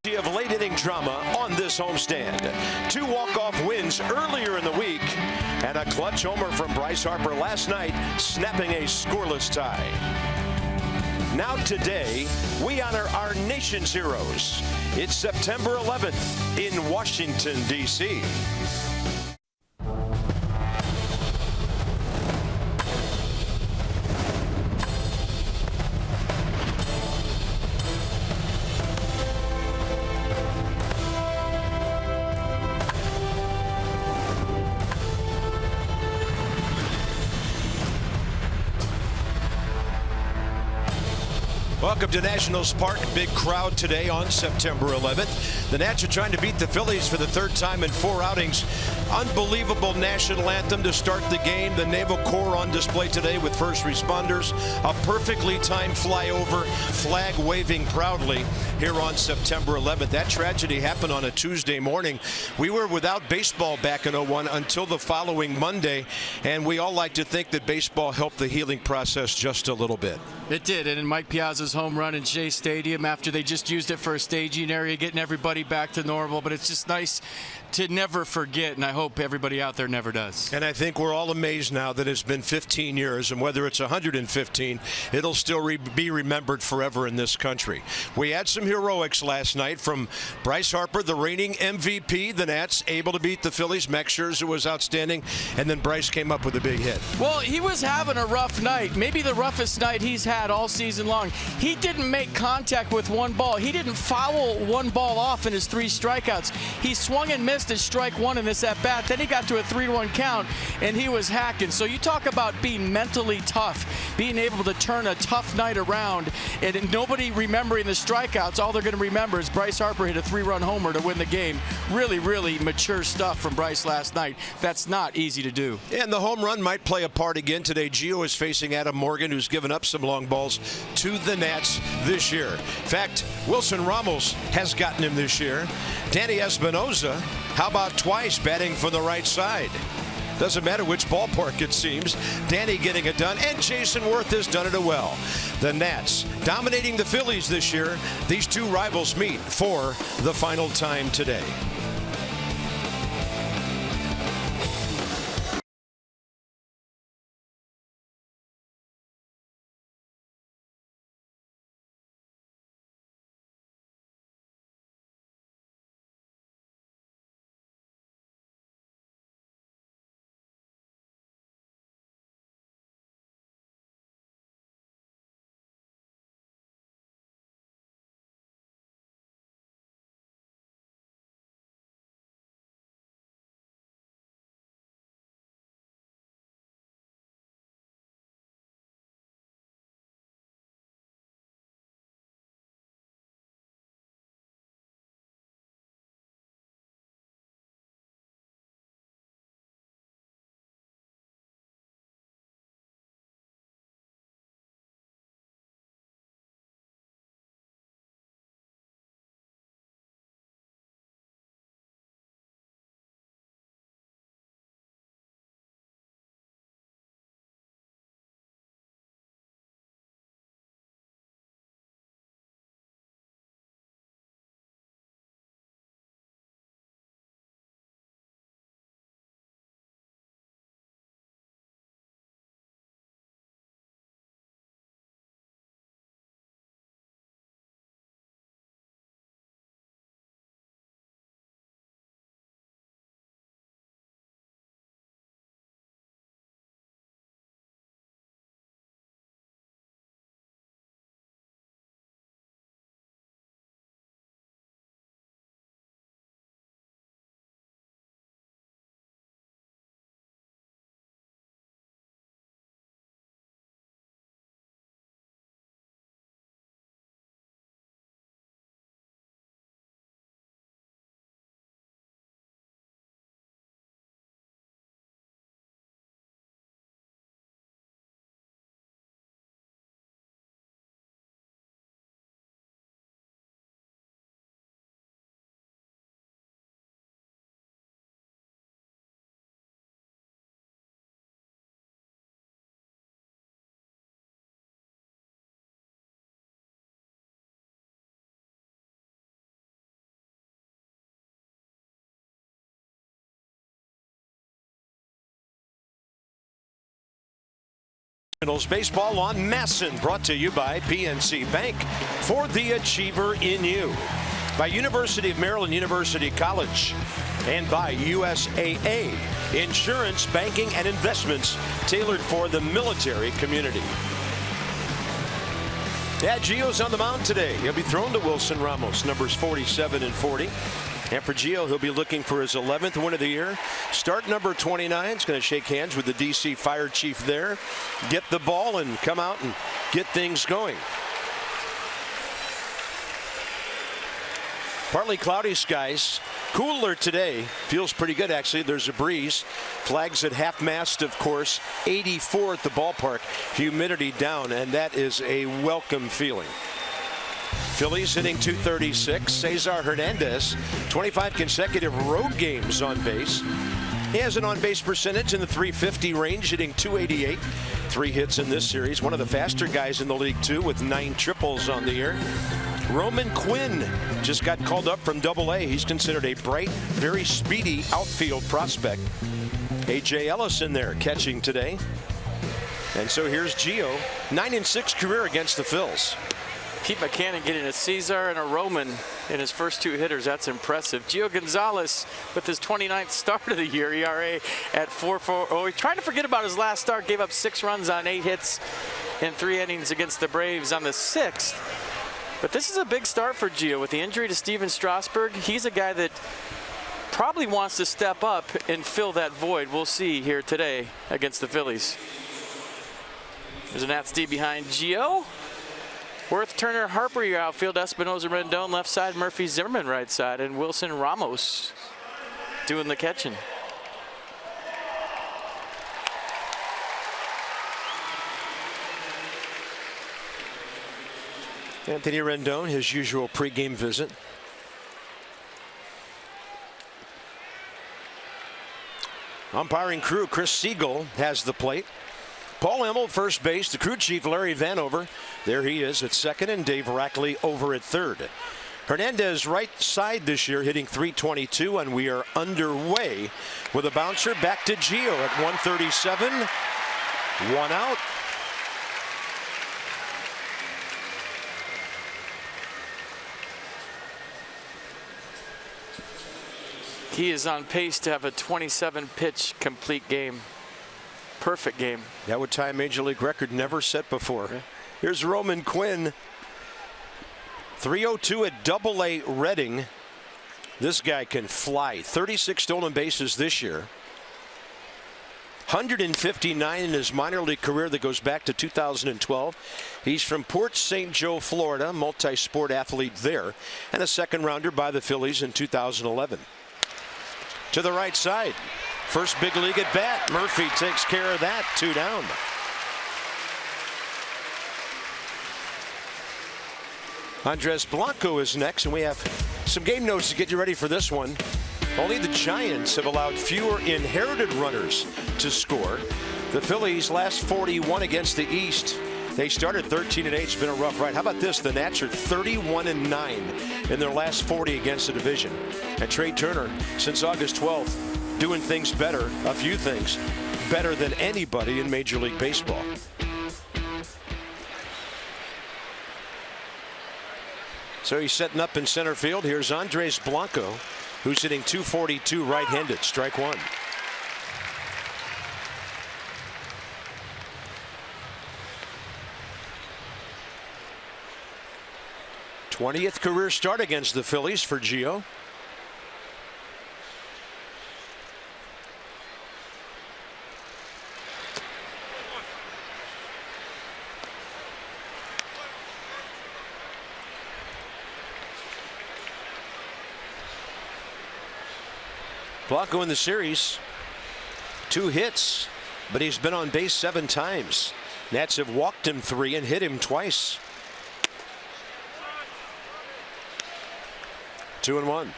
Plenty of late-inning drama on this homestand. 2 walk-off wins earlier in the week, and a clutch homer from Bryce Harper last night, snapping a scoreless tie. Now today, we honor our nation's heroes. It's September 11th in Washington, D.C. Welcome to Nationals Park. Big crowd today on September 11th. The Nats are trying to beat the Phillies for the 3rd time in 4 outings. Unbelievable national anthem to start the game. The Naval Corps on display today with first responders. A perfectly timed flyover, flag waving proudly here on September 11th. That tragedy happened on a Tuesday morning. We were without baseball back in '01 until the following Monday, and we all like to think that baseball helped the healing process just a little bit. It did, and in Mike Piazza's home run in Shea Stadium after they just used it for a staging area, getting everybody back to normal. But it's just nice to never forget, and I hope everybody out there never does. And I think we're all amazed now that it's been 15 years, and whether it's 115, it'll still be remembered forever in this country. We had some heroics last night from Bryce Harper, the reigning MVP. The Nats able to beat the Phillies. Max Scherzer was outstanding, and then Bryce came up with a big hit. Well, he was having a rough night, maybe the roughest night he's had all season long. He didn't make contact with one ball. He didn't foul one ball off in his 3 strikeouts. He swung and missed his strike 1 in this at bat. Then he got to a 3-1 count, and he was hacking. So you talk about being mentally tough, being able to turn a tough night around, and nobody remembering the strikeouts. All they're going to remember is Bryce Harper hit a 3-run homer to win the game. Really, really mature stuff from Bryce last night. That's not easy to do. And the home run might play a part again today. Gio is facing Adam Morgan, who's given up some long balls to the Nats this year. In fact, Wilson Ramos has gotten him this year. Danny Espinosa, how about twice batting from the right side? Doesn't matter which ballpark it seems. Danny getting it done, and Jason Worth has done it well. The Nats dominating the Phillies this year. These 2 rivals meet for the final time today. Cardinals baseball on Masson, brought to you by PNC Bank, for the achiever in you, by University of Maryland University College, and by USAA, insurance, banking, and investments tailored for the military community. Yeah, Gio's on the mound today. He'll be thrown to Wilson Ramos, numbers 47 and 40. And for Gio, he'll be looking for his 11th win of the year. Start number 29. He's going to shake hands with the D.C. Fire Chief there. Get the ball and come out and get things going. Partly cloudy skies. Cooler today. Feels pretty good, actually. There's a breeze. Flags at half mast, of course. 84 at the ballpark. Humidity down, and that is a welcome feeling. Phillies hitting .236. Cesar Hernandez, 25 consecutive road games on base. He has an on-base percentage in the .350 range, hitting .288. 3 hits in this series. One of the faster guys in the league, too, with 9 triples on the year. Roman Quinn just got called up from Double-A. He's considered a bright, very speedy outfield prospect. A.J. Ellis in there catching today. And so here's Gio, 9-6 career against the Phils. Pete Buchanan getting a Cesar and a Roman in his first 2 hitters. That's impressive. Gio Gonzalez with his 29th start of the year, ERA at 4.40. Oh, he tried to forget about his last start. Gave up 6 runs on 8 hits in 3 innings against the Braves on the 6th. But this is a big start for Gio with the injury to Steven Strasburg. He's a guy that probably wants to step up and fill that void. We'll see here today against the Phillies. There's an at-Steve behind Gio. Worth, Turner, Harper, your outfield. Espinosa, Rendon, left side. Murphy, Zimmerman, right side. And Wilson Ramos doing the catching. Anthony Rendon, his usual pregame visit. Umpiring crew, Chris Siegel has the plate. Paul Emmel, first base. The crew chief, Larry Vanover. There he is at second, and Dave Rackley over at third. Hernandez right side this year, hitting .322, and we are underway with a bouncer. Back to Gio at 137. 1 out. He is on pace to have a 27-pitch complete game. Perfect game. That would tie a Major League record never set before. Okay. Here's Roman Quinn. 302 at Double-A Reading. This guy can fly. 36 stolen bases this year. 159 in his minor league career that goes back to 2012. He's from Port St. Joe, Florida, multi-sport athlete there, and a second rounder by the Phillies in 2011. To the right side. First big league at bat. Murphy takes care of that. 2 down. Andres Blanco is next, and we have some game notes to get you ready for this one. Only the Giants have allowed fewer inherited runners to score. The Phillies last 41 against the East. They started 13-8. It's been a rough ride. How about this? The Nats are 31-9 in their last 40 against the division. And Trey Turner, since August 12th, doing things better, a few things, better than anybody in Major League Baseball. So he's setting up in center field. Here's Andres Blanco, who's hitting .242 right-handed. Strike 1. th career start against the Phillies for Gio. Blanco in the series, 2 hits, but he's been on base 7 times. Nats have walked him 3 and hit him twice. 2-1.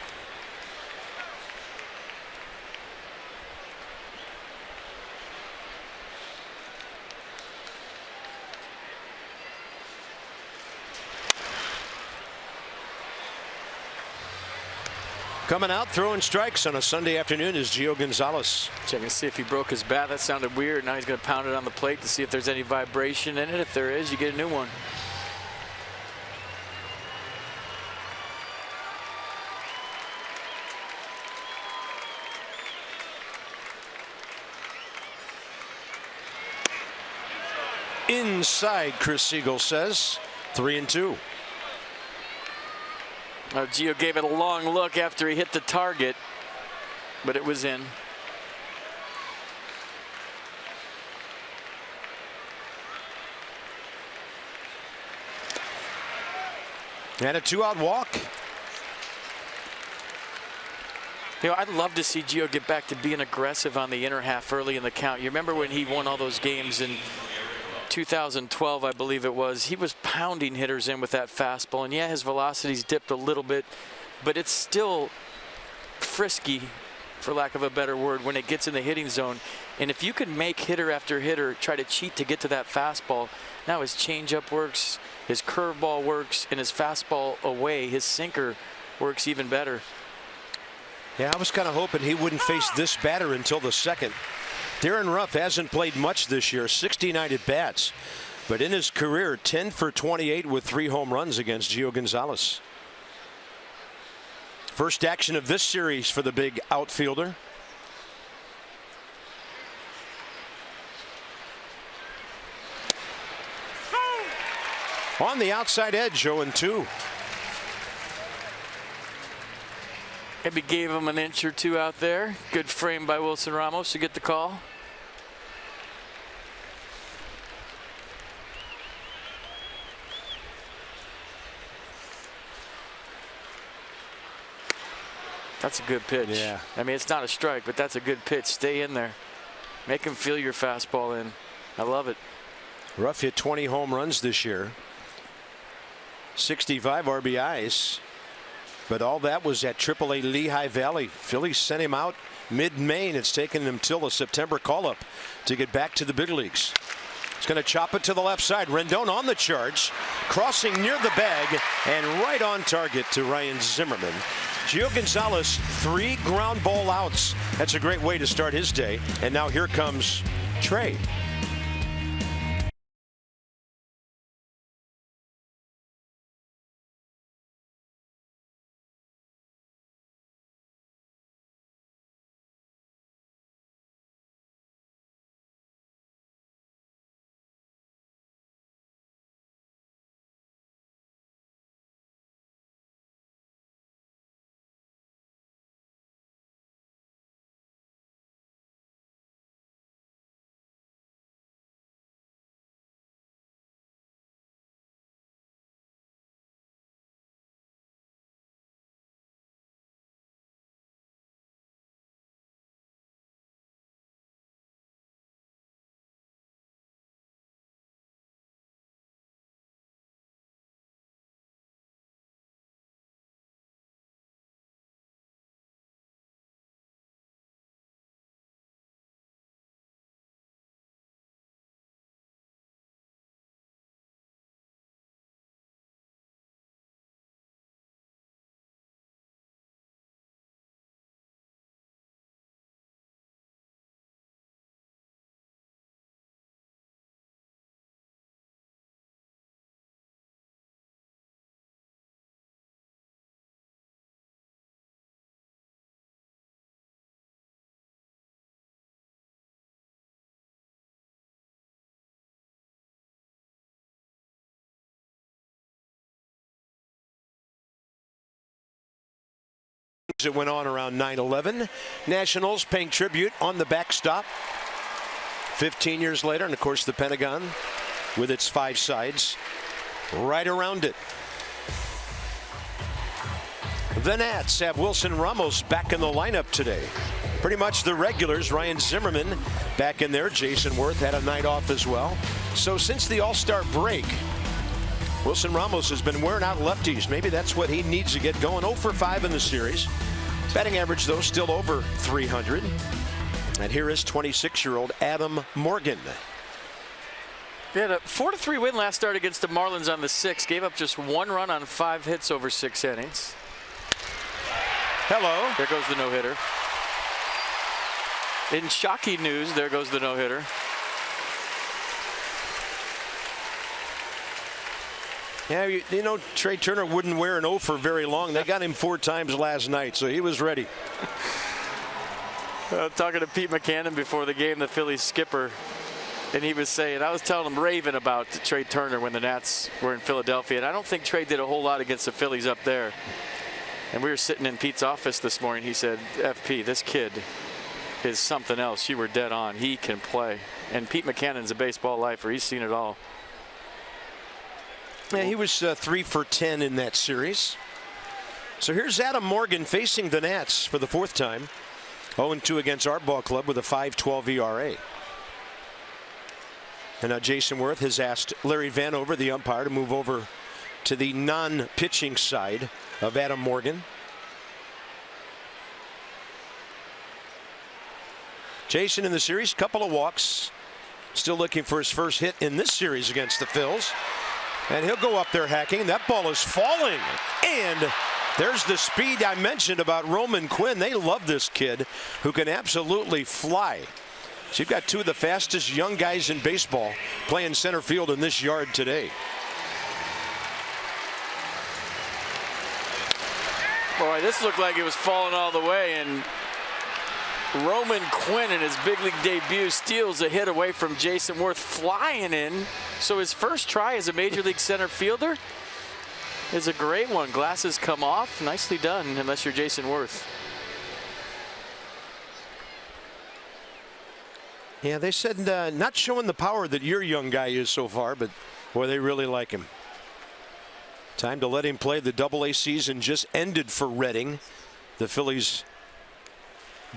Coming out throwing strikes on a Sunday afternoon is Gio Gonzalez. Checking to see if he broke his bat. That sounded weird. Now he's going to pound it on the plate to see if there's any vibration in it. If there is, you get a new one. Inside, Chris Siegel says. 3-2. Gio gave it a long look after he hit the target, but it was in. And a 2-out walk. You know, I'd love to see Gio get back to being aggressive on the inner half early in the count. You remember when he won all those games in 2012, I believe it was. He was pounding hitters in with that fastball, and yeah, his velocity's dipped a little bit, but it's still frisky, for lack of a better word, when it gets in the hitting zone. And if you can make hitter after hitter try to cheat to get to that fastball, now his changeup works, his curveball works, and his fastball away, his sinker works even better. Yeah, I was kind of hoping he wouldn't face this batter until the second. Darren Ruff hasn't played much this year, 69 at bats, but in his career 10 for 28 with 3 home runs against Gio Gonzalez. First action of this series for the big outfielder. On the outside edge, 0-2. Maybe gave him an inch or two out there. Good frame by Wilson Ramos to get the call. That's a good pitch. Yeah. I mean, it's not a strike, but that's a good pitch. Stay in there. Make him feel your fastball in. I love it. Ruff hit 20 home runs this year. 65 RBIs. But all that was at AAA Lehigh Valley. Phillies sent him out mid-May, and it's taken him till the September call-up to get back to the big leagues. He's going to chop it to the left side. Rendon on the charge, crossing near the bag, and right on target to Ryan Zimmerman. Gio Gonzalez, 3 ground ball outs. That's a great way to start his day. And now here comes Trey. It went on around 9/11. Nationals paying tribute on the backstop 15 years later, and of course the Pentagon with its 5 sides right around it. The Nats have Wilson Ramos back in the lineup today. Pretty much the regulars. Ryan Zimmerman back in there. Jason Worth had a night off as well. So since the All-Star break, Wilson Ramos has been wearing out lefties. Maybe that's what he needs to get going. 0 for 5 in the series. Batting average, though, still over 300. And here is 26-year-old Adam Morgan. They had a 4-3 win last start against the Marlins on the 6th. Gave up just 1 run on 5 hits over 6 innings. Hello. There goes the no-hitter. In shocking news, there goes the no-hitter. Yeah, you know, Trey Turner wouldn't wear an O for very long. They got him 4 times last night, so he was ready. Talking to Pete Mackanin before the game, the Phillies skipper, and he was saying, I was telling him raving about Trey Turner when the Nats were in Philadelphia, and I don't think Trey did a whole lot against the Phillies up there. And we were sitting in Pete's office this morning. He said, FP, this kid is something else. You were dead on. He can play. And Pete Mackanin's a baseball lifer. He's seen it all. Yeah, he was 3 for 10 in that series. So here's Adam Morgan facing the Nats for the 4th time. 0-2 against our ball club with a 5.12 ERA. And now Jason Worth has asked Larry Vanover, the umpire, to move over to the non-pitching side of Adam Morgan. Jason in the series, couple of walks. Still looking for his first hit in this series against the Phils. And he'll go up there hacking. That ball is falling. And there's the speed I mentioned about Roman Quinn. They love this kid who can absolutely fly. So you've got 2 of the fastest young guys in baseball playing center field in this yard today. Boy, this looked like it was falling all the way, and Roman Quinn in his big league debut steals a hit away from Jason Worth, flying in. So his first try as a major league center fielder is a great one. Glasses come off. Nicely done, unless you're Jason Worth. Yeah, they said not showing the power that your young guy is so far, but boy, they really like him. Time to let him play. The AA season just ended for Reading, the Phillies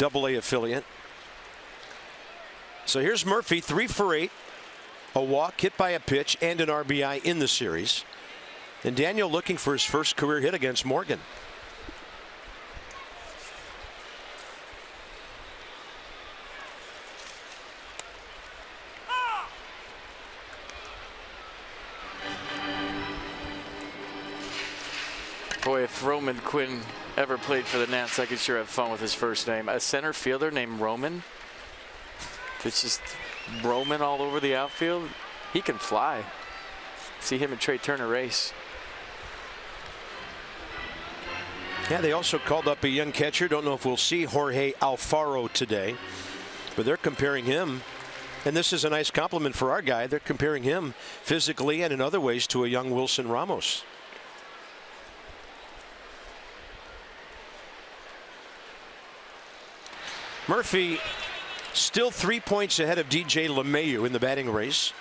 AA affiliate. So here's Murphy, 3 for 8, a walk, hit by a pitch, and an RBI in the series. And Daniel looking for his first career hit against Morgan. Boy, if Roman Quinn ever played for the Nats, I could sure have fun with his first name. A center fielder named Roman. It's just Roman all over the outfield. He can fly. See him and Trey Turner race. Yeah, they also called up a young catcher. Don't know if we'll see Jorge Alfaro today, but they're comparing him, and this is a nice compliment for our guy, they're comparing him physically and in other ways to a young Wilson Ramos. Murphy still 3 points ahead of DJ LeMahieu in the batting race.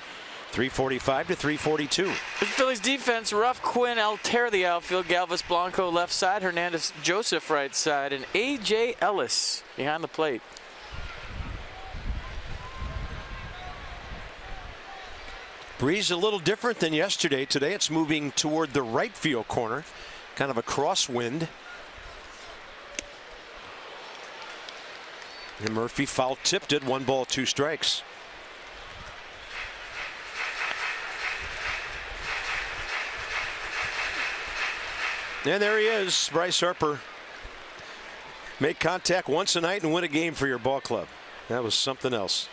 345 to 342. The Phillies defense, rough. Quinn Altair the outfield, Galvis Blanco left side, Hernandez Joseph right side, and A.J. Ellis behind the plate. Breeze a little different than yesterday. Today it's moving toward the right field corner. Kind of a crosswind. And Murphy foul tipped it. 1 ball, 2 strikes. And there he is, Bryce Harper. Make contact once a night and win a game for your ball club. That was something else.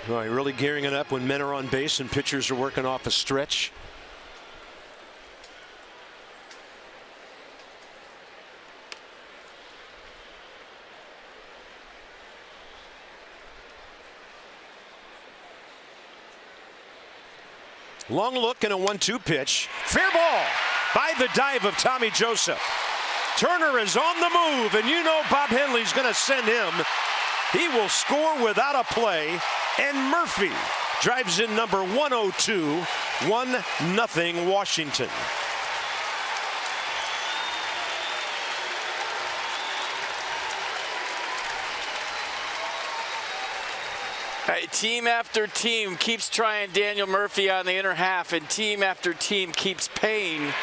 Well, you're really gearing it up when men are on base and pitchers are working off a stretch. Long look and a 1-2 pitch. Fair ball by the dive of Tommy Joseph. Turner is on the move, and you know Bob Henley's going to send him. He will score without a play, and Murphy drives in number 102, 1-0 Washington. Team after team keeps trying Daniel Murphy on the inner half, and team after team keeps paying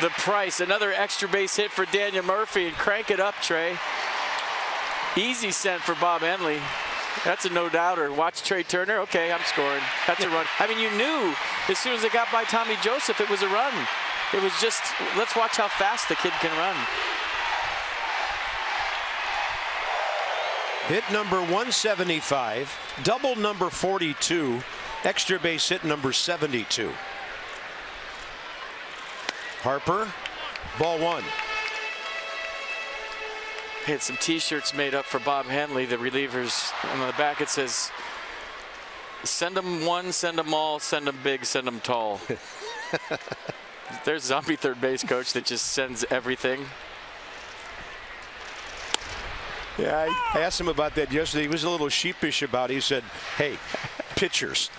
the price. Another extra base hit for Daniel Murphy, and crank it up, Trey. Easy sent for Bob Henley. That's a no-doubter. Watch Trey Turner. Okay, I'm scoring. That's a run. I mean, you knew as soon as it got by Tommy Joseph, it was a run. It was just, let's watch how fast the kid can run. Hit number 175, double number 42, extra base hit number 72. Harper, ball one. Had some T-shirts made up for Bob Henley, the relievers. And on the back it says, send them one, send them all, send them big, send them tall. There's zombie third base coach that just sends everything. Yeah, I asked him about that yesterday. He was a little sheepish about it. He said, hey, pitchers.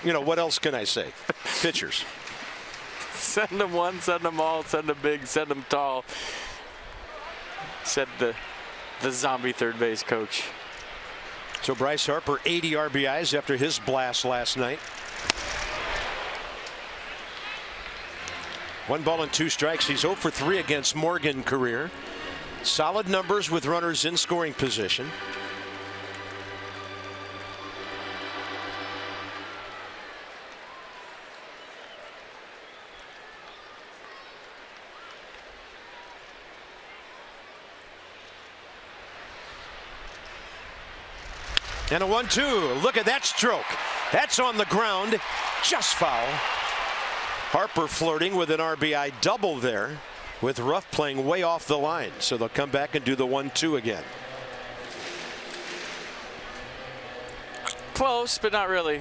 You know, what else can I say? Pitchers. Send them one, send them all, send them big, send them tall. Said the zombie third base coach. So Bryce Harper, 80 RBIs after his blast last night. 1 ball and 2 strikes. He's 0 for 3 against Morgan career. Solid numbers with runners in scoring position. And a 1-2. Look at that stroke. That's on the ground. Just foul. Harper flirting with an RBI double there, with Ruff playing way off the line. So they'll come back and do the 1-2 again. Close, but not really.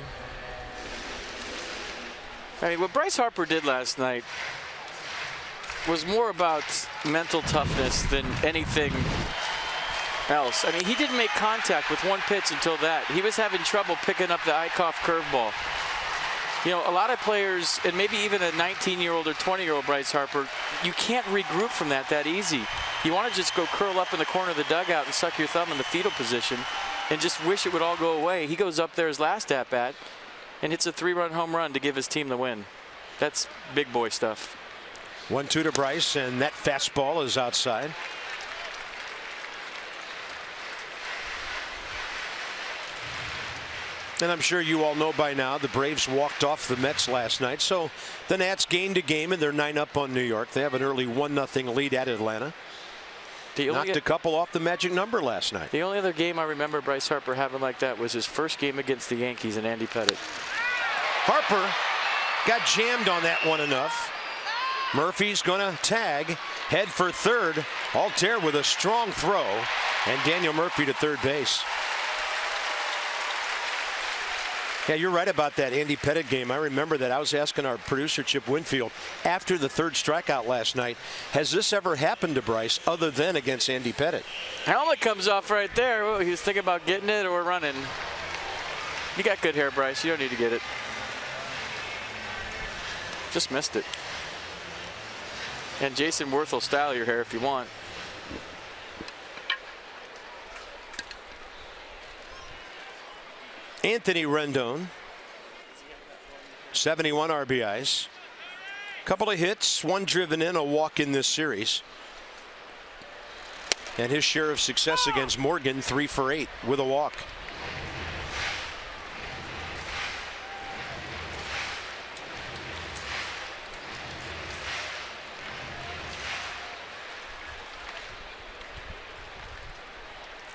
I mean, what Bryce Harper did last night was more about mental toughness than anything else. I mean, he didn't make contact with one pitch until that. He was having trouble picking up the Eichhoff curveball. You know, a lot of players, and maybe even a 19-year-old or 20-year-old Bryce Harper, you can't regroup from that easy. You want to just go curl up in the corner of the dugout and suck your thumb in the fetal position and just wish it would all go away. He goes up there his last at-bat and hits a 3-run home run to give his team the win. That's big boy stuff. 1-2 to Bryce, and that fastball is outside. And I'm sure you all know by now the Braves walked off the Mets last night. So the Nats gained a game and they're 9 up on New York. They have an early 1-0 lead at Atlanta. Knocked a couple off the magic number last night. The only other game I remember Bryce Harper having like that was his first game against the Yankees and Andy Pettitte. Harper got jammed on that one enough. Murphy's going to tag, head for third. Altair with a strong throw, and Daniel Murphy to third base. Yeah, you're right about that Andy Pettitte game. I remember that. I was asking our producer, Chip Winfield, after the third strikeout last night, has this ever happened to Bryce other than against Andy Pettitte? Helmet comes off right there. Oh, he was thinking about getting it or running. You got good hair, Bryce. You don't need to get it. Just missed it. And Jason Worth will style your hair if you want. Anthony Rendon, 71 RBIs. Couple of hits, 1 driven in, a walk in this series. And his share of success against Morgan, 3 for 8 with a walk.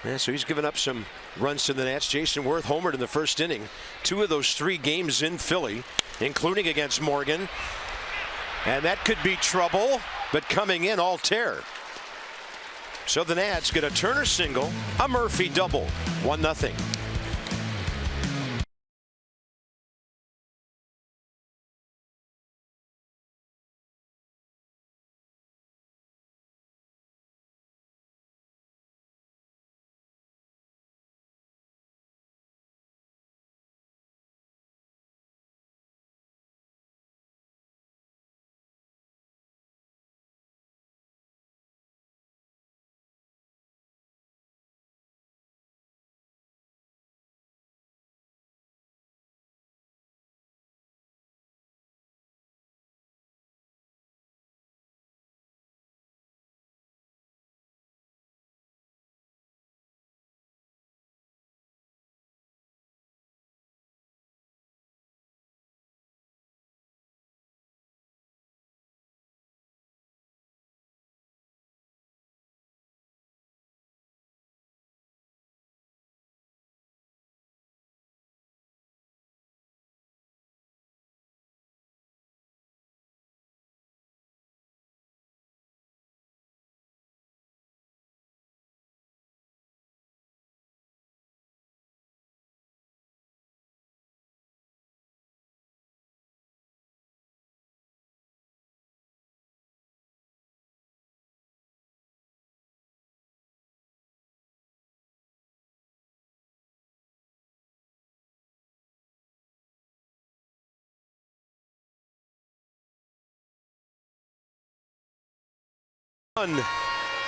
Yeah, so he's given up some runs to the Nats. Jason Worth homered in the first inning. 2 of those 3 games in Philly, including against Morgan. And that could be trouble, but coming in, Altair. So the Nats get a Turner single, a Murphy double, 1-0.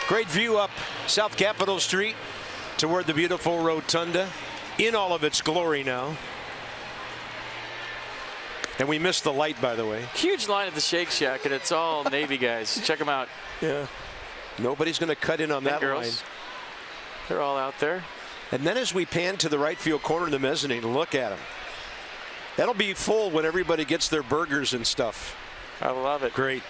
Great view up South Capitol Street toward the beautiful rotunda in all of its glory now. And we missed the light, by the way. Huge line at the Shake Shack, and it's all Navy guys. Check them out. Yeah. Nobody's going to cut in on that line. They're all out there. And then as we pan to the right field corner of the mezzanine, look at them. That'll be full when everybody gets their burgers and stuff. I love it. Great.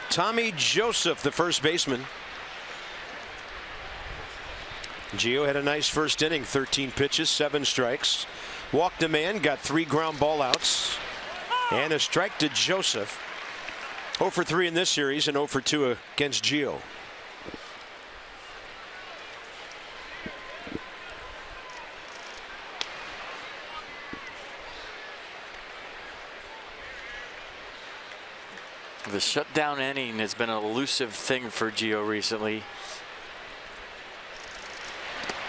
Tommy Joseph, the first baseman. Gio had a nice first inning, 13 pitches, 7 strikes. Walked a man, got 3 ground ball outs. And a strike to Joseph. 0 for 3 in this series and 0 for 2 against Gio. The shutdown inning has been an elusive thing for Gio recently.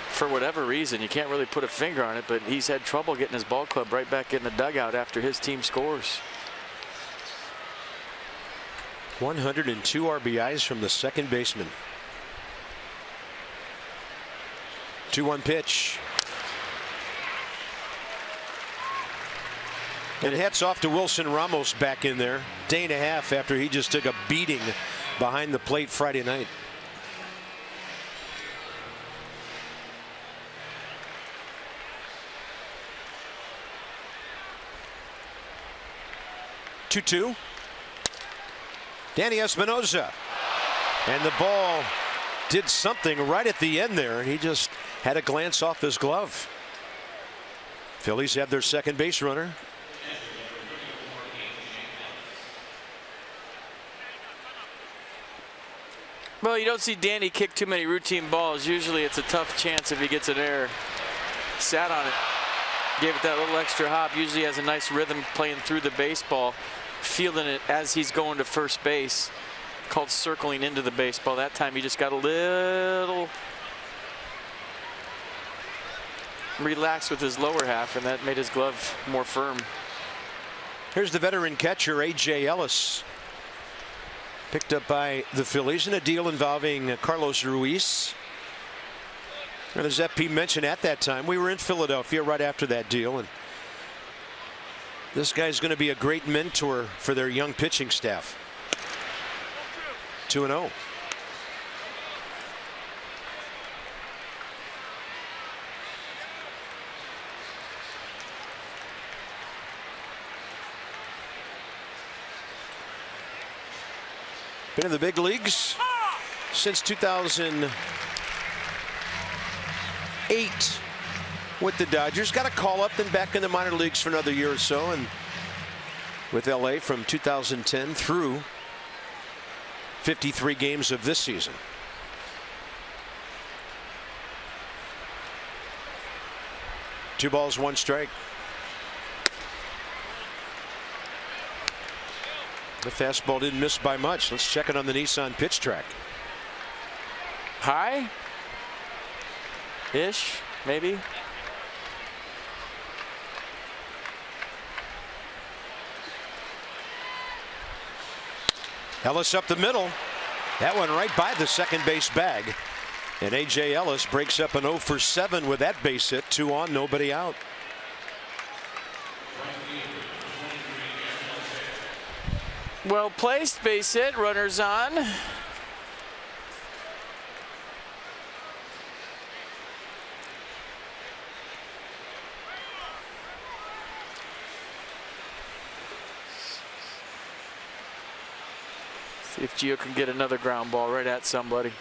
For whatever reason, you can't really put a finger on it, but he's had trouble getting his ball club right back in the dugout after his team scores. 102 RBIs from the second baseman. 2-1 pitch. And hats off to Wilson Ramos back in there. Day and a half after he just took a beating behind the plate Friday night. Two. Danny Espinosa. And the ball did something right at the end there. He just had a glance off his glove. Phillies have their second base runner. Well, you don't see Danny kick too many routine balls. Usually it's a tough chance if he gets an error. Sat on it. Gave it that little extra hop. Usually has a nice rhythm playing through the baseball. Fielding it as he's going to first base. Called circling into the baseball. That time he just got a little relaxed with his lower half, and that made his glove more firm. Here's the veteran catcher, A.J. Ellis. Picked up by the Phillies in a deal involving Carlos Ruiz. And as FP mentioned at that time, we were in Philadelphia right after that deal, and this guy's going to be a great mentor for their young pitching staff. 2-0. Been in the big leagues since 2008 with the Dodgers. Got a call up, then back in the minor leagues for another year or so, and with LA from 2010 through 53 games of this season. Two balls, one strike. The fastball didn't miss by much. Let's check it on the Nissan pitch track. High? Ish, maybe. Ellis up the middle. That one right by the second base bag. And A.J. Ellis breaks up an 0 for 7 with that base hit. 2 on, nobody out. Well placed, base hit, runners on. See if Gio can get another ground ball right at somebody.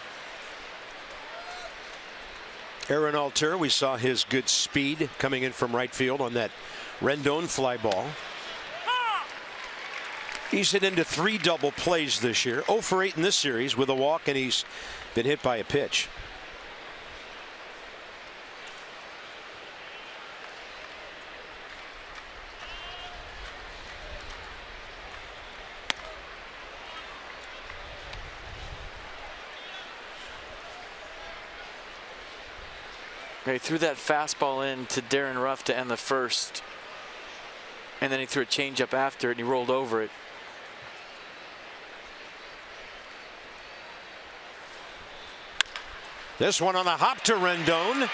Aaron Alter, we saw his good speed coming in from right field on that Rendon fly ball. He's hit into 3 double plays this year. 0 for 8 in this series with a walk, and he's been hit by a pitch. They threw that fastball in to Darren Ruff to end the first. and then he threw a changeup after it, and he rolled over it. This one on the hop to Rendon,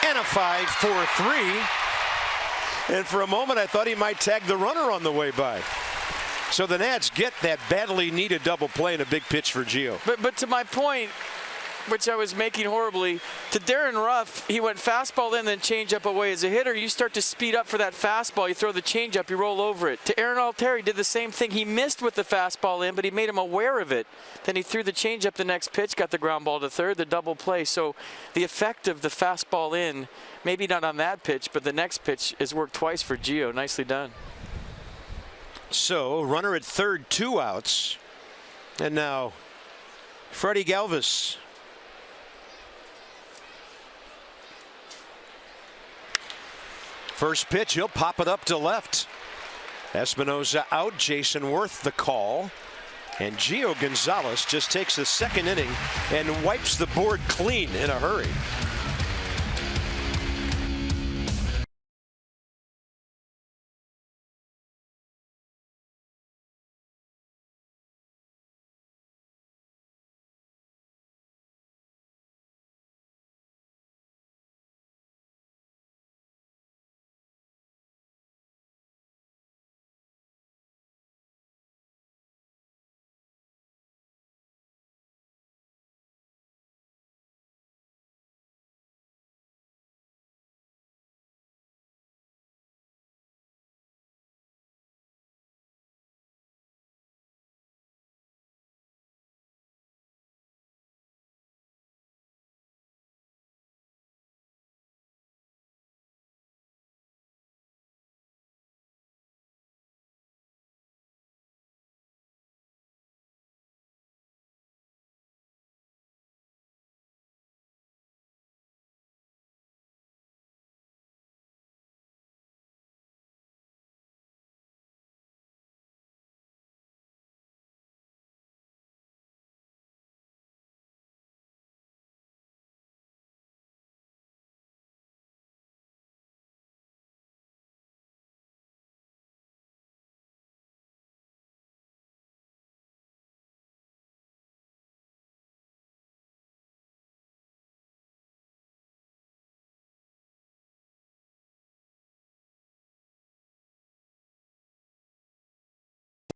and a 5-4-3. And for a moment, I thought he might tag the runner on the way by. So the Nats get that badly needed double play and a big pitch for Gio. But to my point, which I was making horribly, to Darren Ruff, he went fastball in, then changeup away. As a hitter, you start to speed up for that fastball. You throw the changeup, you roll over it. To Aaron Alteri, did the same thing. He missed with the fastball in, but he made him aware of it. Then he threw the changeup the next pitch, got the ground ball to third, the double play. So the effect of the fastball in, maybe not on that pitch, but the next pitch has worked twice for Gio. Nicely done. So runner at third, 2 outs. And now Freddie Galvis. First pitch, he'll pop it up to left. Espinosa out, Jason Worth the call. And Gio Gonzalez just takes the second inning and wipes the board clean in a hurry.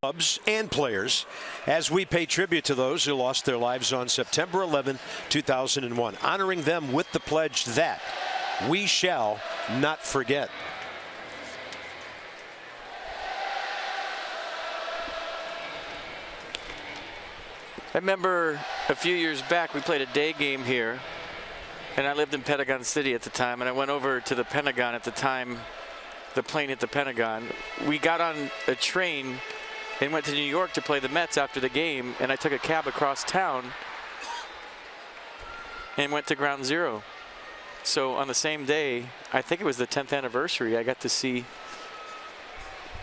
Clubs and players as we pay tribute to those who lost their lives on September 11, 2001, honoring them with the pledge that we shall not forget. I remember a few years back we played a day game here, and I lived in Pentagon City at the time, and I went over to the Pentagon at the time the plane hit the Pentagon. We got on a train and went to New York to play the Mets after the game, and I took a cab across town and went to Ground Zero. So on the same day, I think it was the 10th anniversary, I got to see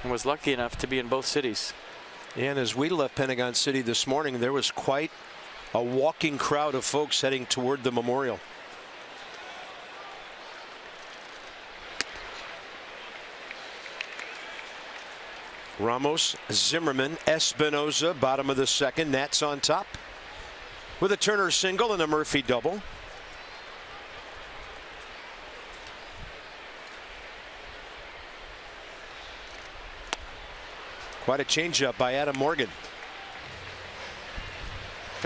and was lucky enough to be in both cities. And as we left Pentagon City this morning, there was quite a walking crowd of folks heading toward the memorial. Ramos, Zimmerman, Espinosa, bottom of the second. Nats on top with a Turner single and a Murphy double. Quite a changeup by Adam Morgan.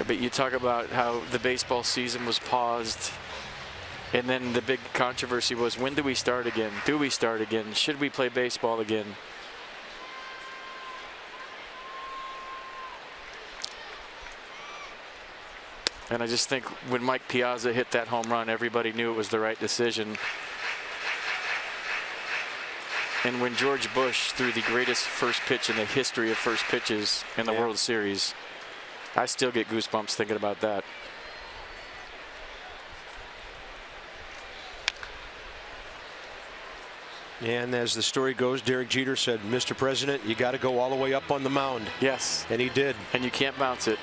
But you talk about how the baseball season was paused, and then the big controversy was, when do we start again? Do we start again? Should we play baseball again? And I just think when Mike Piazza hit that home run, everybody knew it was the right decision. And when George Bush threw the greatest first pitch in the history of first pitches in the World Series, I still get goosebumps thinking about that. And as the story goes, Derek Jeter said, "Mr. President, you got to go all the way up on the mound." Yes. And he did. And you can't bounce it.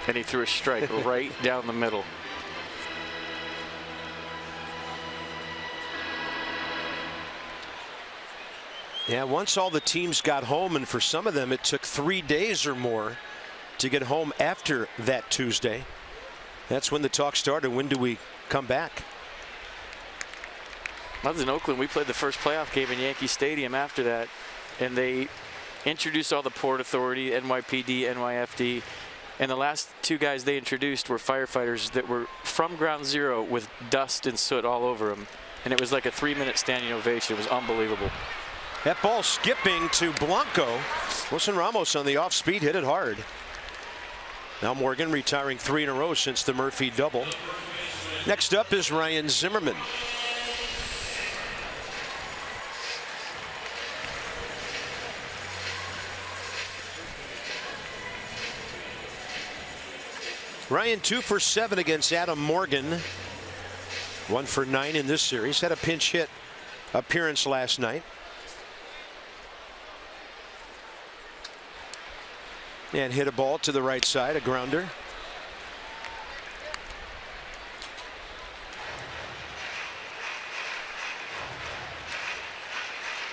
And he threw a strike right down the middle. Yeah, once all the teams got home, and for some of them it took 3 days or more to get home after that Tuesday. That's when the talk started. When do we come back? I was in Oakland. We played the first playoff game in Yankee Stadium after that, and they introduced all the Port Authority, NYPD, NYFD, and the last two guys they introduced were firefighters that were from ground zero with dust and soot all over them, and it was like a 3-minute standing ovation. It was unbelievable. That ball skipping to Blanco. Wilson Ramos on the off speed hit it hard. Now Morgan retiring 3 in a row since the Murphy double. Next up is Ryan Zimmerman. Ryan 2 for 7 against Adam Morgan. 1 for 9 in this series. Had a pinch hit appearance last night. And hit a ball to the right side, a grounder.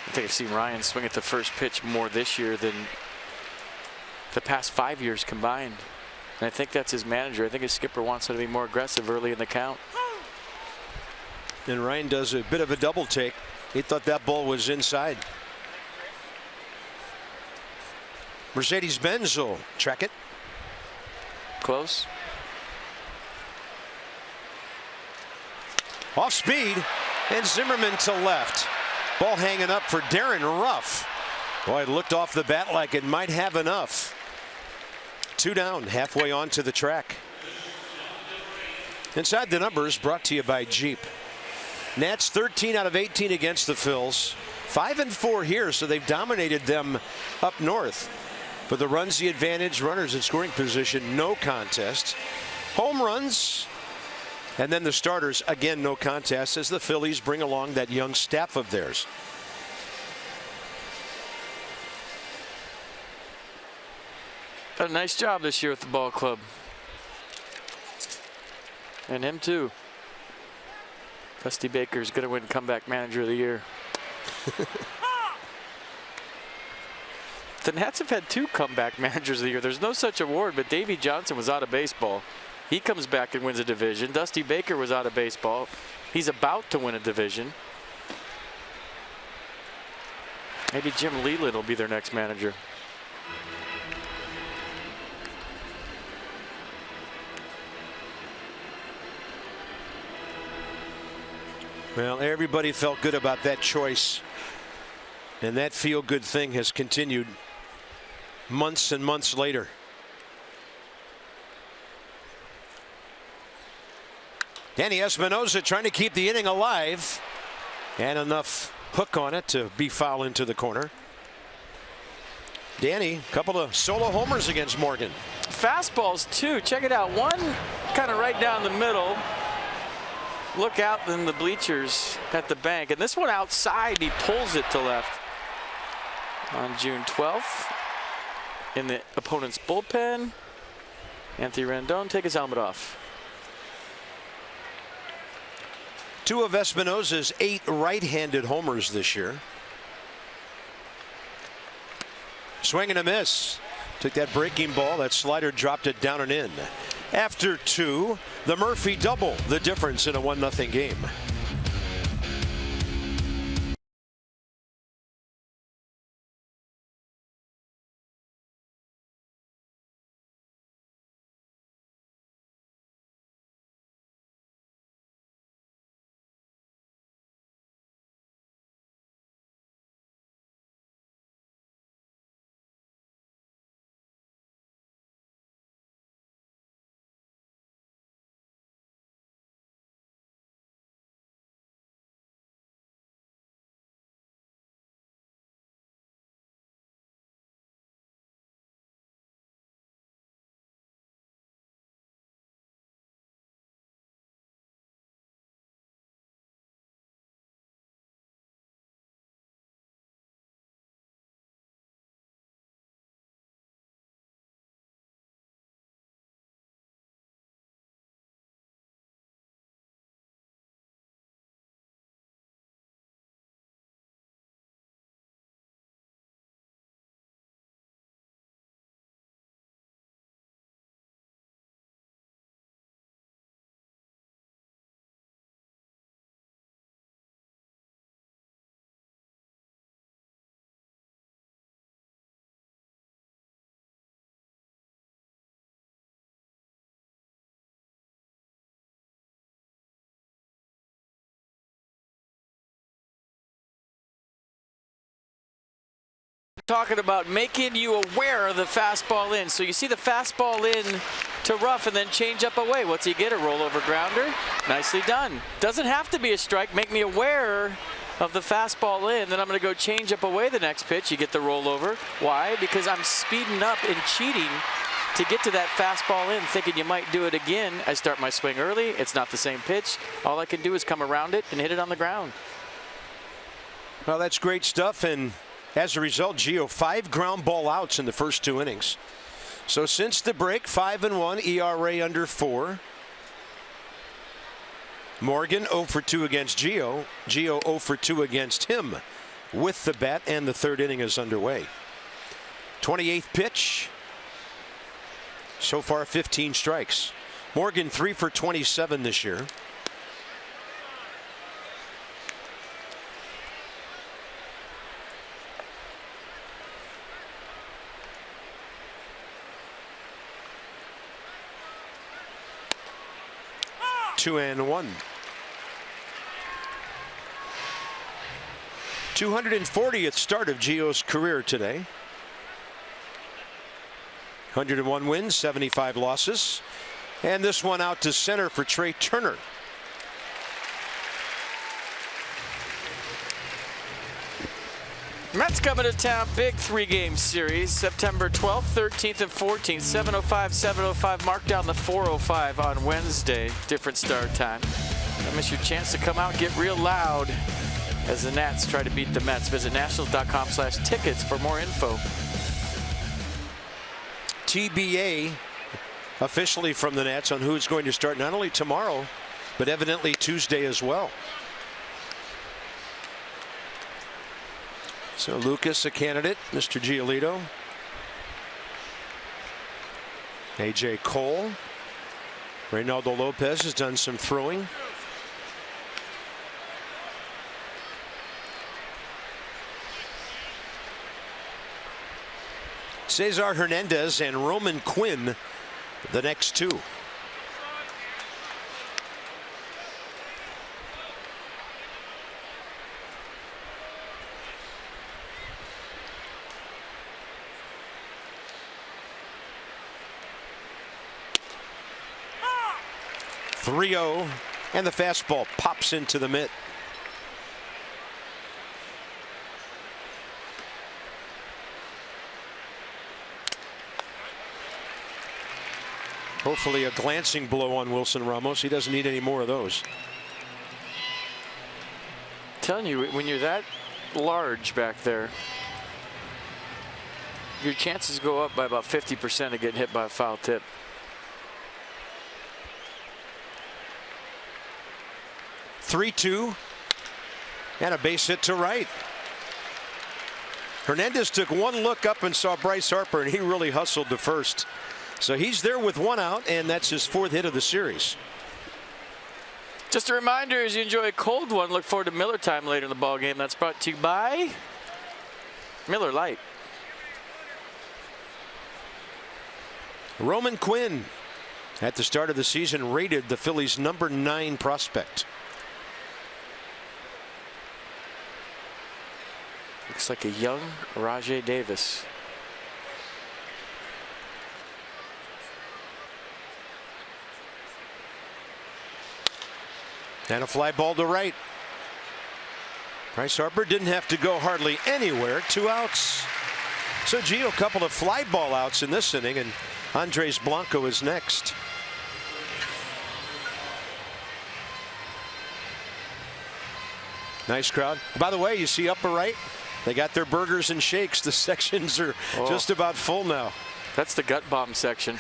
I think I've seen Ryan swing at the first pitch more this year than the past 5 years combined. And I think that's his manager. I think his skipper wants him to be more aggressive early in the count. And Ryan does a bit of a double take. He thought that ball was inside. Mercedes-Benz will track it. Close. Off speed, and Zimmerman to left. Ball hanging up for Darren Ruff. Boy, it looked off the bat like it might have enough. 2 down, halfway onto the track. Inside the Numbers brought to you by Jeep. Nats 13 out of 18 against the Phils. 5-4 here, so they've dominated them up north. But the runs the advantage, runners in scoring position, no contest. Home runs, and then the starters, again, no contest as the Phillies bring along that young staff of theirs. Done a nice job this year with the ball club. And him too. Dusty Baker's going to win comeback manager of the year. The Nats have had 2 comeback managers of the year. There's no such award, but Davey Johnson was out of baseball. He comes back and wins a division. Dusty Baker was out of baseball. He's about to win a division. Maybe Jim Leland will be their next manager. Well, everybody felt good about that choice, and that feel-good thing has continued months and months later. Danny Espinosa trying to keep the inning alive, and enough hook on it to be foul into the corner. Danny, a couple of solo homers against Morgan. Fastballs too. Check it out. One kind of right down the middle. Look out in the bleachers at the bank, and this one outside, he pulls it to left. On June 12th, in the opponent's bullpen, Anthony Rendon take his helmet off. 2 of Espinosa's 8 right-handed homers this year. Swing and a miss. Took that breaking ball, that slider dropped it down and in. After 2, the Murphy double, the difference in a 1-0 game. talking about making you aware of the fastball in. So you see the fastball in to rough and then change up away. What's he get? A rollover grounder. Nicely done. Doesn't have to be a strike. Make me aware of the fastball in. Then I'm going to go change up away the next pitch. You get the rollover. Why? Because I'm speeding up and cheating to get to that fastball in, thinking you might do it again. I start my swing early. It's not the same pitch. All I can do is come around it and hit it on the ground. Well, that's great stuff. And as a result, Gio, 5 ground ball outs in the first 2 innings. So since the break, 5-1, ERA under 4. Morgan 0 for 2 against Gio. Gio 0 for 2 against him with the bat, and the 3rd inning is underway. 28th pitch. So far 15 strikes. Morgan 3 for 27 this year. Two and 1. 240th start of Gio's career today. 101 wins, 75 losses. And this one out to center for Trey Turner. Mets coming to town, big 3-game series, September 12th, 13th, and 14th, 7:05, 7:05, mark down the 4:05 on Wednesday, different start time. Don't miss your chance to come out and get real loud as the Nats try to beat the Mets. Visit nationals.com/tickets for more info. TBA officially from the Nats on who's going to start not only tomorrow, but evidently Tuesday as well. So Lucas a candidate, Mr. Giolito. AJ Cole. Reynaldo Lopez has done some throwing. Cesar Hernandez and Roman Quinn, the next 2. .30, and the fastball pops into the mitt. Hopefully a glancing blow on Wilson Ramos. He doesn't need any more of those. I'm telling you, when you're that large back there, your chances go up by about 50% of getting hit by a foul tip. .32 and a base hit to right. Hernandez took one look up and saw Bryce Harper, and he really hustled to first. So he's there with 1 out, and that's his 4th hit of the series. Just a reminder, as you enjoy a cold one, look forward to Miller Time later in the ballgame. That's brought to you by Miller Lite. Roman Quinn, at the start of the season, rated the Phillies' number 9 prospect. Looks like a young Rajai Davis. And a fly ball to right. Bryce Harper didn't have to go hardly anywhere. 2 outs. So Gio, a couple of fly ball outs in this inning, and Andres Blanco is next. Nice crowd. By the way, you see upper right, they got their burgers and shakes. The sections are just about full now. That's the gut bomb section.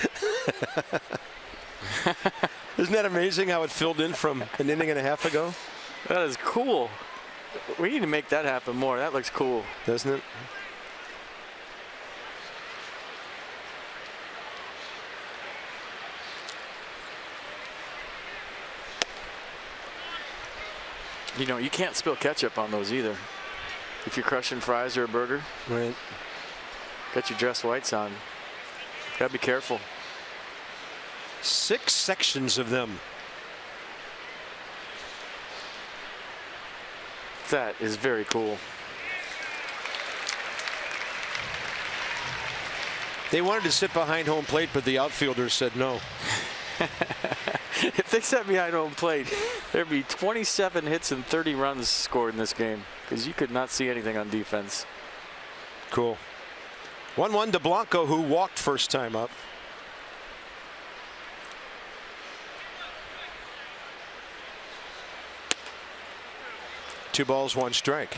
Isn't that amazing how it filled in from an inning and a half ago? That is cool. We need to make that happen more. That looks cool. Doesn't it? You know, you can't spill ketchup on those either. If you're crushing fries or a burger. Right. Got your dress whites on. Gotta be careful. 6 sections of them. That is very cool. They wanted to sit behind home plate, but the outfielders said no. If they sat behind home plate, there'd be 27 hits and 30 runs scored in this game because you could not see anything on defense. Cool. 1-1 to Blanco, who walked first time up. Two balls, one strike.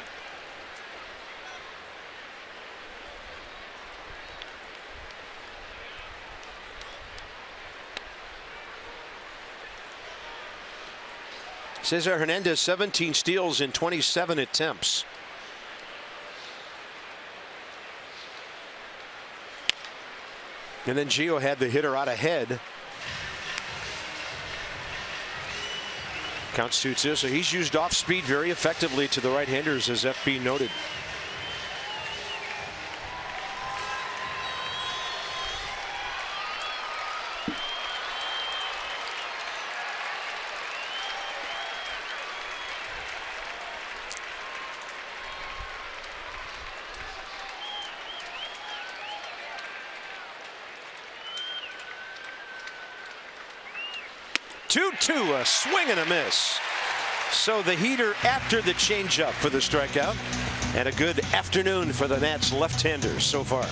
Cesar Hernandez, 17 steals in 27 attempts. And then Gio had the hitter out ahead. Count suits this, so he's used off speed very effectively to the right-handers, as FB noted. A swing and a miss. So the heater after the changeup for the strikeout, and a good afternoon for the Nats left-handers so far.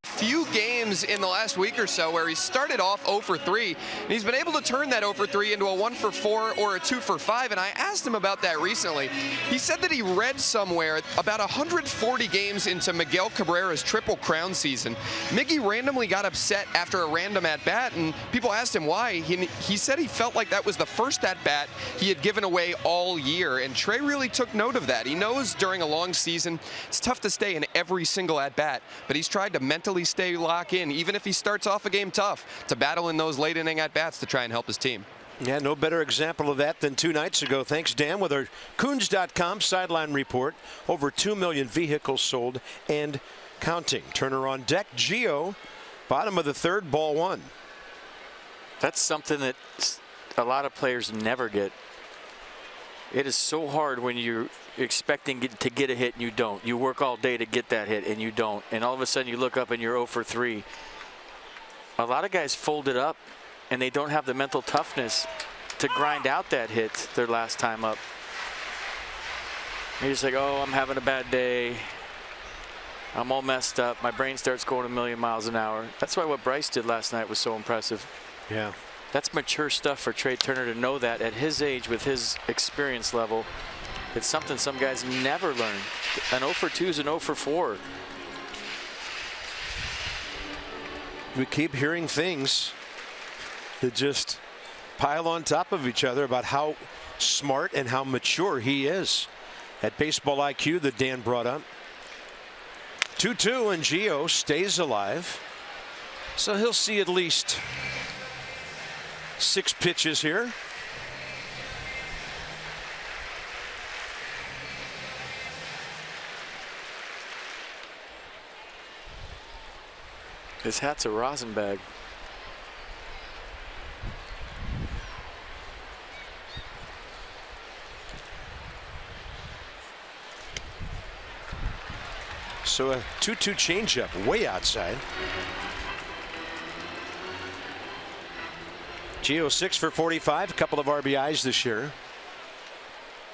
Few games in the last week or so where he started off 0 for 3, and he's been able to turn that 0 for 3 into a 1 for 4 or a 2 for 5. And I asked him about that recently. He said that he read somewhere about 140 games into Miguel Cabrera's Triple Crown season, Miggy randomly got upset after a random at-bat, and people asked him why. He said he felt like that was the first at-bat he had given away all year, and Trey really took note of that. He knows during a long season it's tough to stay in every single at-bat, but he's tried to mentally stay locked in, even if he starts off a game tough, to battle in those late inning at-bats to try and help his team. Yeah, no better example of that than 2 nights ago. Thanks, Dan, with our Coons.com sideline report. Over 2 million vehicles sold and counting. Turner on deck. Gio, bottom of the third, ball 1. That's something that a lot of players never get. It is so hard when you're expecting to get a hit and you don't. You work all day to get that hit and you don't. And all of a sudden you look up and you're 0 for 3. A lot of guys fold it up and they don't have the mental toughness to grind out that hit their last time up. You're just like, oh, I'm having a bad day. I'm all messed up. My brain starts going a million miles an hour. That's why what Bryce did last night was so impressive. Yeah. That's mature stuff for Trey Turner to know that at his age with his experience level. It's something some guys never learn. An 0 for 2 is an 0 for 4. We keep hearing things that just pile on top of each other about how smart and how mature he is. That baseball IQ that Dan brought up. 2-2, and Gio stays alive. So he'll see at least 6 pitches here. His hat's a rosin bag. So a 2-2 changeup way outside. Gio 6 for 45, a couple of RBIs this year.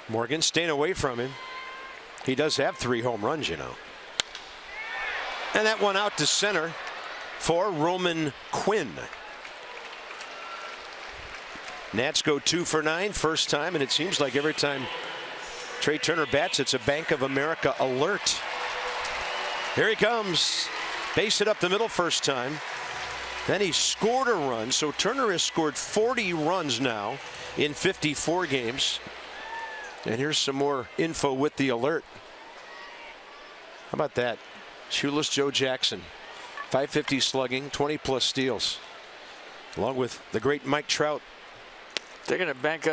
Morgan staying away from him. He does have 3 home runs, you know. And that one out to center for Roman Quinn. Nats go 2 for 9 first time, and it seems like every time Trey Turner bats, it's a Bank of America alert. Here he comes. Base it up the middle first time. Then he scored a run. So Turner has scored 40 runs now in 54 games. And here's some more info with the alert. How about that? Shoeless Joe Jackson. 550 slugging, 20+ steals. Along with the great Mike Trout. They're going to back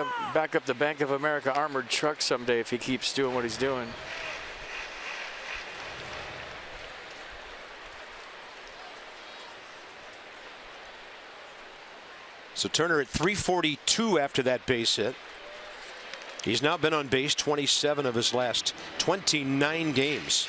up the Bank of America armored truck someday if he keeps doing what he's doing. So Turner at 342 after that base hit. He's now been on base 27 of his last 29 games.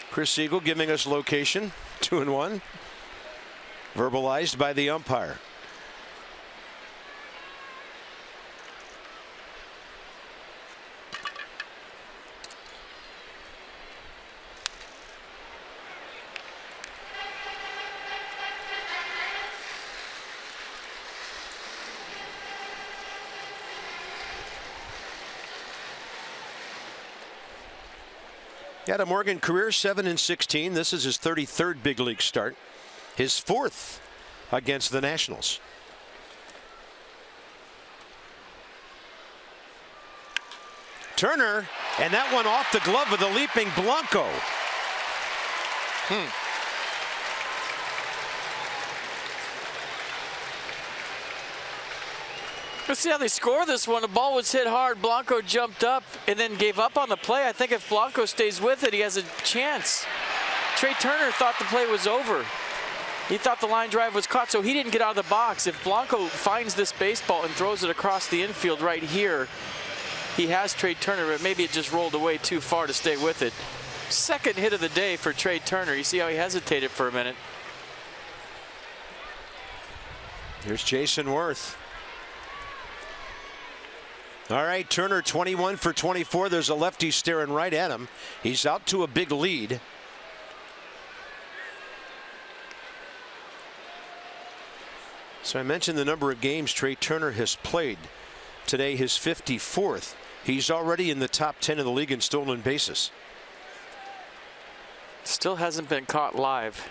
Chris Siegel giving us location, 2-1. Verbalized by the umpire. Adam Morgan, career 7-16. This is his 33rd big league start. His 4th against the Nationals. Turner, and that one off the glove of the leaping Blanco. Let's see how they score this one. The ball was hit hard. Blanco jumped up and then gave up on the play. I think if Blanco stays with it, he has a chance. Trey Turner thought the play was over. He thought the line drive was caught, so he didn't get out of the box. If Blanco finds this baseball and throws it across the infield right here, he has Trey Turner, but maybe it just rolled away too far to stay with it. Second hit of the day for Trey Turner. You see how he hesitated for a minute. Here's Jason Worth. All right, Turner 21 for 24. There's a lefty staring right at him. He's out to a big lead. So I mentioned the number of games Trey Turner has played. Today, his 54th. He's already in the top 10 of the league in stolen bases. Still hasn't been caught live.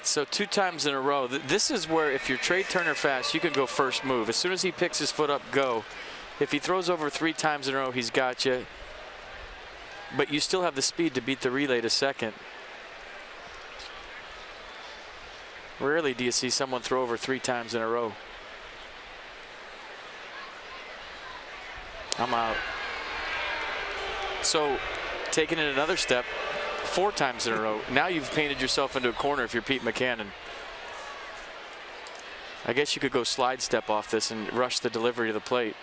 So 2 times in a row. This is where if you're Trey Turner fast, you can go first move. As soon as he picks his foot up, go. If he throws over 3 times in a row, he's got you. But you still have the speed to beat the relay to second. Rarely do you see someone throw over 3 times in a row. I'm out. So taking it another step, 4 times in a row. Now you've painted yourself into a corner if you're Pete McCannon. I guess you could go slide step off this and rush the delivery to the plate.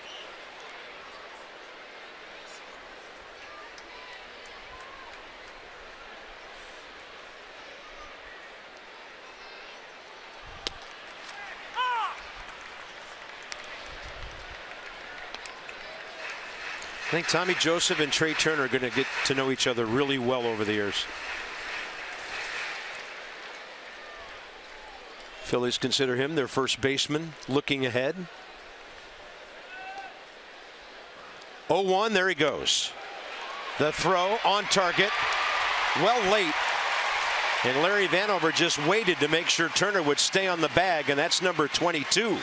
I think Tommy Joseph and Trey Turner are going to get to know each other really well over the years. Phillies consider him their first baseman. Looking ahead. 0-1, there he goes. The throw on target. Well late. And Larry Vanover just waited to make sure Turner would stay on the bag, and that's number 22.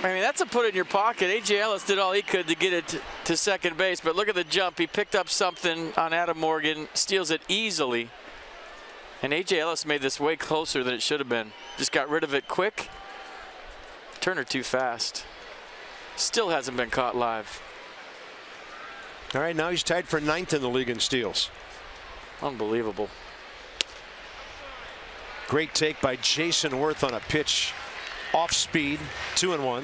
I mean, that's a put in your pocket. A.J. Ellis did all he could to get it to second base, but look at the jump. He picked up something on Adam Morgan, steals it easily. And A.J. Ellis made this way closer than it should have been. Just got rid of it quick. Turner too fast. Still hasn't been caught live. All right, now he's tied for 9th in the league in steals. Unbelievable. Great take by Jason Worth on a pitch off speed, 2-1.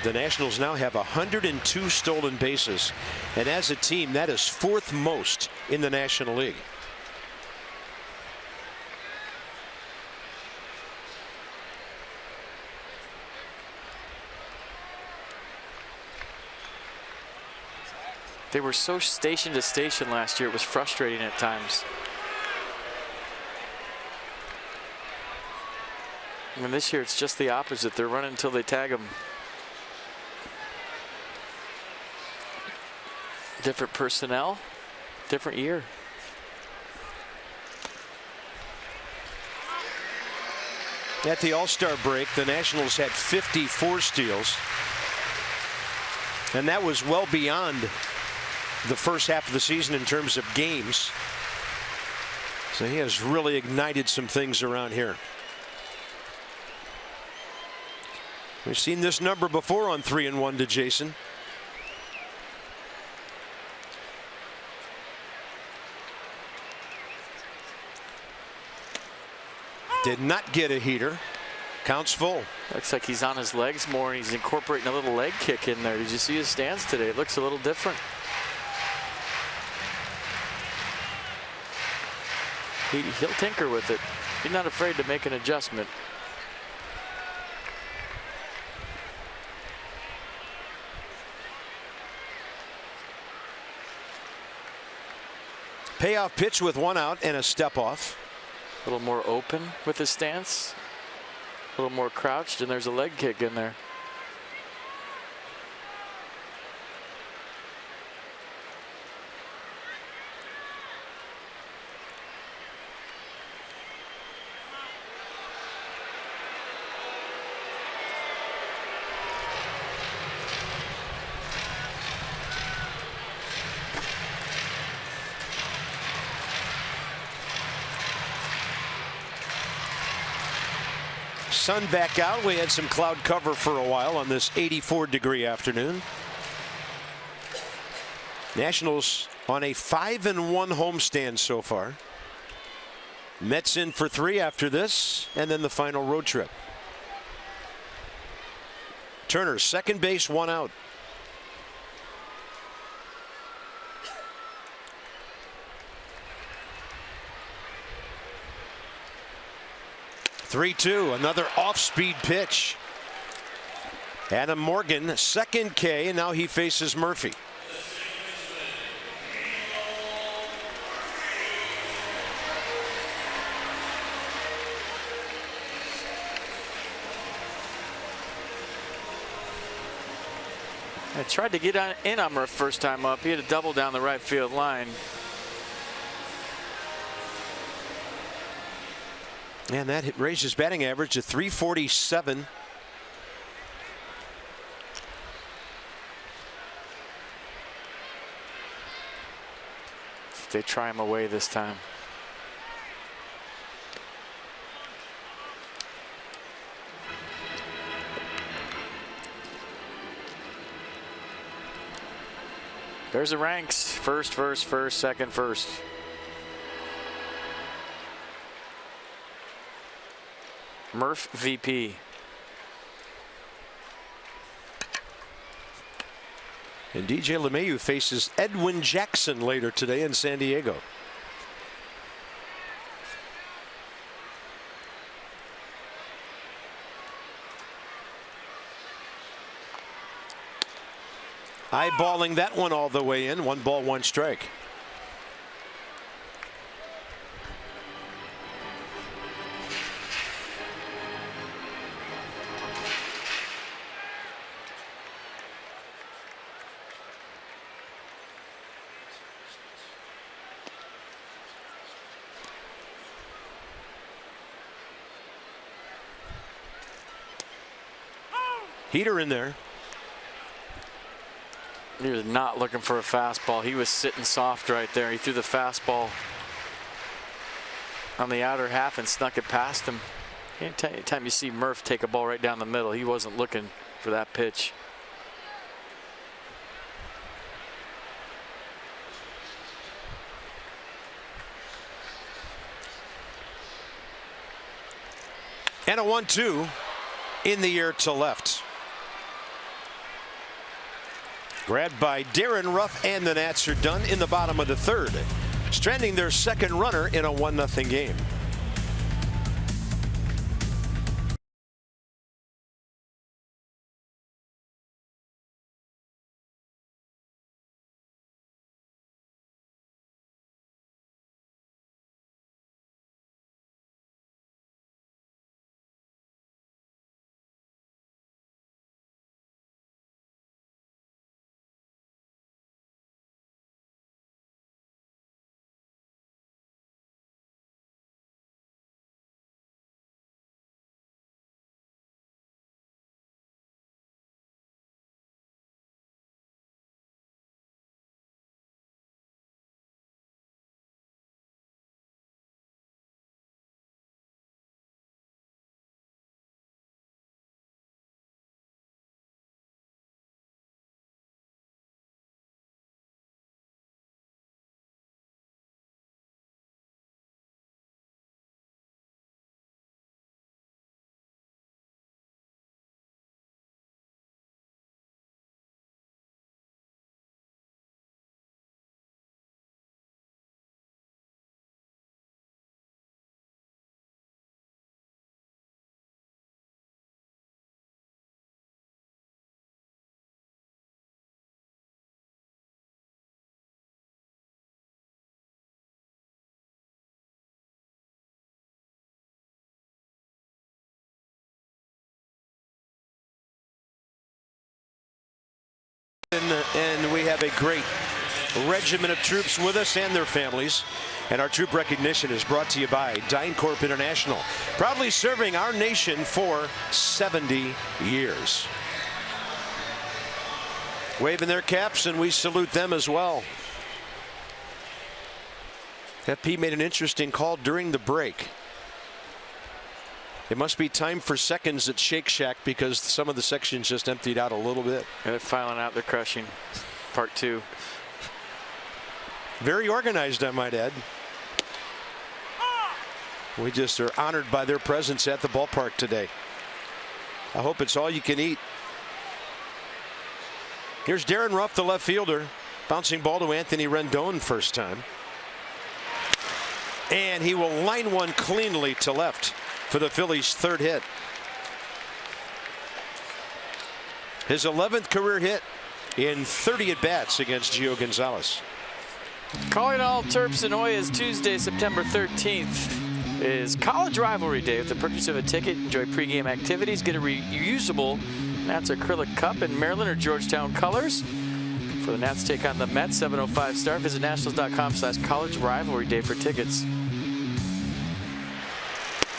The Nationals now have 102 stolen bases, and as a team, that is 4th most in the National League. They were so station to station last year, it was frustrating at times. I mean, this year it's just the opposite. They're running until they tag them. Different personnel, different year. At the All-Star break, the Nationals had 54 steals, and that was well beyond the first half of the season in terms of games. So he has really ignited some things around here. We've seen this number before on 3-1 to Jason. Did not get a heater. Counts full. Looks like he's on his legs more, and he's incorporating a little leg kick in there. Did you see his stance today? It looks a little different. He'll tinker with it. He's not afraid to make an adjustment. Payoff pitch with 1 out and a step off. A little more open with his stance. A little more crouched, and there's a leg kick in there. Sun back out. We had some cloud cover for a while on this 84-degree afternoon. Nationals on a 5-1 homestand so far. Mets in for 3 after this, and then the final road trip. Turner, second base, 1 out. (3-2), another off-speed pitch. Adam Morgan, second K, and now he faces Murphy. I tried to get in on Murph first time up. He had a double down the right field line. And that raised his batting average to 347. They try him away this time. There's the ranks. First, second, first. Murph VP. And DJ LeMahieu faces Edwin Jackson later today in San Diego. Eyeballing that one all the way in. 1 ball, 1 strike. Heater in there. He was not looking for a fastball. He was sitting soft right there. He threw the fastball on the outer half and snuck it past him. Anytime you see Murph take a ball right down the middle, he wasn't looking for that pitch. And a 1-2 in the air to left. Grabbed by Darren Ruff, and the Nats are done in the bottom of the third, stranding their second runner in a 1-0 game. And we have a great regiment of troops with us and their families. And our troop recognition is brought to you by DynCorp International, proudly serving our nation for 70 years. Waving their caps, and we salute them as well. FP made an interesting call during the break. It must be time for seconds at Shake Shack because some of the sections just emptied out a little bit. They're filing out. They're crushing. Part 2. Very organized, I might add. We just are honored by their presence at the ballpark today. I hope it's all you can eat. Here's Darren Ruff, the left fielder. Bouncing ball to Anthony Rendon first time. And he will line one cleanly to left for the Phillies' third hit. His 11th career hit in 30 at-bats against Gio Gonzalez. Calling all Terps and Hoyas, Tuesday, September 13th is College Rivalry Day. With the purchase of a ticket, enjoy pregame activities, get a reusable Nats acrylic cup in Maryland or Georgetown colors. For the Nats take on the Mets, 7:05 start. Visit nationals.com/college rivalry day for tickets.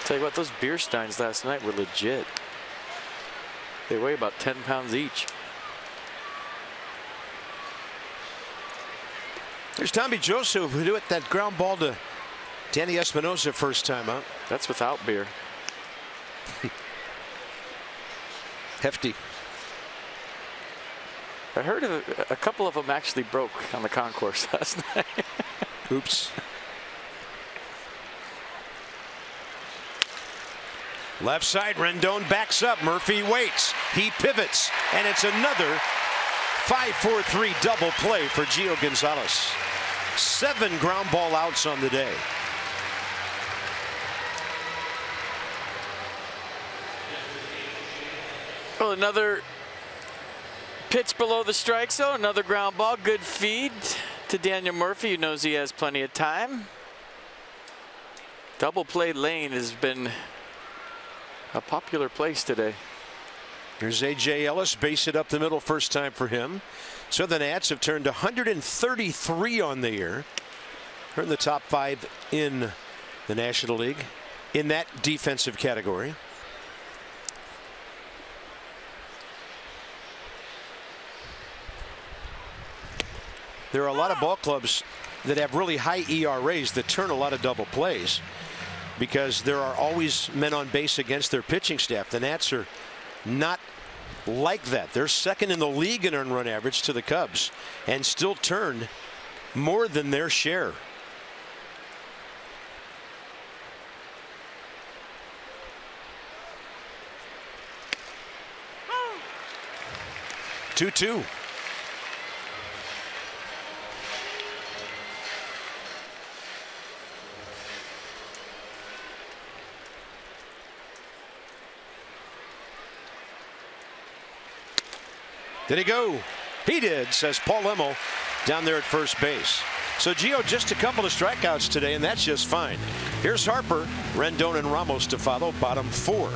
Tell you what, those beer steins last night were legit. They weigh about 10 pounds each. There's Tommy Joseph who do it that ground ball to Danny Espinosa first time out. That's without beer. Hefty. I heard of a couple of them actually broke on the concourse last night. Oops. Left side, Rendon backs up. Murphy waits. He pivots. And it's another 5-4-3 double play for Gio Gonzalez. 7 ground ball outs on the day. Well, another pitch below the strike zone. Another ground ball. Good feed to Daniel Murphy, who knows he has plenty of time. Double play lane has been a popular place today. Here's A.J. Ellis, base it up the middle first time for him. So the Nats have turned 133 on the year. They're in the top 5 in the National League in that defensive category. There are a lot of ball clubs that have really high ERAs that turn a lot of double plays because there are always men on base against their pitching staff. The Nats are not like that. They're second in the league in earned run average to the Cubs and still turn more than their share. Two. Did he go? He did, says Paul Emmel down there at first base. So Gio, just a couple of strikeouts today, and that's just fine. Here's Harper, Rendon, and Ramos to follow, bottom 4.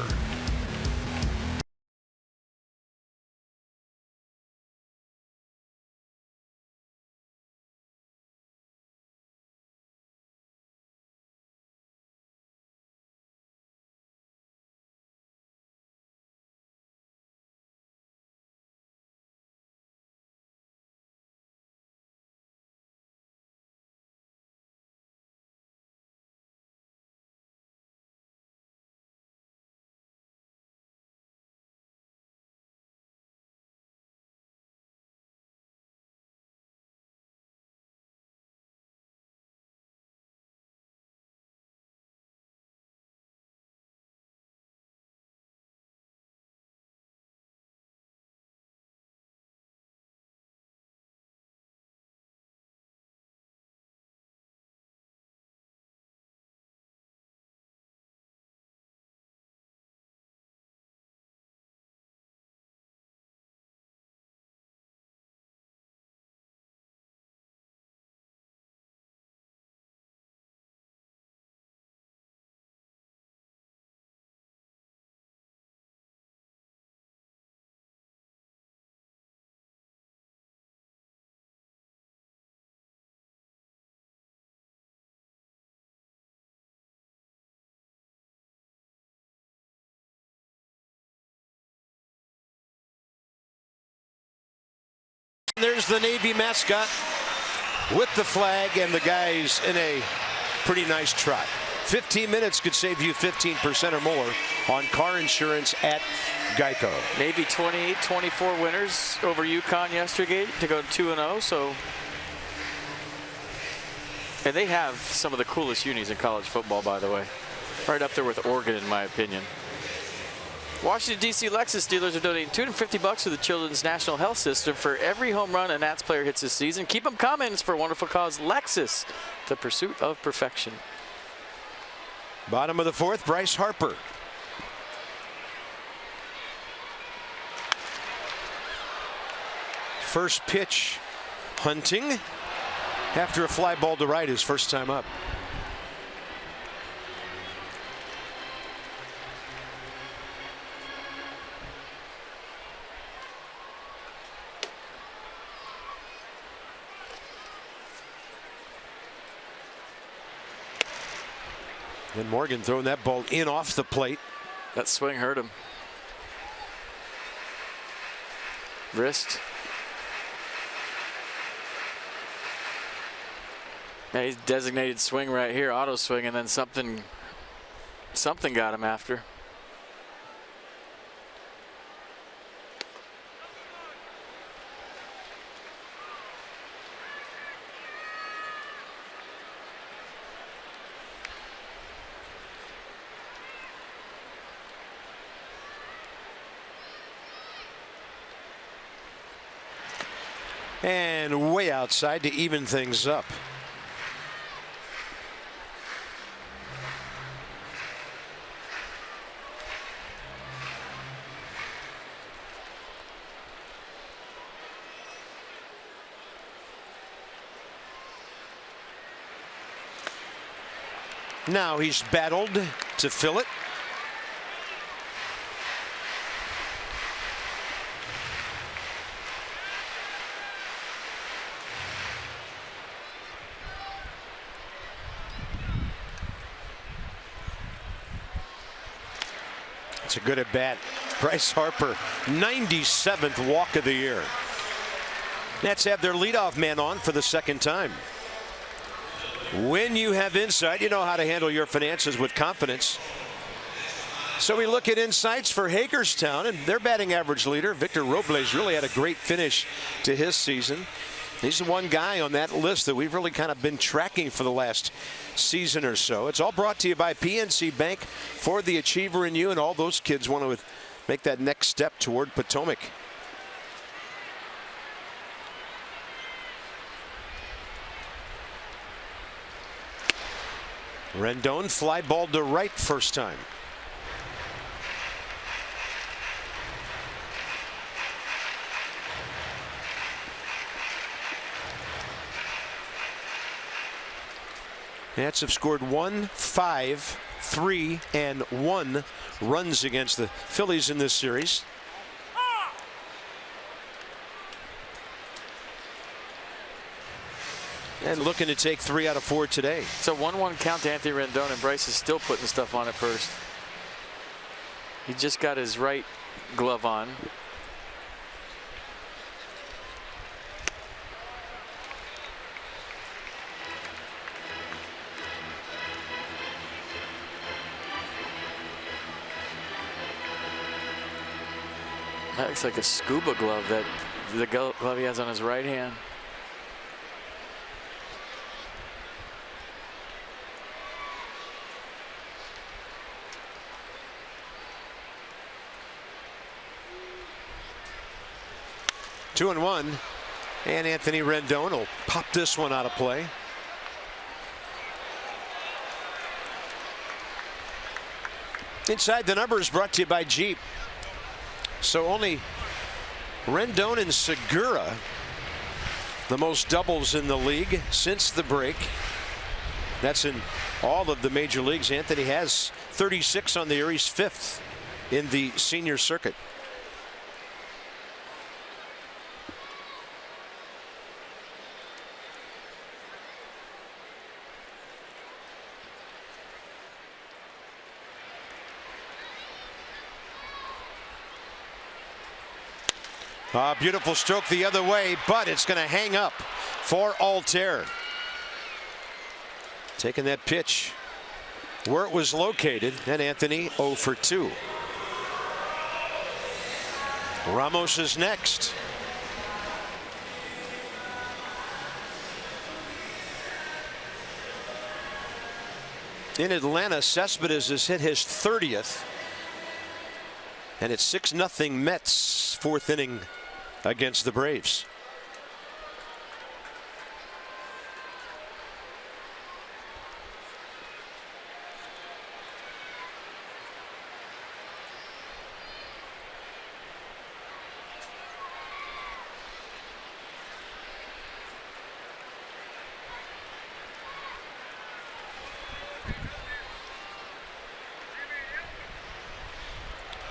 There's the Navy mascot with the flag and the guys in a pretty nice trot. 15 minutes could save you 15% or more on car insurance at Geico. Navy 28-24 winners over UConn yesterday to go 2-0. So, and they have some of the coolest unis in college football, by the way. Right up there with Oregon, in my opinion. Washington, D.C. Lexus dealers are donating $250 to the Children's National Health System for every home run a Nats player hits this season. Keep them coming. It's for a wonderful cause. Lexus, the pursuit of perfection. Bottom of the 4th, Bryce Harper. First pitch, Hunting. After a fly ball to right his first time up. And Morgan throwing that ball in off the plate. That swing hurt him. Wrist. Yeah, he's designated swing right here, auto swing, and then something got him after. And way outside to even things up. Now he's battled to fill it. It's a good at bat. Bryce Harper, 97th walk of the year. Nats have their leadoff man on for the second time. When you have insight, you know how to handle your finances with confidence. So we look at insights for Hagerstown, and their batting average leader, Victor Robles, really had a great finish to his season. He's the one guy on that list that we've really kind of been tracking for the last season or so. It's all brought to you by PNC Bank, for the achiever in you, and all those kids want to make that next step toward Potomac. Rendon fly ball to right first time. Nats have scored 1, 5, 3, and 1 runs against the Phillies in this series. And looking to take 3 out of 4 today. It's a 1-1 count to Anthony Rendon, and Bryce is still putting stuff on at first. He just got his right glove on. That looks like a scuba glove, that the glove he has on his right hand. Two and one, and Anthony Rendon will pop this one out of play. Inside the Numbers brought to you by Jeep. So only Rendon and Segura, the most doubles in the league since the break. That's in all of the major leagues. Anthony has 36 on the year. He's 5th in the senior circuit. Beautiful stroke the other way, but it's going to hang up for Altair. Taking that pitch where it was located, and Anthony 0 for 2. Ramos is next. In Atlanta, Cespedes has hit his 30th. And it's 6-0 Mets, 4th inning against the Braves.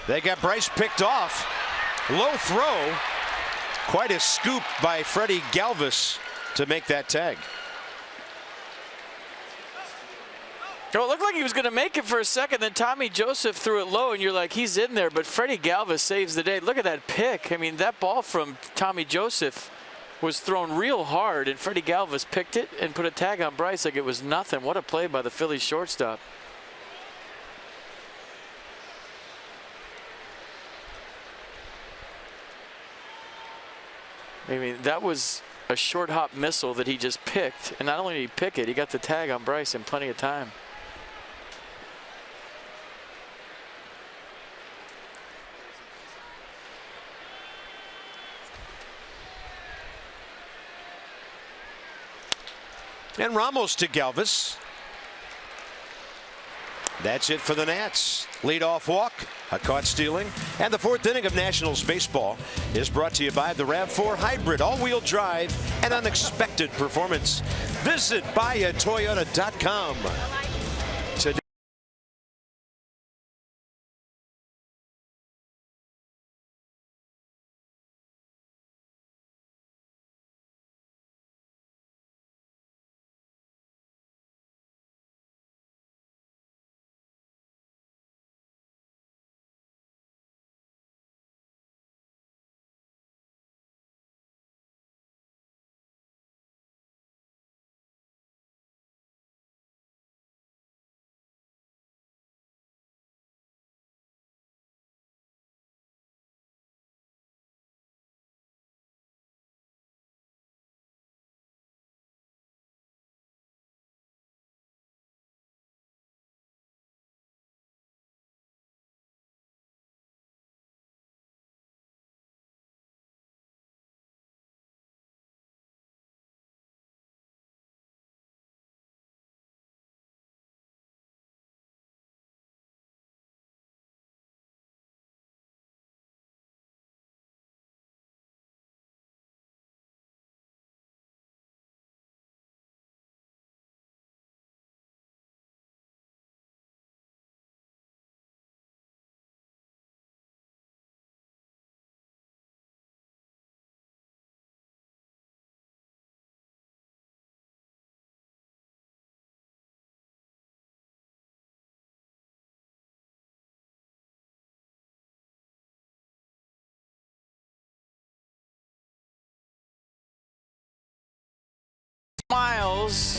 They got Bryce picked off. Low throw. Quite a scoop by Freddie Galvis to make that tag. Well, it looked like he was going to make it for a second. Then Tommy Joseph threw it low, and you're like, he's in there. But Freddie Galvis saves the day. Look at that pick. I mean, that ball from Tommy Joseph was thrown real hard, and Freddie Galvis picked it and put a tag on Bryce like it was nothing. What a play by the Phillies shortstop. I mean, that was a short hop missile that he just picked. And not only did he pick it, he got the tag on Bryce in plenty of time. And Ramos to Galvis. That's it for the Nats. Leadoff walk, a caught stealing, and the 4th inning of Nationals baseball is brought to you by the RAV4 Hybrid all-wheel drive and unexpected performance. Visit buyatoyota.com today.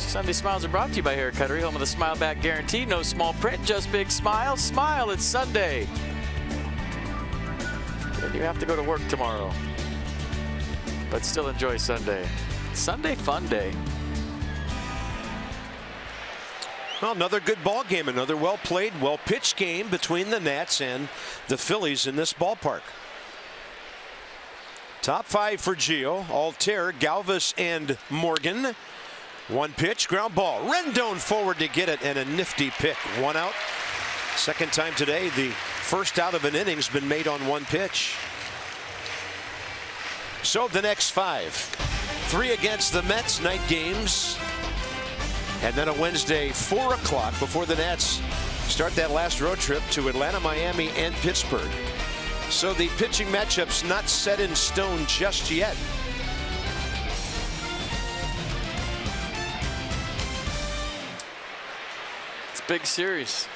Sunday Smiles are brought to you by Hair Cuttery, home of the Smile Back Guarantee. No small print, just big smile. Smile, it's Sunday. And you have to go to work tomorrow, but still enjoy Sunday. Sunday fun day. Well, another good ball game, another well-played, well-pitched game between the Nats and the Phillies in this ballpark. Top five for Gio, Altair, Galvis, and Morgan. One pitch, ground ball. Rendon forward to get it, and a nifty pick. One out. Second time today, the first out of an inning's been made on one pitch. So the next five. 3 against the Mets, night games. And then a Wednesday 4 o'clock before the Nats start that last road trip to Atlanta, Miami, and Pittsburgh. So the pitching matchup's not set in stone just yet. It's a big series.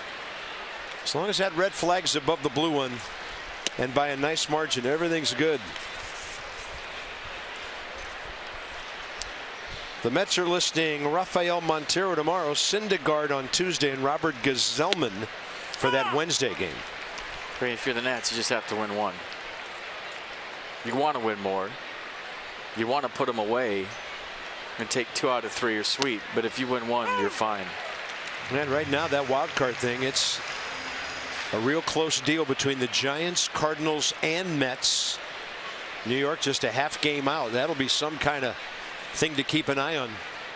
As long as that red flag's above the blue one and by a nice margin, everything's good. The Mets are listing Rafael Montero tomorrow, Syndergaard on Tuesday, and Robert Gsellman for that Wednesday game. I mean, if you're the Nats, you just have to win one. You want to win more. You want to put them away and take 2 out of 3 are sweet. But if you win one, you're fine. And right now, that wild card thing, it's a real close deal between the Giants, Cardinals, and Mets. New York just a half game out. That'll be some kind of thing to keep an eye on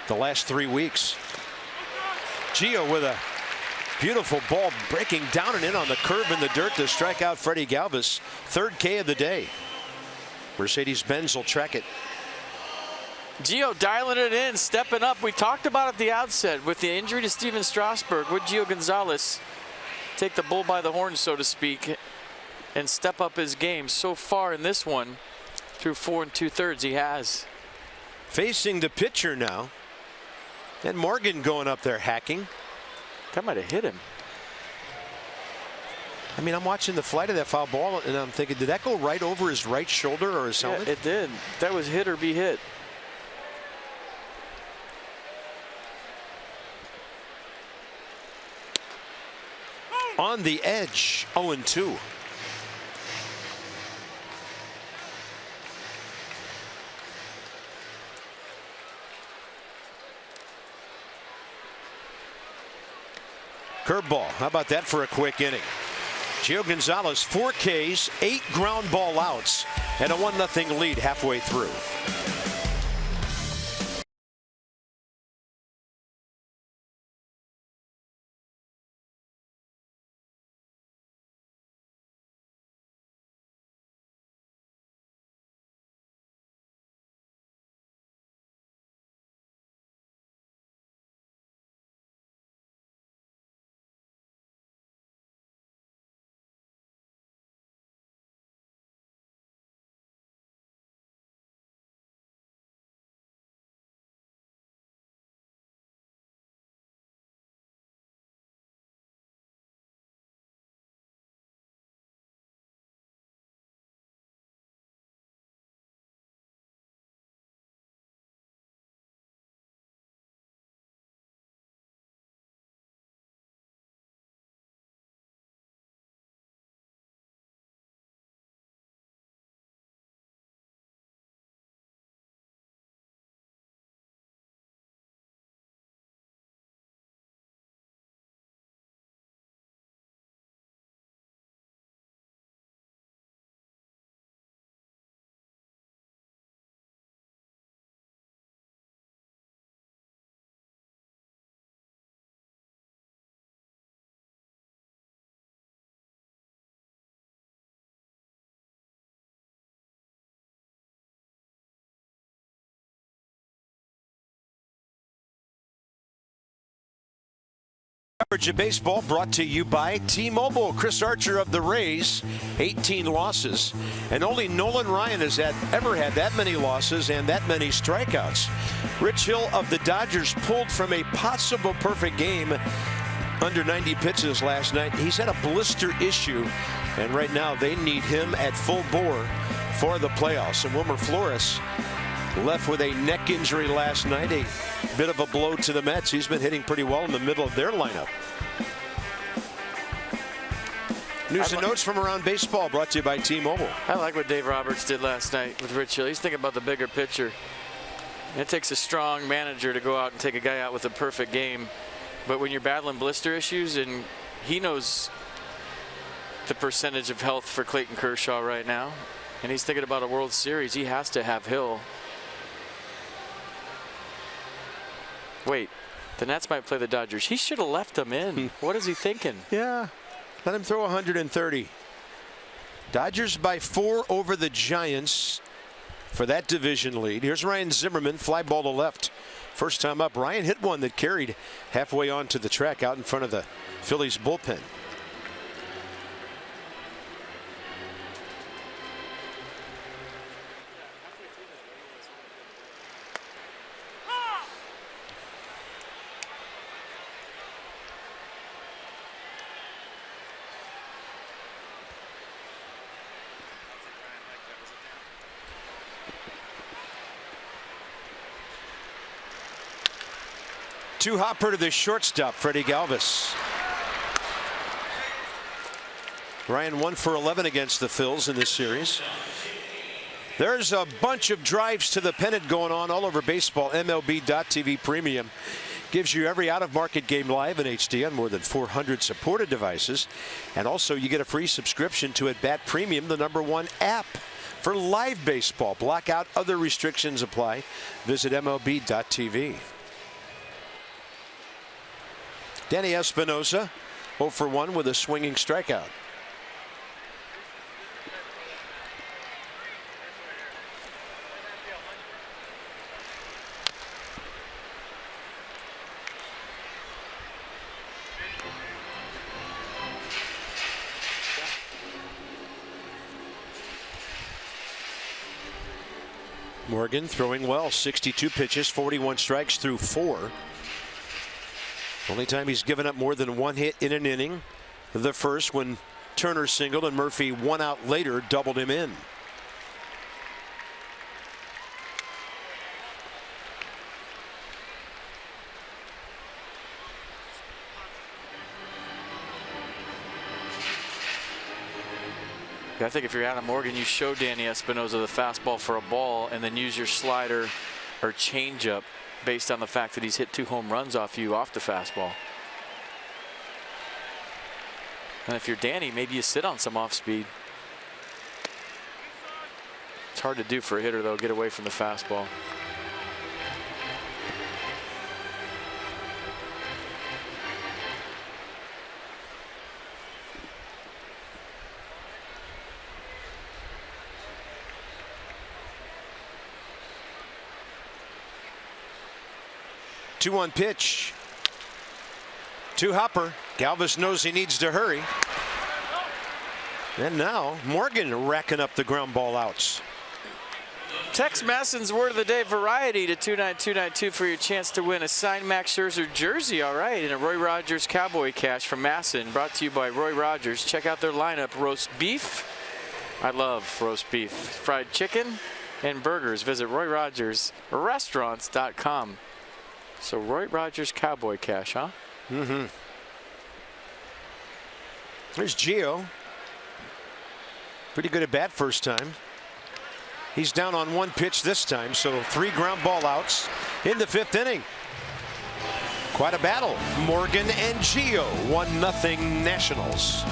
the last 3 weeks. Gio with a beautiful ball breaking down and in on the curve in the dirt to strike out Freddie Galvis. 3rd K of the day. Mercedes-Benz will track it. Gio dialing it in, stepping up. We talked about at the outset with the injury to Steven Strasburg. Would Gio Gonzalez take the bull by the horn, so to speak, and step up his game? So far in this one, through 4 2/3, he has. Facing the pitcher now. And Morgan going up there hacking. That might have hit him. I mean, I'm watching the flight of that foul ball, and I'm thinking, did that go right over his right shoulder or his helmet? Yeah, it did. That was hit or be hit. On the edge, 0-2. Curveball. How about that for a quick inning? Gio Gonzalez, 4 Ks, 8 ground ball outs, and a 1-0 lead halfway through. Coverage of baseball brought to you by T-Mobile. Chris Archer of the Rays, 18 losses. And only Nolan Ryan has ever had that many losses and that many strikeouts. Rich Hill of the Dodgers pulled from a possible perfect game under 90 pitches last night. He's had a blister issue, and right now they need him at full bore for the playoffs. And Wilmer Flores left with a neck injury last night, a bit of a blow to the Mets. He's been hitting pretty well in the middle of their lineup. News and notes from around baseball brought to you by T-Mobile. I like what Dave Roberts did last night with Rich Hill. He's thinking about the bigger picture. It takes a strong manager to go out and take a guy out with a perfect game. But when you're battling blister issues, and he knows the percentage of health for Clayton Kershaw right now, and he's thinking about a World Series, he has to have Hill. Wait, the Nets might play the Dodgers. He should have left them in. What is he thinking? Yeah, let him throw 130. Dodgers by 4 over the Giants for that division lead. Here's Ryan Zimmerman, fly ball to left. First time up. Ryan hit one that carried halfway onto the track out in front of the Phillies bullpen. Two hopper to the shortstop, Freddie Galvis. Ryan 1 for 11 against the Phils in this series. There's a bunch of drives to the pennant going on all over baseball. MLB.TV Premium gives you every out-of-market game live in HD on more than 400 supported devices. And also you get a free subscription to At Bat Premium, the #1 app for live baseball. Blackout, other restrictions apply. Visit MLB.TV. Danny Espinosa 0 for 1 with a swinging strikeout. Morgan throwing well, 62 pitches, 41 strikes through 4. Only time he's given up more than 1 hit in an inning. The first when Turner singled and Murphy 1 out later doubled him in. I think if you're Adam Morgan, you show Danny Espinosa the fastball for a ball and then use your slider or changeup based on the fact that he's hit 2 home runs off you off the fastball. And if you're Danny, maybe you sit on some off speed. It's hard to do for a hitter, though, get away from the fastball. Two-one pitch. 2 hopper. Galvis knows he needs to hurry. And now Morgan racking up the ground ball outs. Text Masson's word of the day variety to 29292 for your chance to win a signed Max Scherzer jersey. All right, and a Roy Rogers Cowboy Cash from Masson, brought to you by Roy Rogers. Check out their lineup: roast beef. I love roast beef. Fried chicken and burgers. Visit RoyRogersRestaurants.com. So Roy Rogers Cowboy Cash, huh? Mm-hmm. There's Gio. Pretty good at bat first time. He's down on 1 pitch this time, so 3 ground ball outs in the 5th inning. Quite a battle. Morgan and Gio, 1-0 Nationals.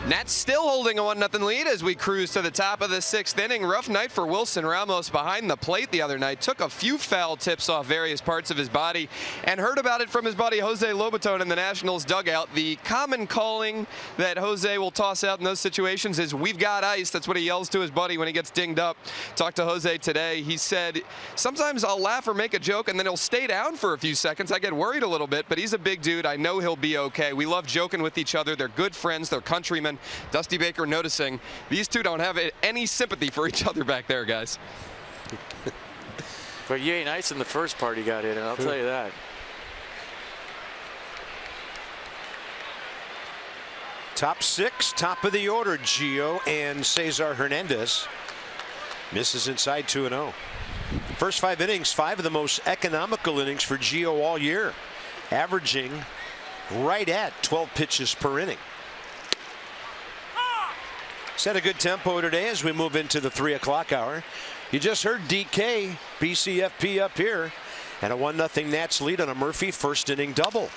Nats still holding a 1-0 lead as we cruise to the top of the 6th inning. Rough night for Wilson Ramos behind the plate the other night. Took a few foul tips off various parts of his body and heard about it from his buddy Jose Lobaton in the Nationals dugout. The common calling that Jose will toss out in those situations is, "We've got ice." That's what he yells to his buddy when he gets dinged up. Talked to Jose today. He said, "Sometimes I'll laugh or make a joke and then he'll stay down for a few seconds. I get worried a little bit, but he's a big dude. I know he'll be okay. We love joking with each other. They're good friends. They're countrymen." Dusty Baker noticing these two don't have any sympathy for each other back there, guys. But you ain't nice in the first part he got in, and I'll tell you that. Top 6, top of the order, Gio and Cesar Hernandez. Misses inside 2-0. First 5 innings, 5 of the most economical innings for Gio all year, averaging right at 12 pitches per inning. Set a good tempo today as we move into the 3 o'clock hour. You just heard DK, BCFP up here, and a 1-0 Nats lead on a Murphy first inning double.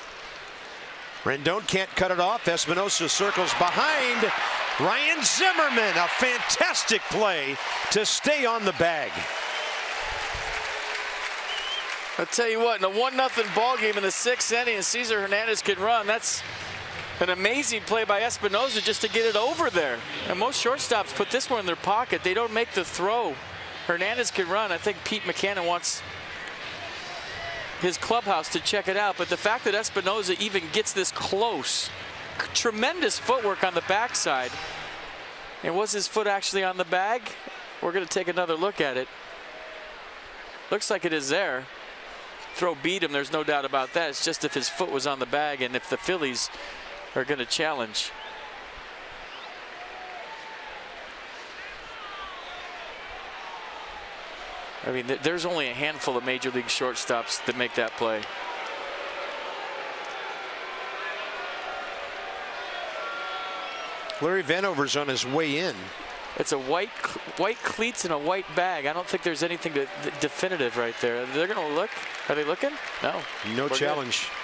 Rendon can't cut it off. Espinosa circles behind. Ryan Zimmerman, a fantastic play to stay on the bag. I'll tell you what, in a 1-0 ball game in the 6th inning, and Cesar Hernandez can run. That's an amazing play by Espinosa just to get it over there. And most shortstops put this one in their pocket. They don't make the throw. Hernandez can run. I think Pete McCannon wants his clubhouse to check it out. But the fact that Espinosa even gets this close, tremendous footwork on the backside. And was his foot actually on the bag? We're going to take another look at it. Looks like it is there. Throw beat him, there's no doubt about that. It's just if his foot was on the bag and if the Phillies are going to challenge. I mean, there's only a handful of major league shortstops that make that play. Larry Vanover's on his way in. It's a white cleats and a white bag. I don't think there's anything definitive right there. They're going to look. Are they looking? No. No challenge. Good.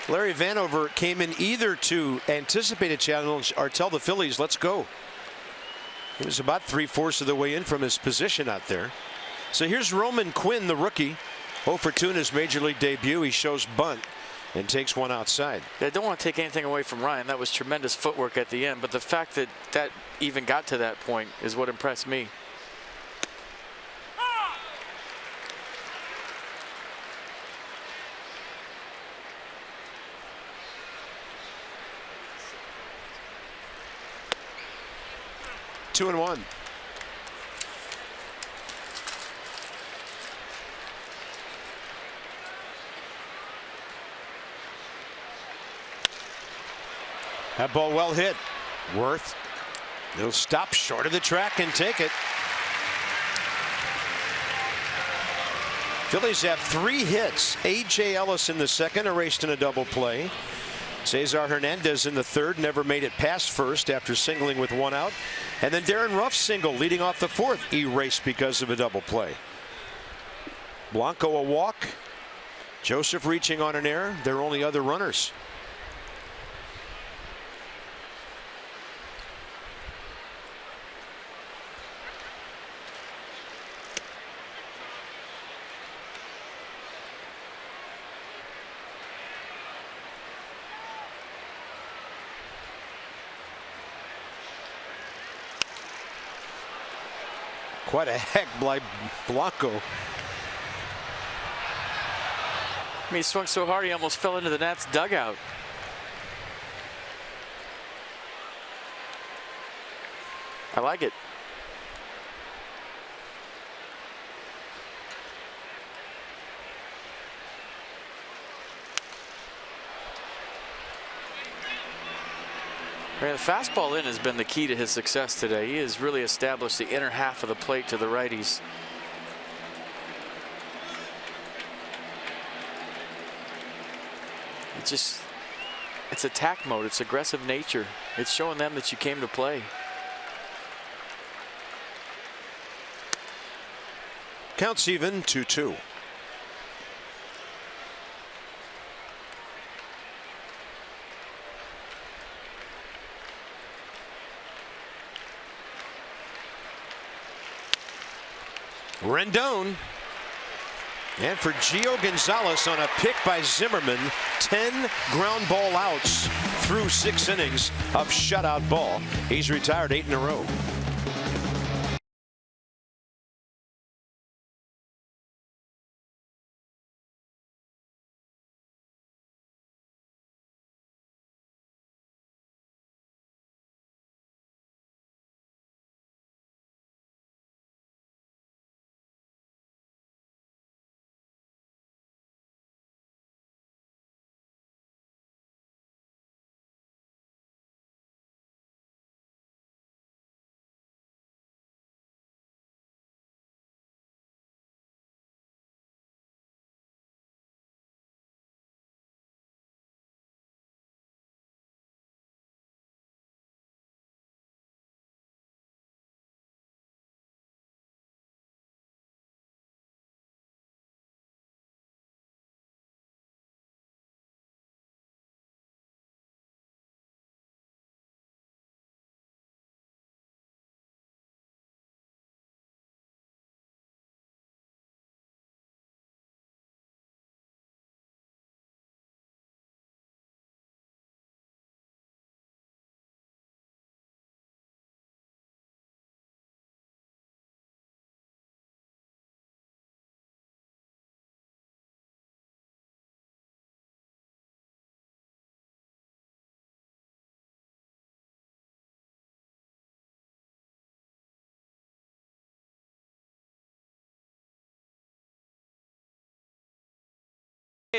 Larry Vanover came in either to anticipate a challenge or tell the Phillies, let's go. He was about 3/4 of the way in from his position out there. So here's Roman Quinn, the rookie. 0 for 2 in his major league debut. He shows bunt and takes one outside. I don't want to take anything away from Ryan. That was tremendous footwork at the end. But the fact that that even got to that point is what impressed me. Two and one. That ball well hit. Worth. It'll stop short of the track and take it. Phillies have 3 hits. A.J. Ellis in the second, erased in a double play. Cesar Hernandez in the third, never made it past first after singling with 1 out. And then Darren Ruff's single leading off the fourth, erased because of a double play. Blanco a walk. Joseph reaching on an error. There are only other runners. Quite a heck by Blanco. I mean, he swung so hard he almost fell into the Nats dugout. I like it. The fastball in has been the key to his success today. He has really established the inner half of the plate to the righties. It's attack mode. It's aggressive nature. It's showing them that you came to play. Counts even 2-2. Rendon. And for Gio Gonzalez on a pick by Zimmerman, 10 ground ball outs through 6 innings of shutout ball. He's retired 8 in a row.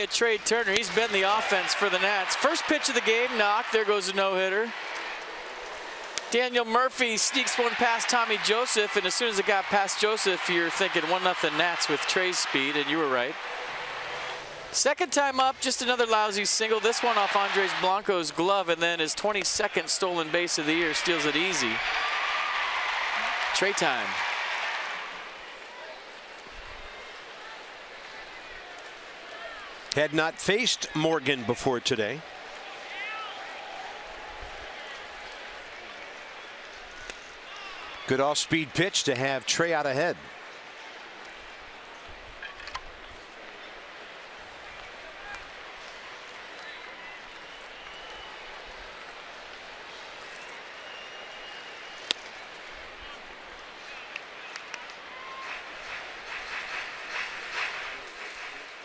Trey Turner, he's been the offense for the Nats. First pitch of the game, knocked. There goes a no-hitter. Daniel Murphy sneaks one past Tommy Joseph, and as soon as it got past Joseph, you're thinking 1-0 Nats with Trey's speed, and you were right. Second time up, just another lousy single. This one off Andres Blanco's glove, and then his 22nd stolen base of the year, steals it easy. Trey time. Had not faced Morgan before today. Good off-speed pitch to have Trey out ahead.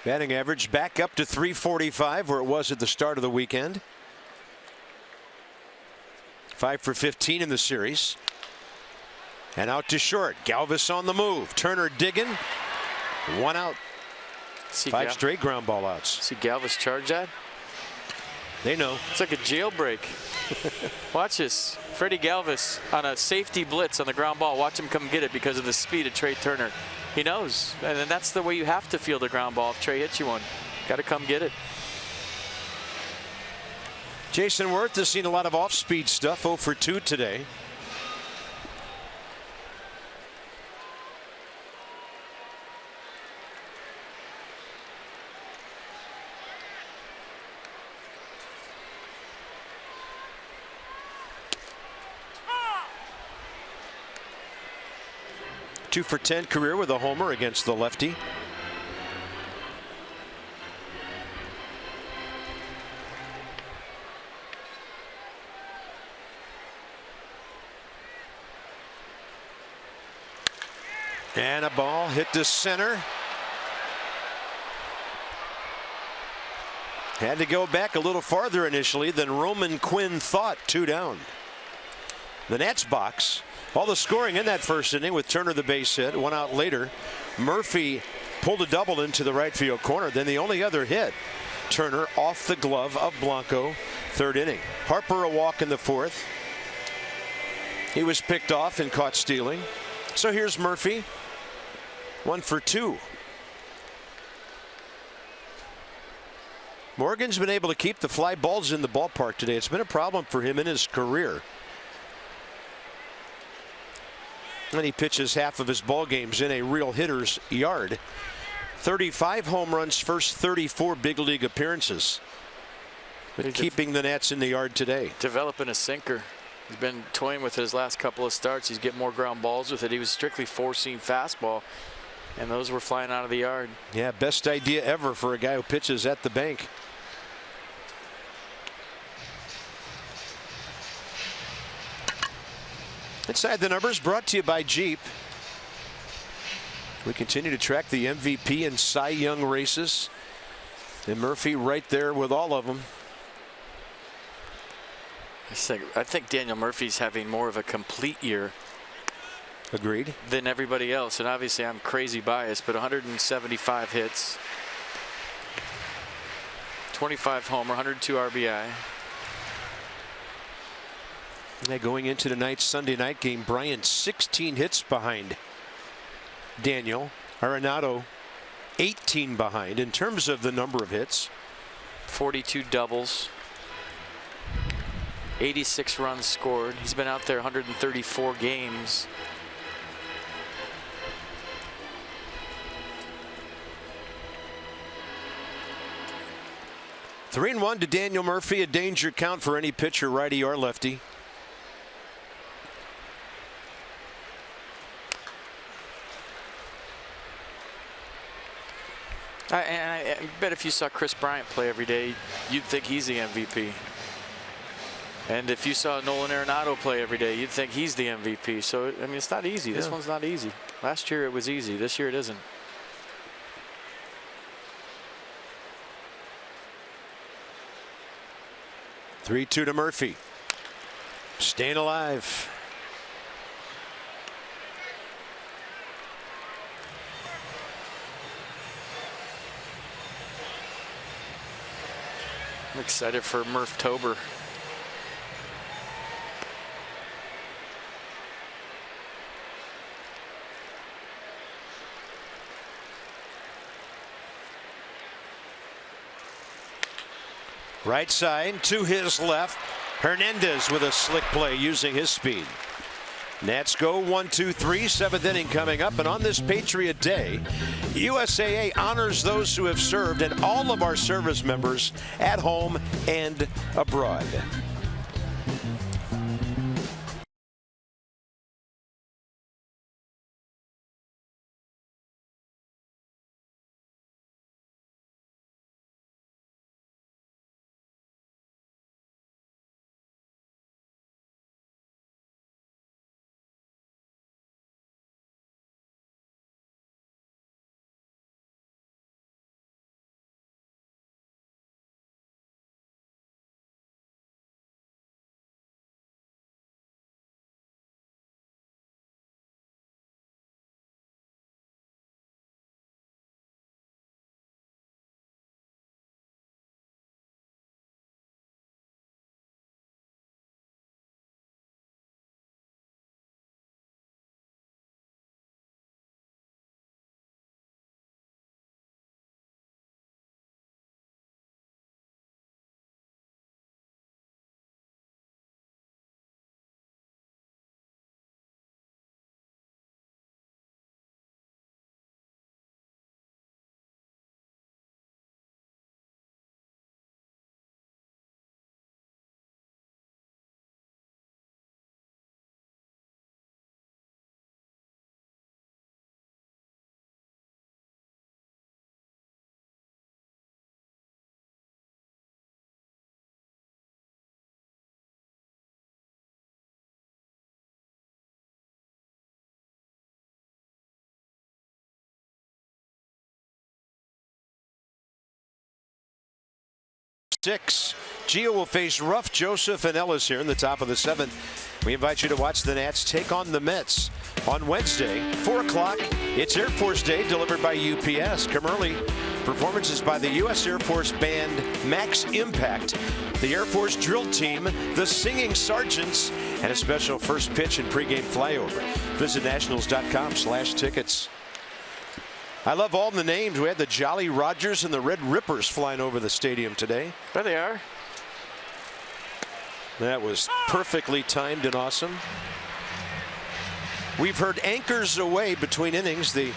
Batting average back up to 345, where it was at the start of the weekend. 5 for 15 in the series. And out to short. Galvis on the move. Turner digging. 1 out. 5 straight ground ball outs. See Galvis charge that? They know. It's like a jailbreak. Watch this. Freddie Galvis on a safety blitz on the ground ball. Watch him come get it because of the speed of Trey Turner. He knows, and then that's the way you have to field a ground ball if Trey hits you one. Got to come get it. Jason Worth has seen a lot of off-speed stuff. 0 for 2 today. Two for 10 career with a homer against the lefty. And a ball hit to center. Had to go back a little farther initially than Roman Quinn thought. 2 down. The Nats box. All the scoring in that first inning with Turner the base hit. 1 out later. Murphy pulled a double into the right field corner. Then the only other hit, Turner off the glove of Blanco. 3rd inning. Harper a walk in the 4th. He was picked off and caught stealing. So here's Murphy. 1 for 2. Morgan's been able to keep the fly balls in the ballpark today. It's been a problem for him in his career. And he pitches half of his ball games in a real hitter's yard. 35 home runs, first 34 big league appearances. But keeping the Nats in the yard today. Developing a sinker. He's been toying with it his last couple of starts. He's getting more ground balls with it. He was strictly four-seam fastball. And those were flying out of the yard. Yeah, best idea ever for a guy who pitches at the bank. Inside the Numbers brought to you by Jeep. We continue to track the MVP and Cy Young races. And Murphy right there with all of them. I think Daniel Murphy's having more of a complete year. Agreed. Than everybody else. And obviously I'm crazy biased, but 175 hits. 25 homer, 102 RBI. And going into tonight's Sunday night game, Bryant 16 hits behind Daniel. Arenado 18 behind in terms of the number of hits. 42 doubles. 86 runs scored. He's been out there 134 games. Three and one to Daniel Murphy, a danger count for any pitcher, righty or lefty. I bet if you saw Chris Bryant play every day, you'd think he's the MVP. And if you saw Nolan Arenado play every day, you'd think he's the MVP. So, I mean, it's not easy. This one's not easy. Last year it was easy. This year it isn't. Three-two to Murphy. Staying alive. I'm excited for Murphtober. Right side to his left. Hernandez with a slick play using his speed. Nats go 1-2-3, 7th inning coming up. And on this Patriot Day, USAA honors those who have served and all of our service members at home and abroad. Gio will face Ruff, Joseph, and Ellis here in the top of the 7th. We invite you to watch the Nats take on the Mets on Wednesday, 4 o'clock. It's Air Force Day, delivered by UPS. Come early. Performances by the U.S. Air Force band Max Impact, the Air Force drill team, the Singing Sergeants, and a special first pitch and pregame flyover. Visit nationals.com/tickets. I love all the names. We had the Jolly Rogers and the Red Rippers flying over the stadium today. There they are. That was perfectly timed and awesome. We've heard Anchors Away between innings, the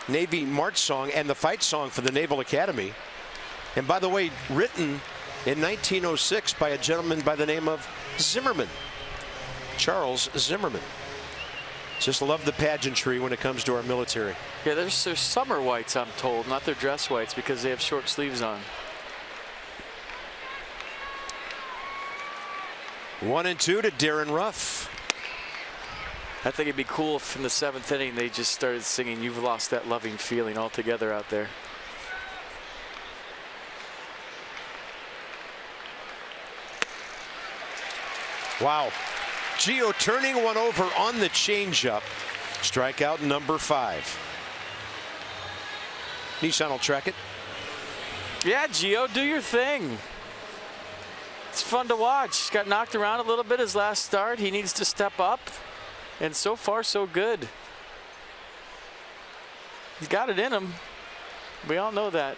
Navy March song and the fight song for the Naval Academy. And by the way, written in 1906 by a gentleman by the name of Zimmerman, Charles Zimmerman. Just love the pageantry when it comes to our military. Yeah, there's summer whites, I'm told, not their dress whites, because they have short sleeves on. 1-2 to Darren Ruff. I think it'd be cool if in the 7th inning they just started singing "You've Lost That Loving Feeling" altogether out there. Wow. Gio turning one over on the changeup. Strikeout number 5. Nissan will track it. Yeah, Gio, do your thing. It's fun to watch. Got knocked around a little bit his last start. He needs to step up. And so far, so good. He's got it in him. We all know that.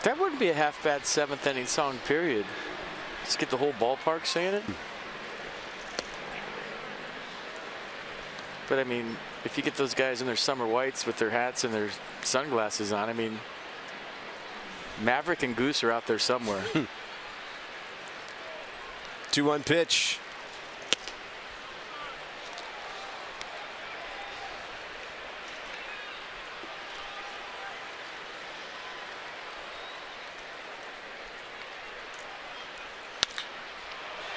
That wouldn't be a half bad 7th inning song, period. Just get the whole ballpark saying it. But I mean, if you get those guys in their summer whites with their hats and their sunglasses on, I mean, Maverick and Goose are out there somewhere. 2-1 pitch.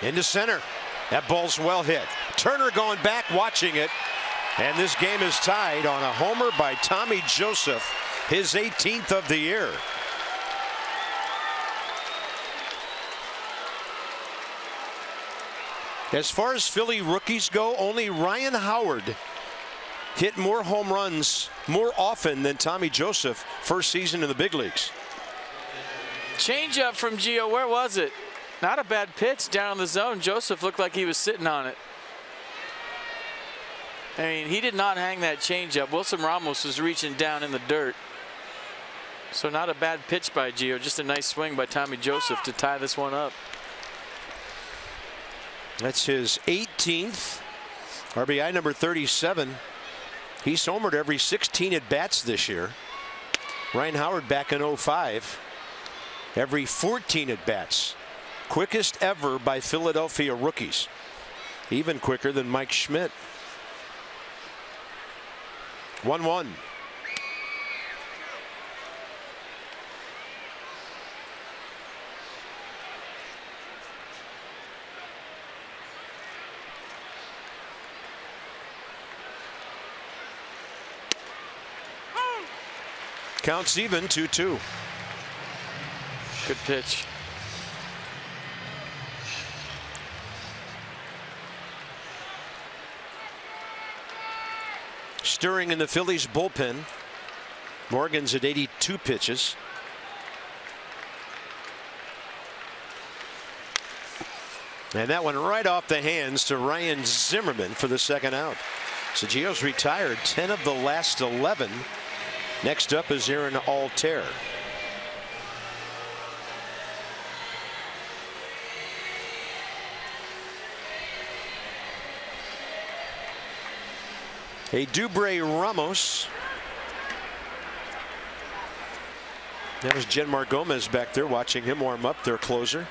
Into center. That ball's well hit. Turner going back, watching it. And this game is tied on a homer by Tommy Joseph, his 18th of the year. As far as Philly rookies go, only Ryan Howard hit more home runs more often than Tommy Joseph first season in the big leagues. Changeup from Gio. Where was it? Not a bad pitch down in the zone. Joseph looked like he was sitting on it. I mean, he did not hang that changeup. Wilson Ramos was reaching down in the dirt. So not a bad pitch by Gio. Just a nice swing by Tommy Joseph to tie this one up. That's his 18th. RBI number 37. He's homered every 16 at bats this year. Ryan Howard back in 05. Every 14 at bats. Quickest ever by Philadelphia rookies. Even quicker than Mike Schmidt. 1-1. Counts even, 2-2. Good pitch. Stirring in the Phillies bullpen. Morgan's at 82 pitches. And that one right off the hands to Ryan Zimmerman for the second out. So Gio's retired 10 of the last 11. Next up is Aaron Altair. A Dubre Ramos. That was Jenmar Gomez back there watching him warm up, their closer.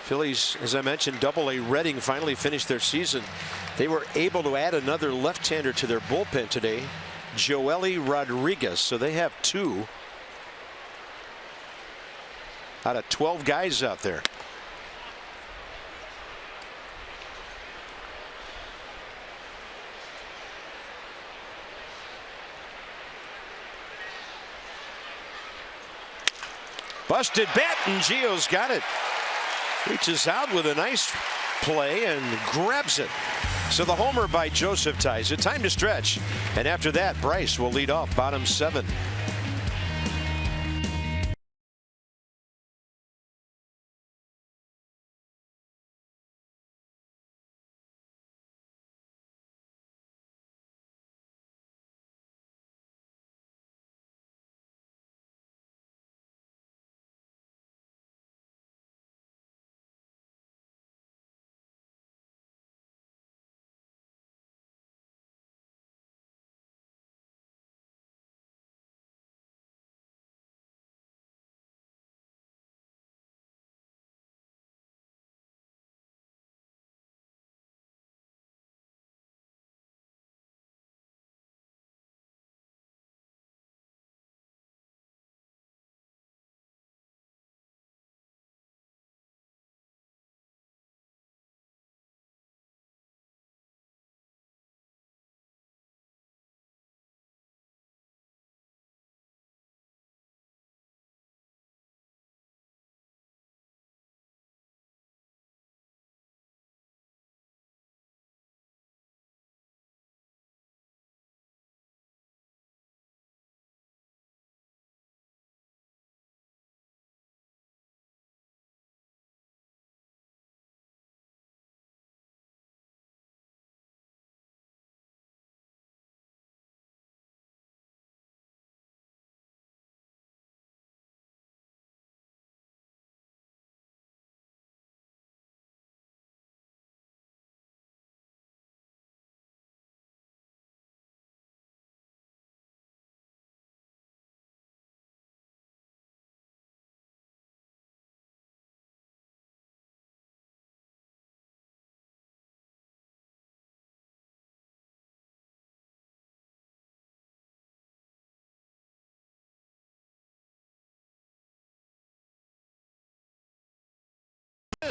Phillies, as I mentioned, Double-A Reading finally finished their season. They were able to add another left-hander to their bullpen today, Joely Rodriguez. So they have 2 out of 12 guys out there. Busted bat, and Gio's got it. Reaches out with a nice play and grabs it. So the homer by Joseph ties it. Time to stretch. And after that, Bryce will lead off bottom 7.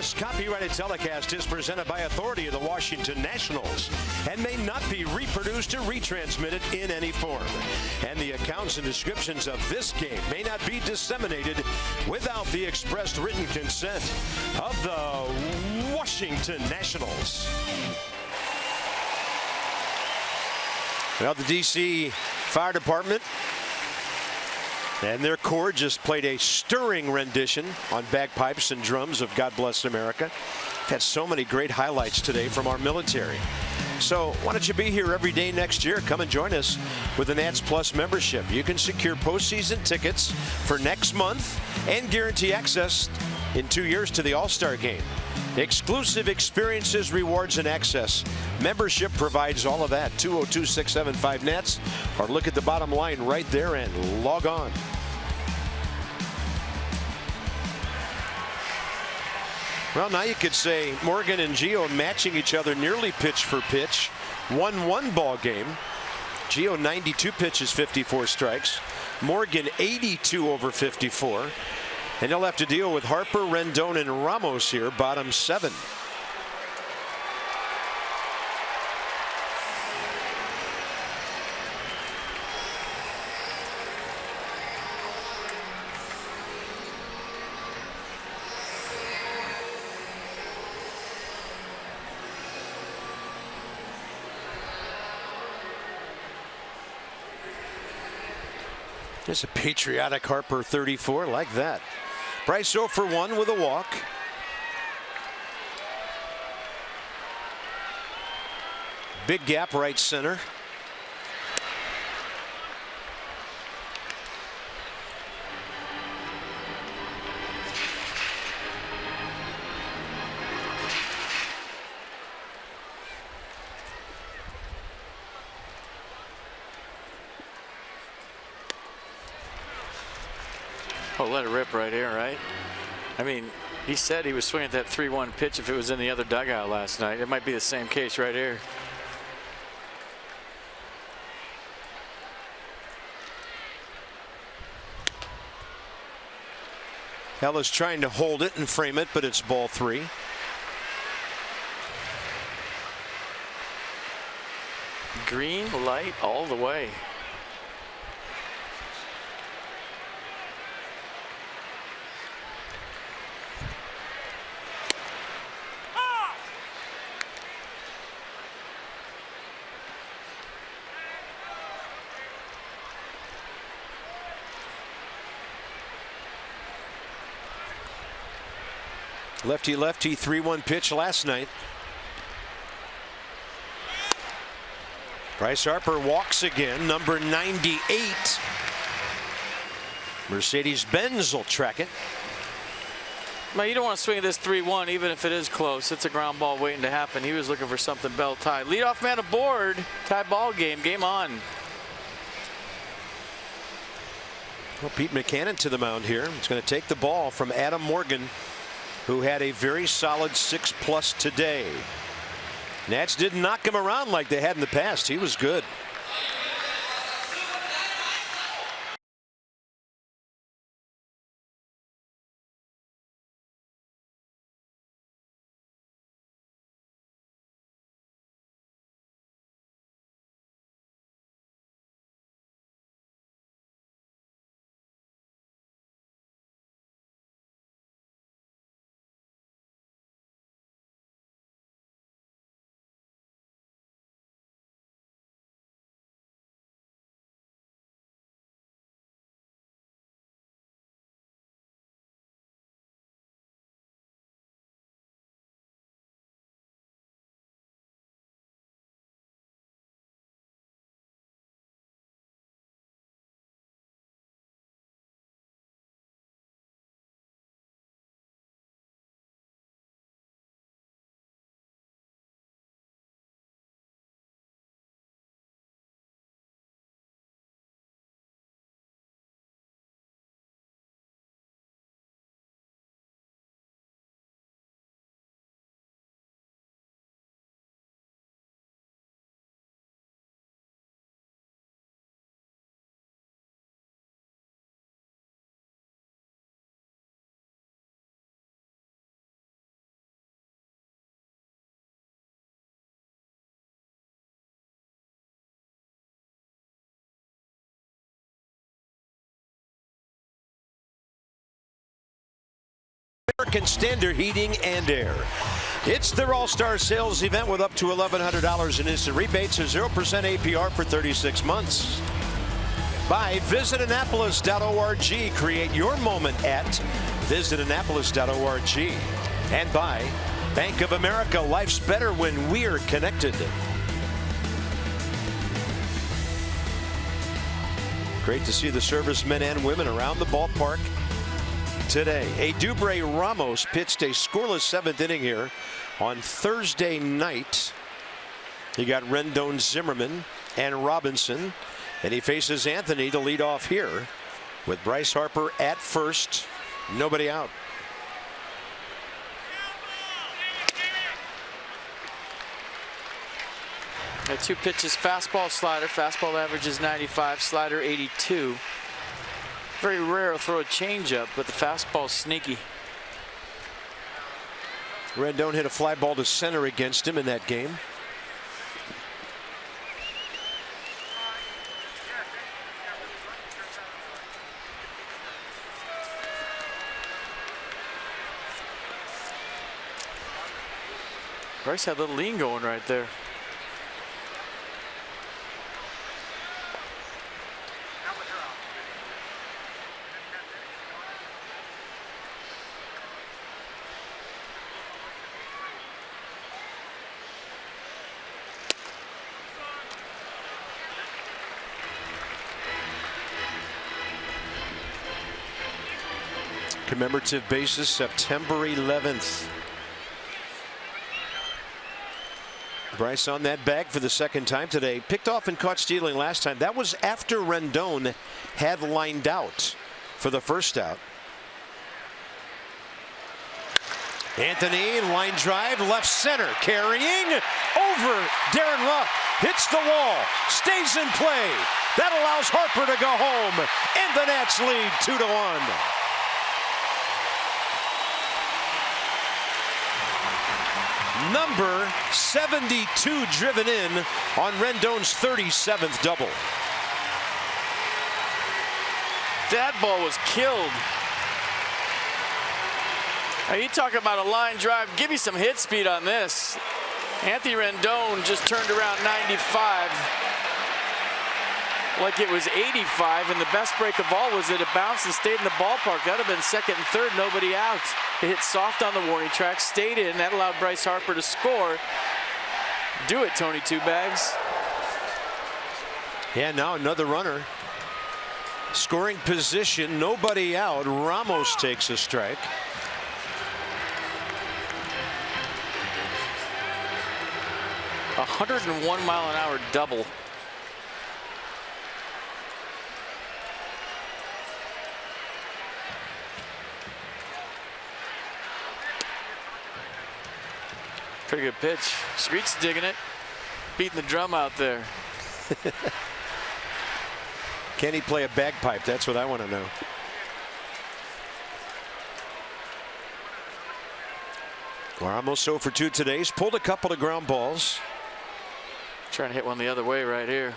This copyrighted telecast is presented by authority of the Washington Nationals and may not be reproduced or retransmitted in any form. And the accounts and descriptions of this game may not be disseminated without the expressed written consent of the Washington Nationals. Well, the D.C. Fire Department and their corps just played a stirring rendition on bagpipes and drums of God Bless America. We've had so many great highlights today from our military. So why don't you be here every day next year? Come and join us with an Nats Plus membership. You can secure postseason tickets for next month and guarantee access in 2 years to the All-Star Game. Exclusive experiences, rewards, and access. Membership provides all of that. 202-675-NETS, or look at the bottom line right there and log on. Well, now you could say Morgan and Gio matching each other nearly pitch for pitch. 1-1 ball game. Gio 92 pitches, 54 strikes. Morgan 82 over 54. And he'll have to deal with Harper, Rendon, and Ramos here, bottom 7. There's a patriotic Harper 34, like that. Bryce 0 for 1 with a walk. Big gap right center. Oh, let it rip right here, right? I mean, he said he was swinging that 3-1 pitch if it was in the other dugout last night. It might be the same case right here. Ellis trying to hold it and frame it, but it's ball 3. Green light all the way. Lefty-lefty 3-1 pitch last night. Bryce Harper walks again, number 98. Mercedes-Benz will track it. Well, you don't want to swing this 3-1 even if it is close. It's a ground ball waiting to happen. He was looking for something bell tied. Leadoff man aboard. Tie ball game. Game on. Well, Pete McCannon to the mound here. He's going to take the ball from Adam Morgan, who had a very solid 6+ today. Nats didn't knock him around like they had in the past. He was good. American Standard Heating and Air. It's their All-Star Sales event with up to $1,100 in instant rebates or 0% APR for 36 months. By visitannapolis.org. Create your moment at visitannapolis.org. And by Bank of America. Life's better when we're connected. Great to see the servicemen and women around the ballpark today. Edubre Ramos pitched a scoreless 7th inning here on Thursday night. He got Rendon, Zimmerman, and Robinson, and he faces Anthony to lead off here with Bryce Harper at first, nobody out. Got 2 pitches, fastball, slider. Fastball average is 95, slider 82. Very rare to throw a changeup, but the fastball's sneaky. Rendon hit a fly ball to center against him in that game. Bryce had a little lean going right there. Commemorative basis, September 11th. Bryce on that bag for the 2nd time today. Picked off and caught stealing last time. That was after Rendon had lined out for the first out. Anthony, line drive, left center, carrying over Darren Ruff. Hits the wall, stays in play. That allows Harper to go home, and the Nats lead 2-1. Number 72 driven in on Rendon's 37th double. That ball was killed. Now you talk about a line drive. Give me some hit speed on this. Anthony Rendon just turned around 95 like it was 85, and the best break of all was that it bounced and stayed in the ballpark. That would have been 2nd and 3rd, nobody out. It hit soft on the warning track, stayed in. That allowed Bryce Harper to score. Do it, Tony Two Bags. Yeah, now another runner. Scoring position, nobody out. Ramos takes a strike. A 101-mile-an-hour double. Pretty good pitch. Street's digging it. Beating the drum out there. Can he play a bagpipe? That's what I want to know. Ramos 0 for 2 today. He's pulled a couple of ground balls. Trying to hit one the other way right here.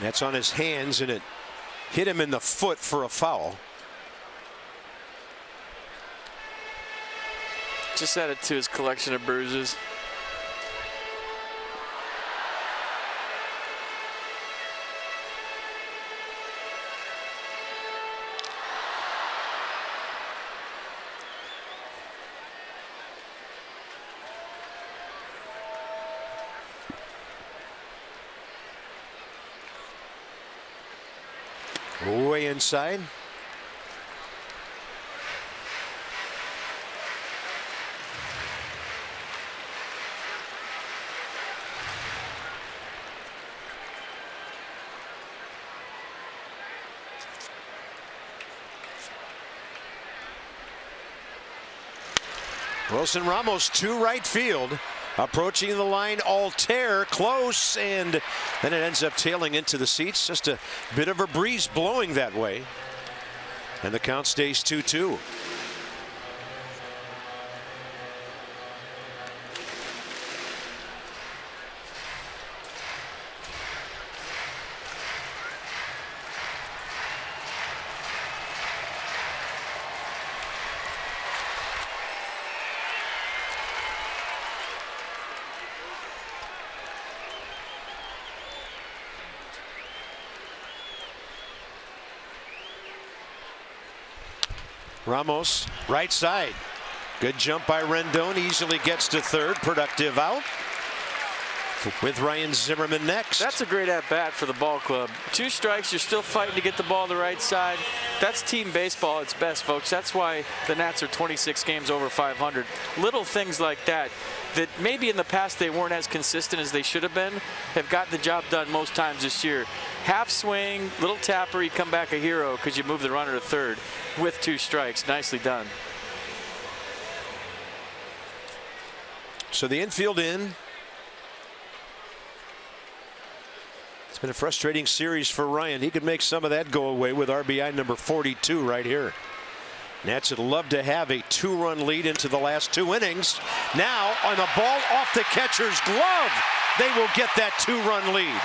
That's on his hands, and it hit him in the foot for a foul. Just added to his collection of bruises. Way inside. Wilson Ramos to right field, approaching the line. Altair close, and then it ends up tailing into the seats. Just a bit of a breeze blowing that way, and the count stays 2-2. Ramos, right side. Good jump by Rendon. Easily gets to third. Productive out. With Ryan Zimmerman next. That's a great at-bat for the ball club. 2 strikes, you're still fighting to get the ball to the right side. That's team baseball at its best, folks. That's why the Nats are 26 games over 500. Little things like that maybe in the past they weren't as consistent as they should have been, have got the job done most times this year. Half swing, little tapper, you come back a hero because you move the runner to third with 2 strikes. Nicely done. So the infield in. It's been a frustrating series for Ryan. He could make some of that go away with RBI number 42 right here. Nats would love to have a 2-run lead into the last 2 innings. Now on the ball off the catcher's glove, they will get that 2-run lead.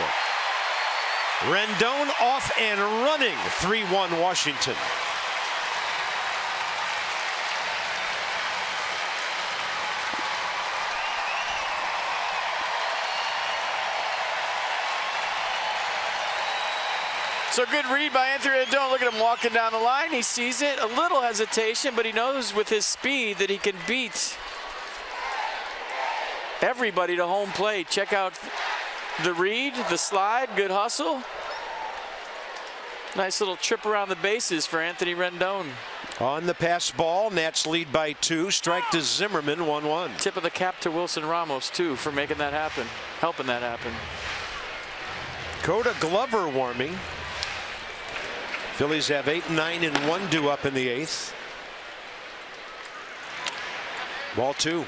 Rendon off and running. 3-1 Washington. So good read by Anthony Rendon. Look at him walking down the line. He sees it. A little hesitation, but he knows with his speed that he can beat everybody to home plate. Check out the read, the slide, good hustle. Nice little trip around the bases for Anthony Rendon. On the pass ball, Nats lead by 2. Strike to Zimmerman, 1-1. Tip of the cap to Wilson Ramos, too, for making that happen, helping that happen. Coda Glover warming. Phillies have 8, 9, and 1 due up in the 8th. Ball 2.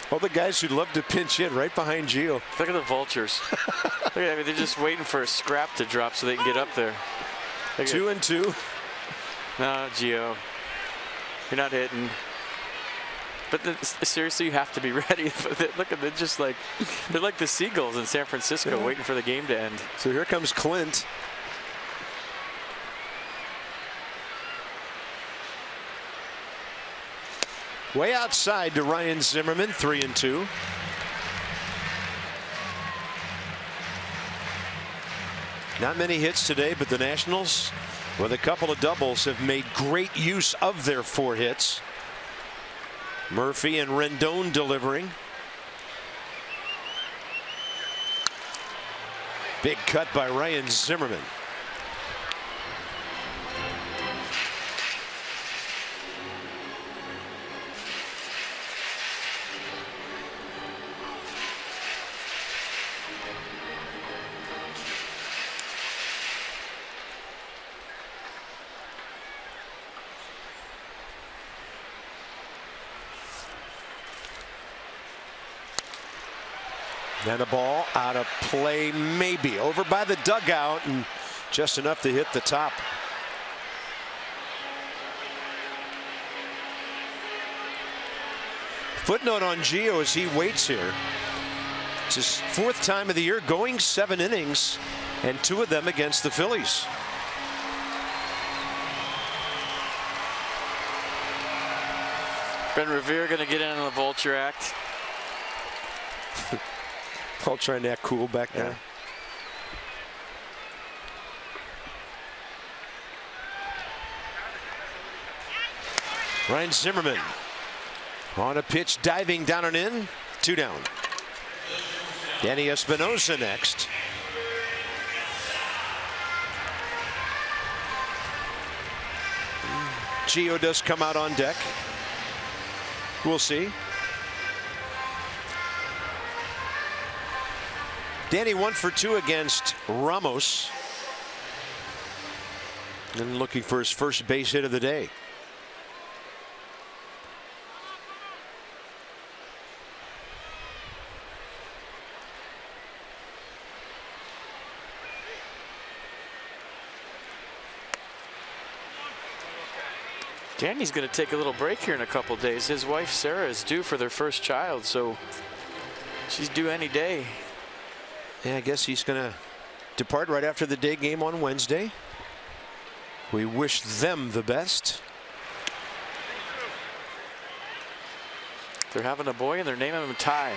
All the guys who love to pinch hit right behind Gio. Look at the vultures. Look at, I mean, they're just waiting for a scrap to drop so they can get up there. 2-2. No, Gio, you're not hitting. But seriously, you have to be ready. Look at them, just like they're like the Seagulls in San Francisco, waiting for the game to end. So here comes Clint. Way outside to Ryan Zimmerman, 3-2. Not many hits today, but the Nationals, with a couple of doubles, have made great use of their 4 hits. Murphy and Rendon delivering. Big cut by Ryan Zimmerman. And the ball out of play, maybe over by the dugout, and just enough to hit the top. Footnote on Gio as he waits here. It's his 4th time of the year, going 7 innings, and 2 of them against the Phillies. Ben Revere going to get in on the Vulture Act. All trying to act cool back there. Ryan Zimmerman on a pitch, diving down and in. 2 down. Danny Espinosa next. Gio does come out on deck. We'll see. Danny 1 for 2 against Ramos. And looking for his first base hit of the day. Danny's going to take a little break here in a couple days. His wife Sarah is due for their first child, so she's due any day. Yeah, I guess he's going to depart right after the day game on Wednesday. We wish them the best. They're having a boy and they're naming him Ty.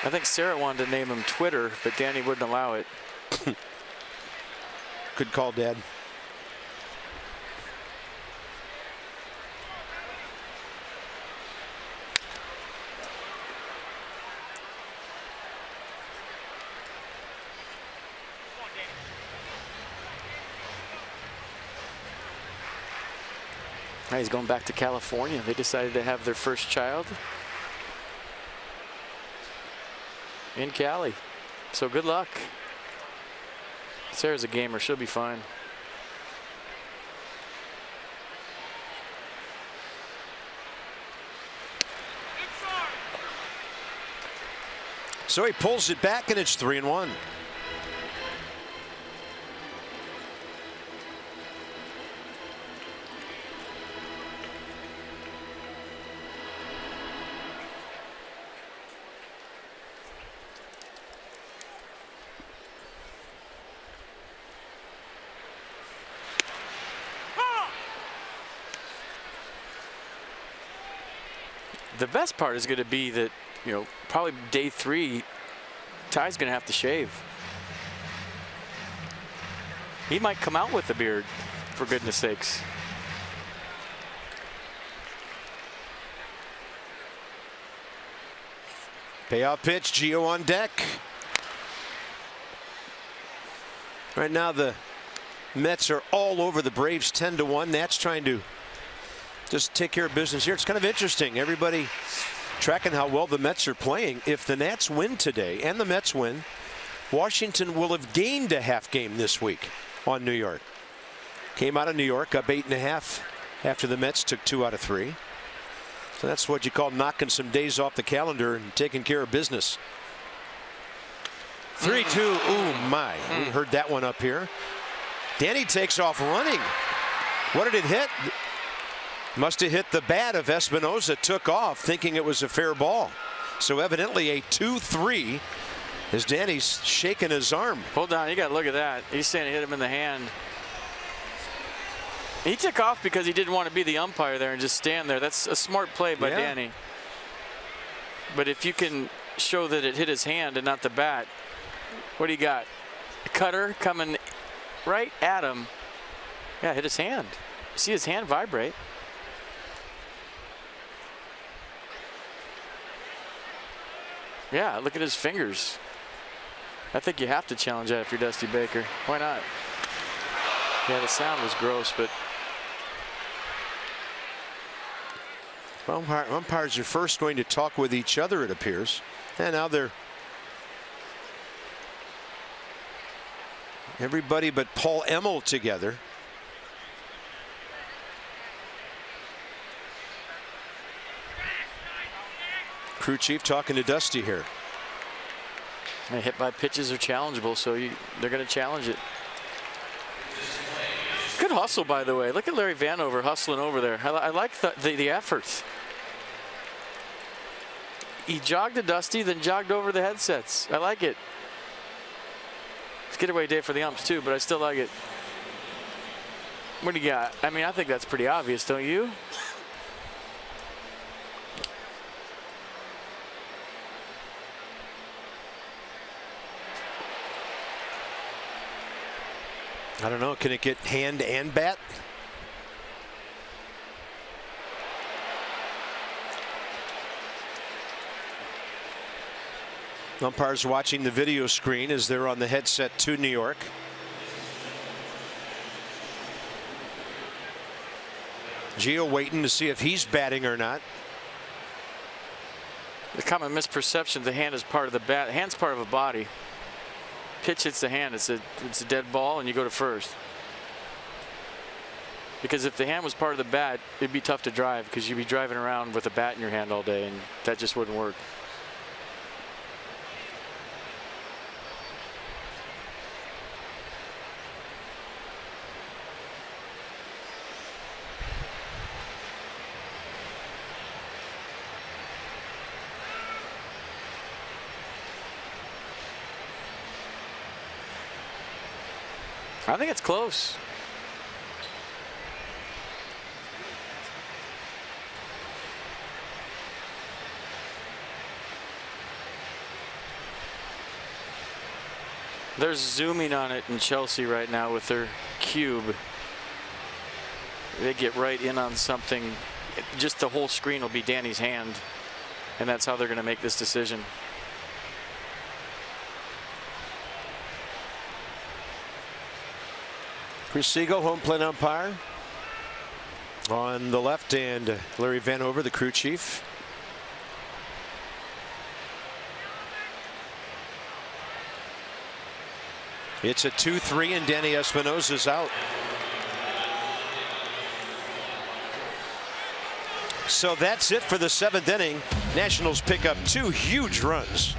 I think Sarah wanted to name him Twitter, but Danny wouldn't allow it. Good call, Dad. He's going back to California. They decided to have their first child in Cali. So good luck. Sarah's a gamer. She'll be fine. So he pulls it back, and it's 3-1. The best part is going to be that, you know, probably day 3, Ty's going to have to shave. He might come out with a beard, for goodness sakes. Payoff pitch, Gio on deck. Right now the Mets are all over the Braves 10-1. Nats trying to just take care of business here. It's kind of interesting. Everybody tracking how well the Mets are playing. If the Nats win today and the Mets win, Washington will have gained a half game this week on New York. Came out of New York up 8.5 after the Mets took 2 out of 3. So that's what you call knocking some days off the calendar and taking care of business. 3-2. Ooh, my. We heard that one up here. Danny takes off running. What did it hit? Must have hit the bat of Espinosa. Took off thinking it was a fair ball. So evidently a 2-3 as Danny's shaking his arm. Hold on, you got to look at that. He's saying it hit him in the hand. He took off because he didn't want to be the umpire there and just stand there. That's a smart play by Danny. But if you can show that it hit his hand and not the bat, what do you got? A cutter coming right at him. Yeah, hit his hand. See his hand vibrate. Yeah, look at his fingers. I think you have to challenge that if you're Dusty Baker. Why not? Yeah, the sound was gross, but umpires are first going to talk with each other, it appears, and now they're everybody but Paul Emmel together. Crew chief talking to Dusty here. Hit by pitches are challengeable, so they're going to challenge it. Good hustle, by the way. Look at Larry Vanover hustling over there. I like the effort. He jogged to Dusty, then jogged over the headsets. I like it. It's getaway day for the umps too, but I still like it. What do you got? I mean, I think that's pretty obvious, don't you? I don't know. Can it get hand and bat? Umpires watching the video screen as they're on the headset to New York. Gio waiting to see if he's batting or not. The common misperception: the hand is part of the bat. The hand's part of a body. Pitch hits the hand, it's a dead ball, and you go to first. Because if the hand was part of the bat, it'd be tough to drive because you'd be driving around with a bat in your hand all day, and that just wouldn't work. I think it's close. They're zooming on it in Chelsea right now with their cube. They get right in on something. Just the whole screen will be Danny's hand. And that's how they're going to make this decision. Chris Siegel, home plate umpire. On the left, and Larry Vanover, the crew chief. It's a 2-3, and Danny Espinosa's out. So that's it for the 7th inning. Nationals pick up 2 huge runs.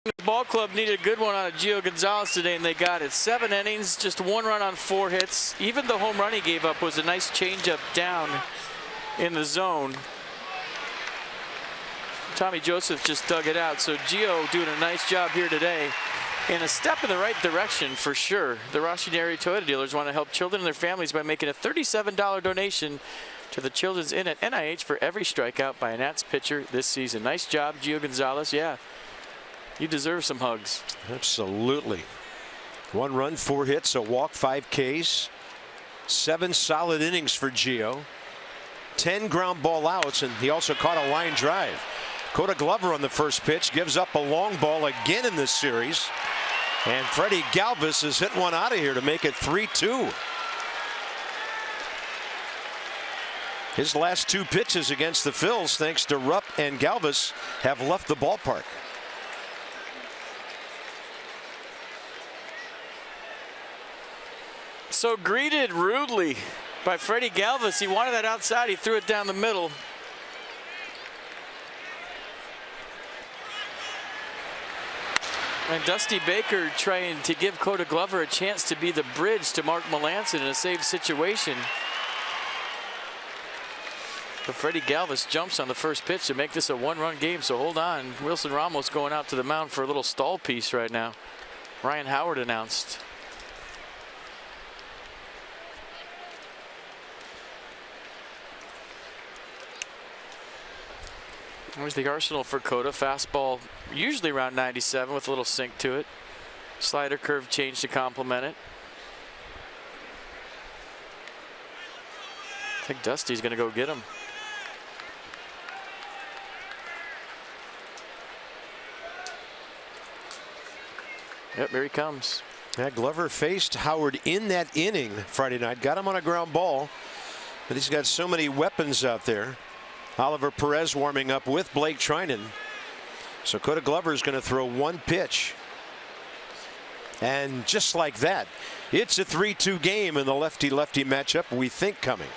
The ball club needed a good one out of Gio Gonzalez today, and they got it. 7 innings, just 1 run on 4 hits. Even the home run he gave up was a nice changeup down in the zone. Tommy Joseph just dug it out. So Gio doing a nice job here today, and a step in the right direction for sure. The Washington area Toyota dealers want to help children and their families by making a $37 donation to the Children's Inn at NIH for every strikeout by a Nats pitcher this season. Nice job, Gio Gonzalez. Yeah. You deserve some hugs. Absolutely. 1 run, 4 hits, a walk, 5 Ks. 7 solid innings for Gio. 10 ground ball outs, and he also caught a line drive. Coda Glover on the first pitch gives up a long ball again in this series. And Freddie Galvis has hit one out of here to make it 3-2. His last 2 pitches against the Phils, thanks to Rupp and Galvis, have left the ballpark. So greeted rudely by Freddie Galvis. He wanted that outside. He threw it down the middle. And Dusty Baker trying to give Coda Glover a chance to be the bridge to Mark Melancon in a save situation. But Freddie Galvis jumps on the first pitch to make this a 1-run game. So hold on. Wilson Ramos going out to the mound for a little stall piece right now. Ryan Howard announced. There's the arsenal for Coda. Fastball usually around 97 with a little sink to it. Slider curve change to complement it. I think Dusty's going to go get him. Yep, here he comes. Yeah, Glover faced Howard in that inning Friday night. Got him on a ground ball. But he's got so many weapons out there. Oliver Perez warming up with Blake Trinan. So Coda Glover is going to throw 1 pitch. And just like that, it's a 3-2 game in the lefty-lefty matchup we think coming.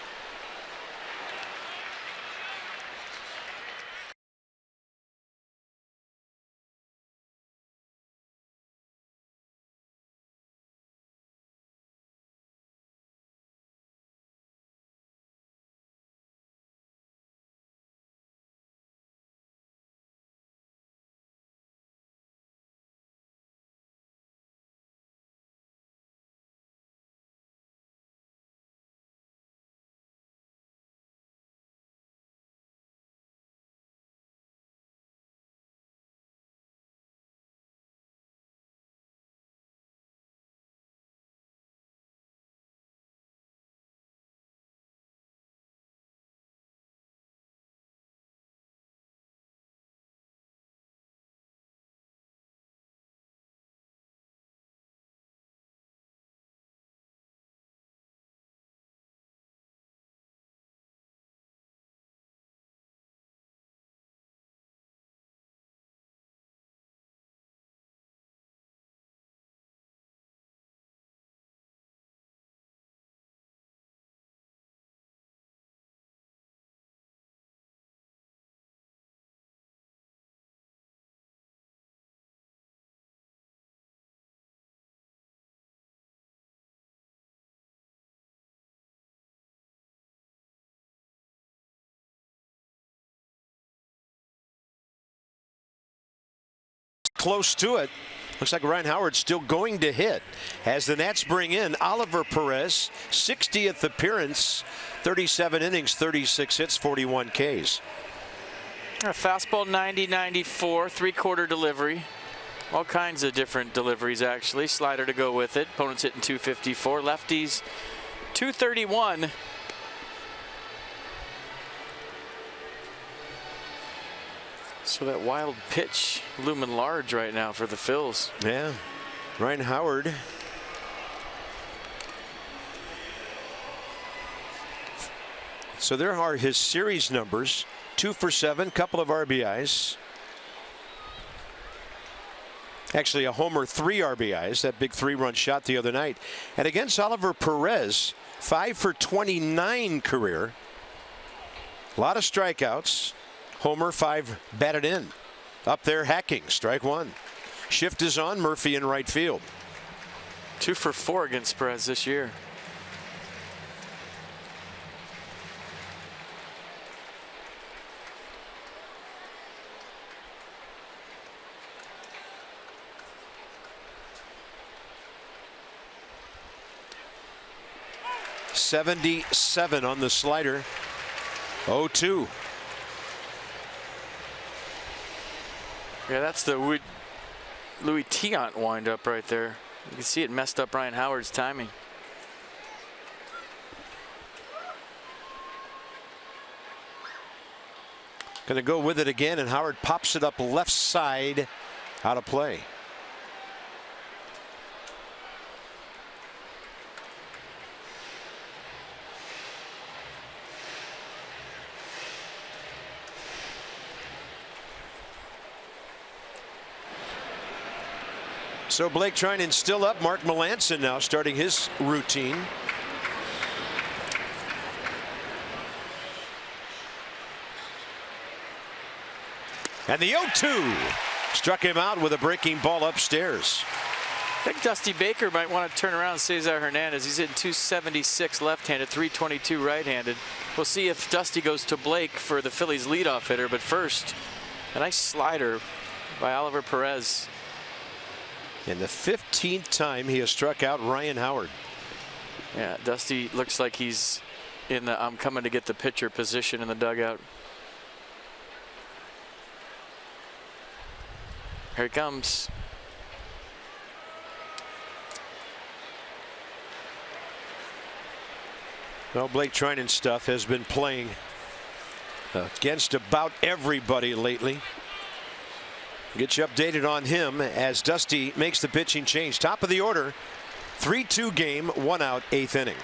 close to it. Looks like Ryan Howard's still going to hit as the Nats bring in Oliver Perez, 60th appearance, 37 innings, 36 hits, 41 Ks. A fastball 90-94, 3/4 delivery. All kinds of different deliveries, actually. Slider to go with it. Opponent's hitting 254. Lefties 231. So that wild pitch looming large right now for the Phils. Yeah. Ryan Howard. So there are his series numbers. 2 for 7, couple of RBIs. Actually a homer, 3 RBIs, that big 3-run shot the other night. And against Oliver Perez, 5 for 29 career. A lot of strikeouts. Homer, 5 batted in. Up there hacking, strike 1. Shift is on, Murphy in right field. 2 for 4 against Perez this year. .77 on the slider. 0-2. Yeah, that's the Louis Tiant windup right there. You can see it messed up Ryan Howard's timing. Going to go with it again, and Howard pops it up left side, out of play. So Blake Trinan still up. Mark Melancon now starting his routine. And the 0-2 struck him out with a breaking ball upstairs. I think Dusty Baker might want to turn around Cesar Hernandez. He's hitting 276 left-handed, 322 right-handed. We'll see if Dusty goes to Blake for the Phillies leadoff hitter. But first, a nice slider by Oliver Perez. And the 15th time he has struck out Ryan Howard. Yeah, Dusty looks like he's in the I'm coming to get the pitcher position in the dugout. Here he comes. Well, Blake Trinan's stuff has been playing against about everybody lately. Get you updated on him as Dusty makes the pitching change. Top of the order, 3-2 game, 1 out, 8th inning.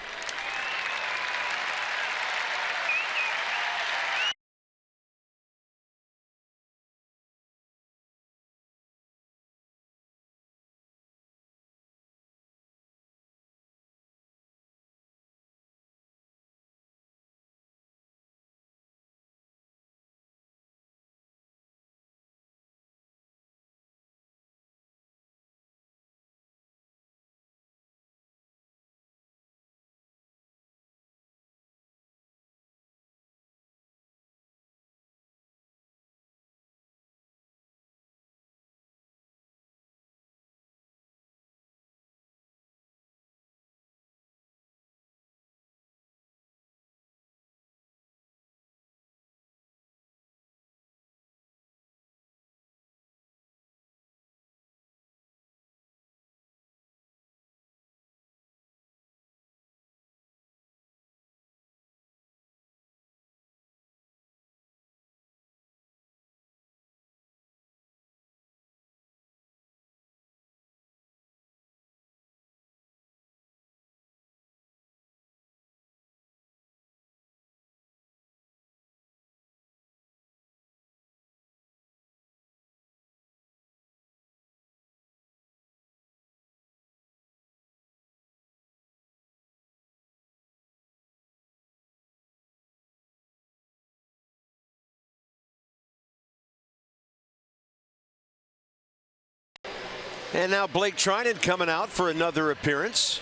And now Blake Trinan coming out for another appearance.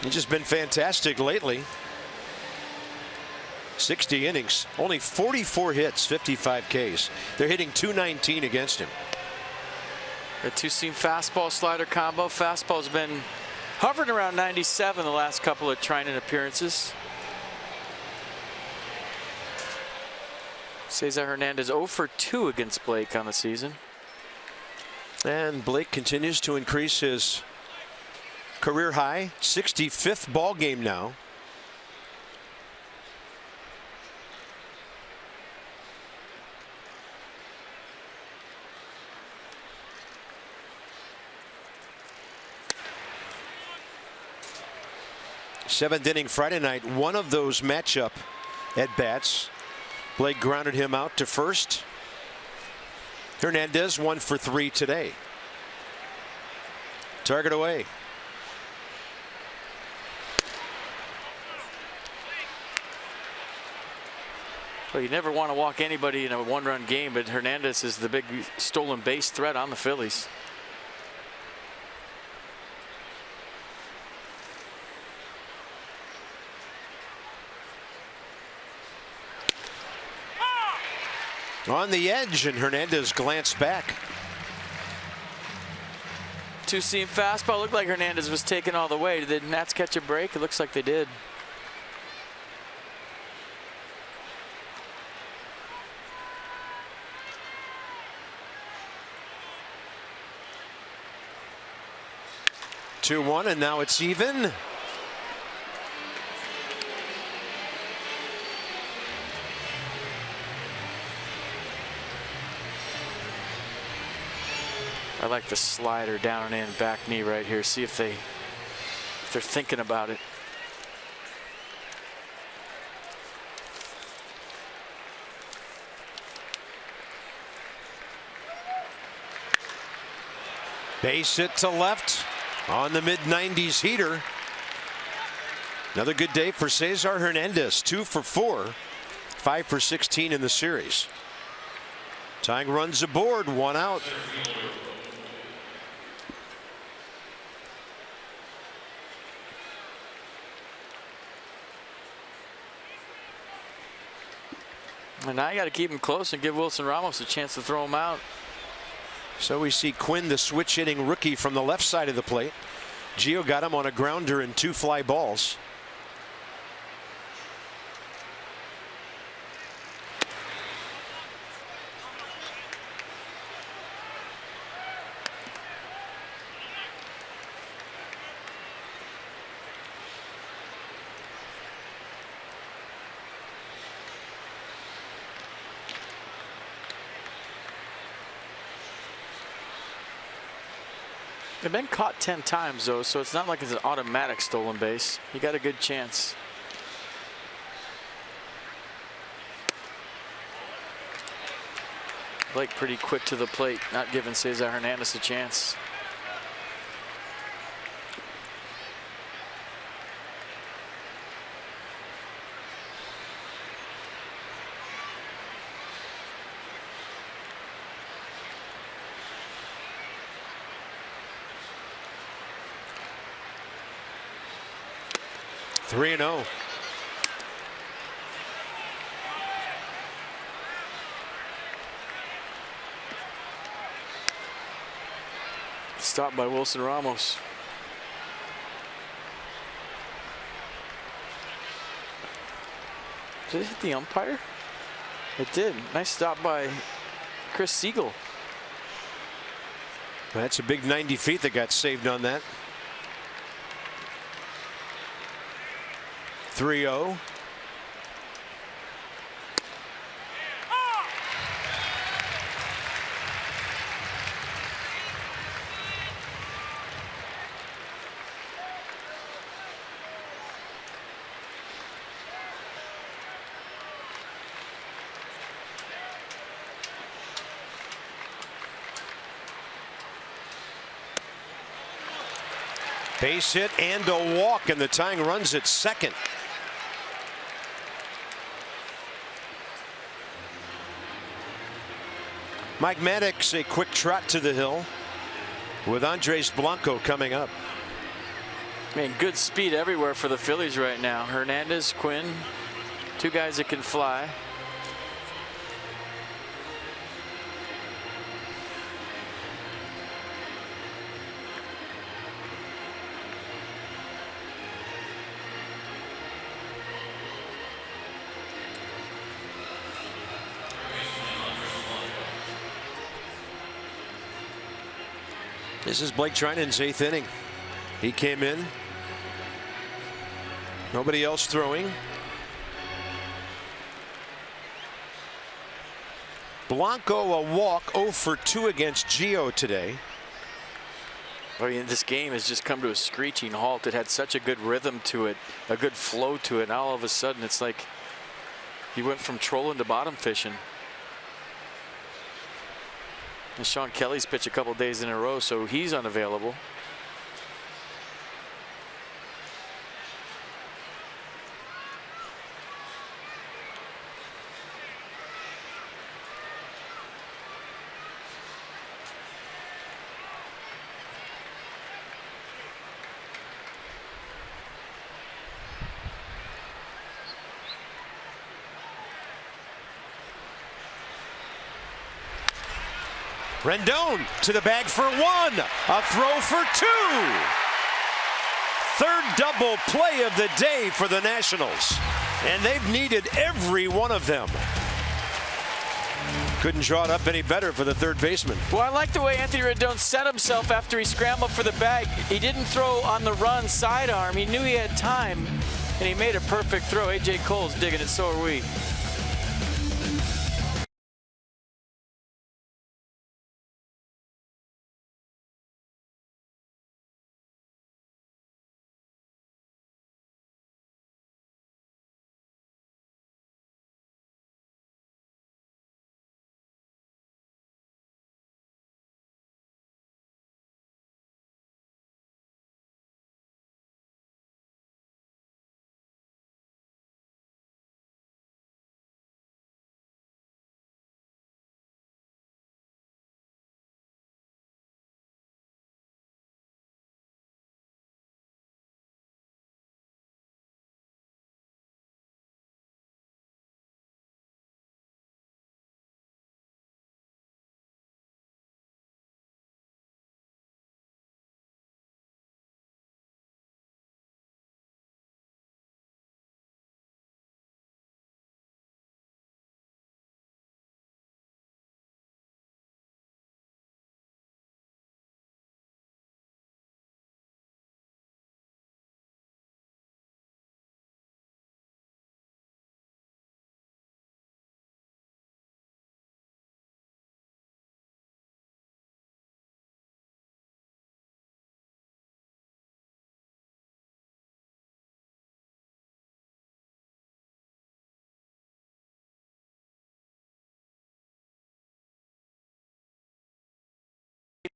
He's just been fantastic lately. 60 innings, only 44 hits, 55 Ks. They're hitting .219 against him. A two-seam fastball slider combo. Fastball's been hovering around 97 the last couple of Trinan appearances. Cesar Hernandez 0 for 2 against Blake on the season. And Blake continues to increase his career high 65th ball game now. Seventh inning Friday night, one of those matchup at bats. Blake grounded him out to first. Hernandez 1 for 3 today. Target away. Well, you never want to walk anybody in a one-run game, but Hernandez is the big stolen base threat on the Phillies. On the edge, and Hernandez glanced back. Two-seam fastball. Looked like Hernandez was taken all the way. Did the Nats catch a break? It looks like they did. Two one, and now it's even. I like the slider down and in, back knee right here. See if they're thinking about it. Base hit to left on the mid-90s heater. Another good day for Cesar Hernandez. 2 for 4, 5 for 16 in the series. Tying runs aboard, 1 out. And now you got to keep him close and give Wilson Ramos a chance to throw him out. So we see Quinn, the switch hitting rookie, from the left side of the plate. Gio got him on a grounder and 2 fly balls. They've been caught 10 times, though, so it's not like it's an automatic stolen base. He got a good chance. Blake pretty quick to the plate, not giving Cesar Hernandez a chance. Three and 0. Stopped by Wilson Ramos. Did it hit the umpire? It did. Nice stop by Chris Siegel. That's a big 90 feet that got saved on that. 3-0. Base hit and a walk, and the tying runs at second. Mike Maddox, a quick trot to the hill with Andres Blanco coming up. Man, good speed everywhere for the Phillies right now. Hernandez, Quinn, Two guys that can fly. This is Blake Treinen's 8th inning. He came in. Nobody else throwing. Blanco a walk, 0 for 2 against Gio today. I mean, this game has just come to a screeching halt. It had such a good rhythm to it, a good flow to it. Now all of a sudden it's like you went from trolling to bottom fishing. And Sean Kelly's pitched a couple days in a row, so he's unavailable. Rendon to the bag for 1. A throw for 2. Third double play of the day for the Nationals. And they've needed every one of them. Couldn't draw it up any better for the third baseman. Well, I like the way Anthony Rendon set himself after he scrambled for the bag. He didn't throw on the run sidearm. He knew he had time, and he made a perfect throw. A.J. Cole's digging it, so are we.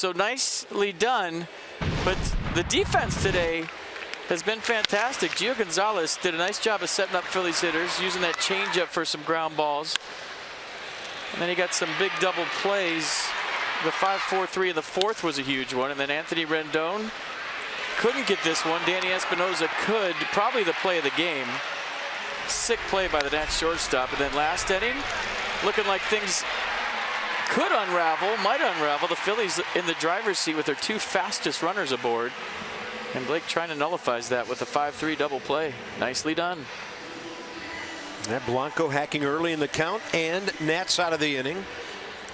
So nicely done, but the defense today has been fantastic. Gio Gonzalez did a nice job of setting up Phillies hitters, using that changeup for some ground balls. And then he got some big double plays. The 5-4-3 in the fourth was a huge one. And then Anthony Rendon couldn't get this one. Danny Espinosa could. Probably the play of the game. Sick play by the Nats shortstop. And then last inning, looking like things could unravel, might unravel. The Phillies in the driver's seat with their 2 fastest runners aboard. And Blake trying to nullifies that with a 5-3 double play. Nicely done. That Blanco hacking early in the count, and Nats out of the inning.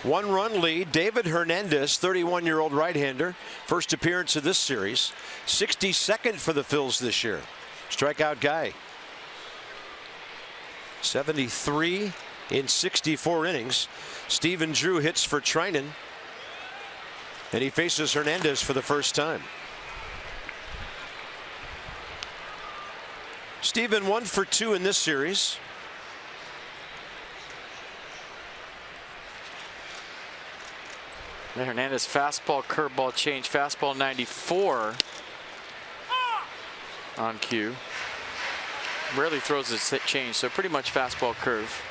1-run lead. David Hernandez, 31-year-old right-hander. First appearance of this series. 62nd for the Phils this year. Strikeout guy. 73 in 64 innings. Stephen Drew hits for Treinen, and he faces Hernandez for the first time. Stephen 1 for 2 in this series. And Hernandez fastball, curveball change, fastball 94 on cue. Rarely throws a change, so pretty much fastball curve.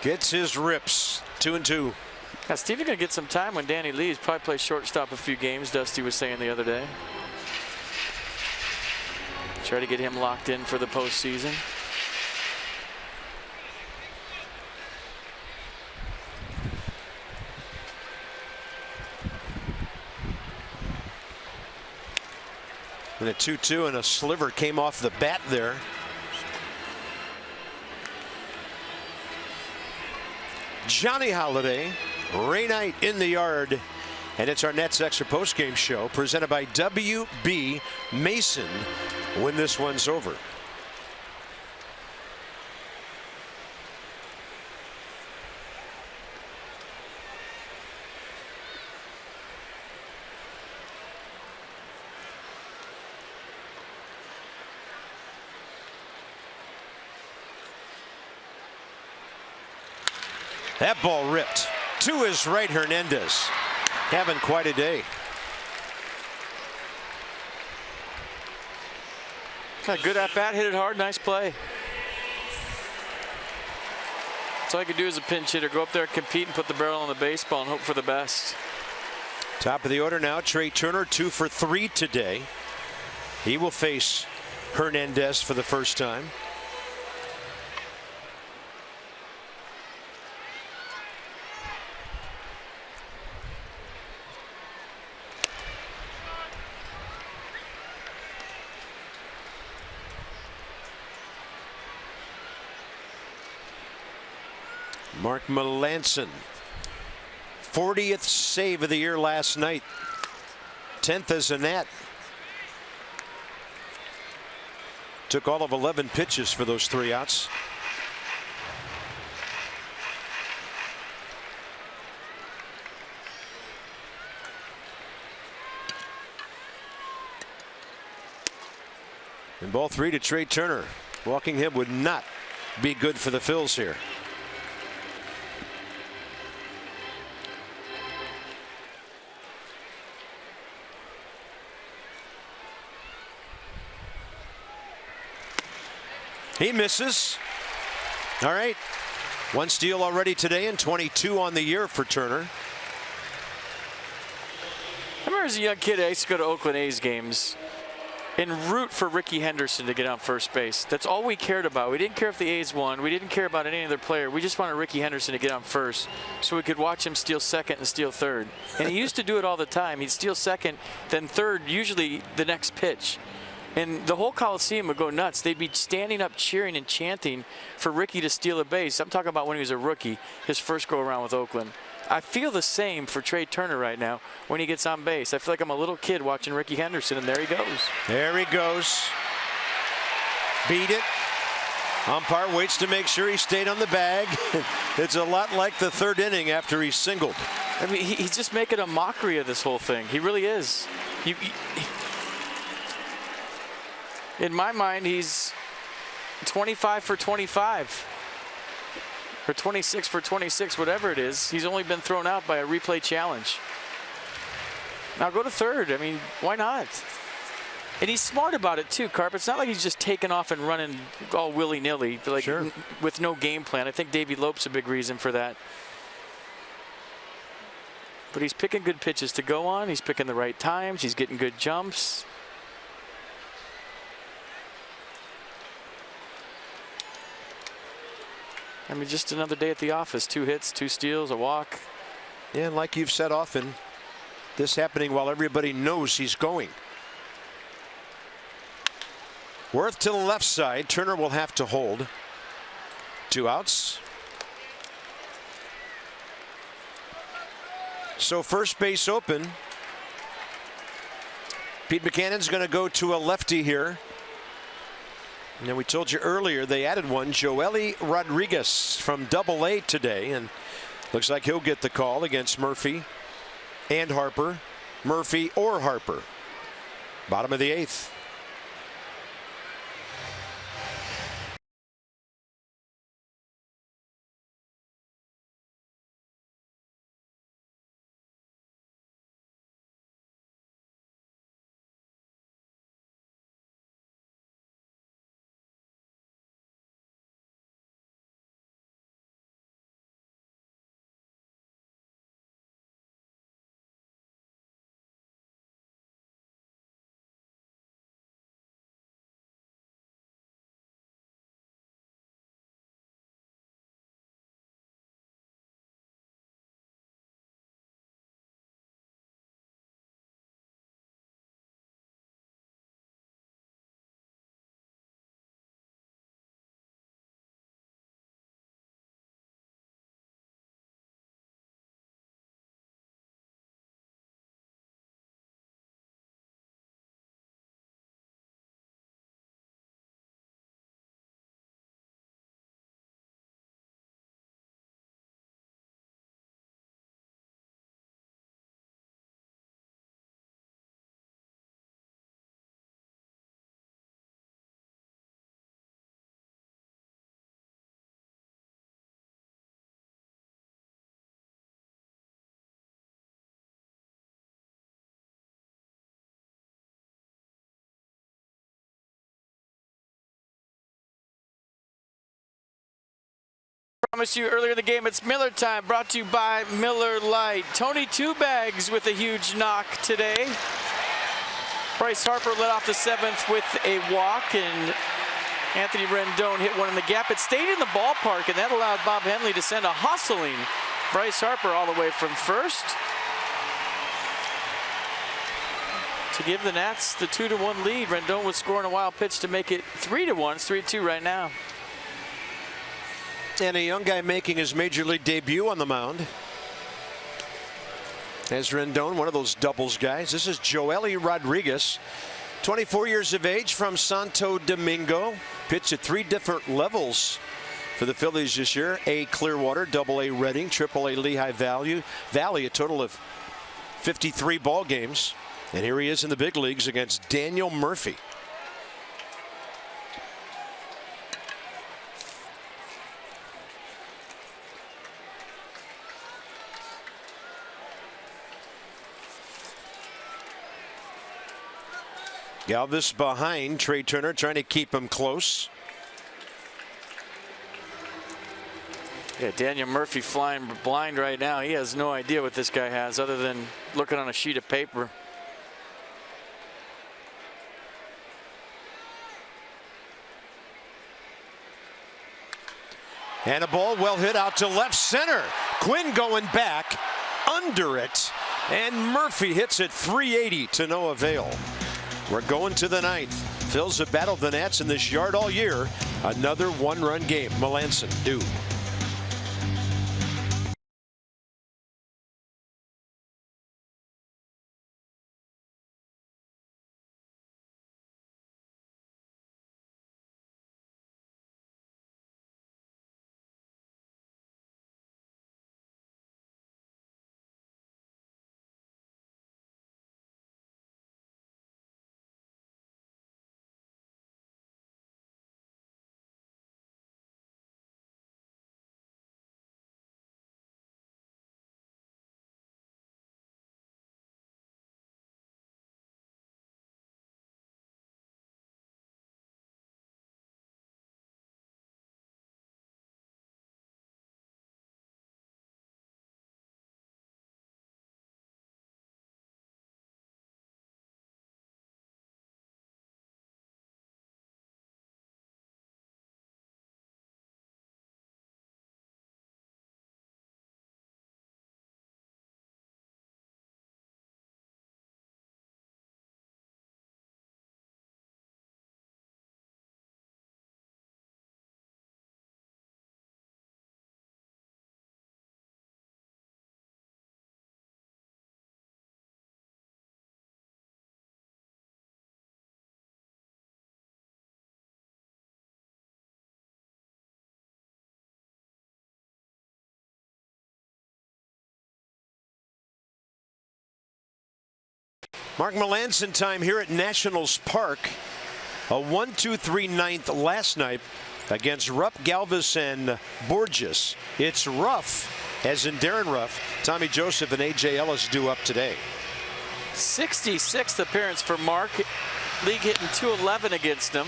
Gets his rips. 2-2. Now Stephen's going to get some time when Danny leaves. Probably play shortstop a few games, Dusty was saying the other day. Try to get him locked in for the postseason. And a 2-2 and a sliver came off the bat there. Johnny Holiday, Ray Knight in the yard. And it's our Nets Extra Postgame Show presented by W.B. Mason when this one's over. That ball ripped to his right. Hernandez having quite a day. Good at bat, hit it hard, nice play. That's all I could do as a pinch hitter, go up there, compete, and put the barrel on the baseball and hope for the best. Top of the order now, Trey Turner, 2 for 3 today. He will face Hernandez for the first time. Mark Melancon, 40th save of the year last night. 10th as a Nat. Took all of 11 pitches for those 3 outs. And ball 3 to Trey Turner. Walking him would not be good for the Phils here. He misses. All right. 1 steal already today and 22 on the year for Turner. I remember as a young kid, I used to go to Oakland A's games and root for Ricky Henderson to get on first base. That's all we cared about. We didn't care if the A's won. We didn't care about any other player. We just wanted Ricky Henderson to get on first so we could watch him steal second and steal third. And he used to do it all the time. He'd steal second, then third, usually the next pitch. And the whole Coliseum would go nuts. They'd be standing up cheering and chanting for Ricky to steal a base. I'm talking about when he was a rookie, his first go around with Oakland. I feel the same for Trey Turner right now when he gets on base. I feel like I'm a little kid watching Ricky Henderson, and there he goes. There he goes. Beat it. Umpire waits to make sure he stayed on the bag. It's a lot like the 3rd inning after he singled. I mean, he's just making a mockery of this whole thing. He really is. In my mind, he's 25 for 25 or 26 for 26, whatever it is. He's only been thrown out by a replay challenge. Now go to third. I mean, why not? And he's smart about it too, Carp. It's not like he's just taking off and running all willy-nilly, like sure, with no game plan. I think Davey Lope's a big reason for that. But he's picking good pitches to go on. He's picking the right times. He's getting good jumps. I mean, just another day at the office. 2 hits, 2 steals, a walk. Yeah, and like you've said often, this happening while everybody knows he's going. Worth to the left side. Turner will have to hold. 2 outs. So first base open. Pete Buchanan's going to go to a lefty here. And we told you earlier they added one, Joely Rodriguez from Double-A today, and looks like he'll get the call against Murphy and Harper. Murphy or Harper. Bottom of the 8th. Promised you earlier in the game, it's Miller time, brought to you by Miller Lite. Tony Two Bags with a huge knock today. Bryce Harper led off the 7th with a walk, and Anthony Rendon hit one in the gap. It stayed in the ballpark, and that allowed Bob Henley to send a hustling Bryce Harper all the way from first to give the Nats the 2-1 lead. Rendon was scoring a wild pitch to make it 3-1. It's 3-2 right now. And a young guy making his major league debut on the mound as Rendon, one of those doubles guys. This is Joely Rodriguez, 24 years of age, from Santo Domingo. Pitched at 3 different levels for the Phillies this year: A Clearwater, AA Reading, AAA Lehigh Valley, a total of 53 ball games. And here he is in the big leagues against Daniel Murphy. Galvis behind Trey Turner, trying to keep him close. Yeah, Daniel Murphy flying blind right now. He has no idea what this guy has other than looking on a sheet of paper. And a ball well hit out to left center. Quinn going back under it, and Murphy hits it 380 to no avail. We're going to the 9th. Phils have battled the Nats in this yard all year. Another 1-run game. Melanson due. Mark Melanson time here at Nationals Park. A 1-2-3 ninth last night against Rupp, Galvis, and Borges. It's Ruff, as in Darren Ruff. Tommy Joseph and A.J. Ellis due up today. 66th appearance for Mark. League hitting .211 against him.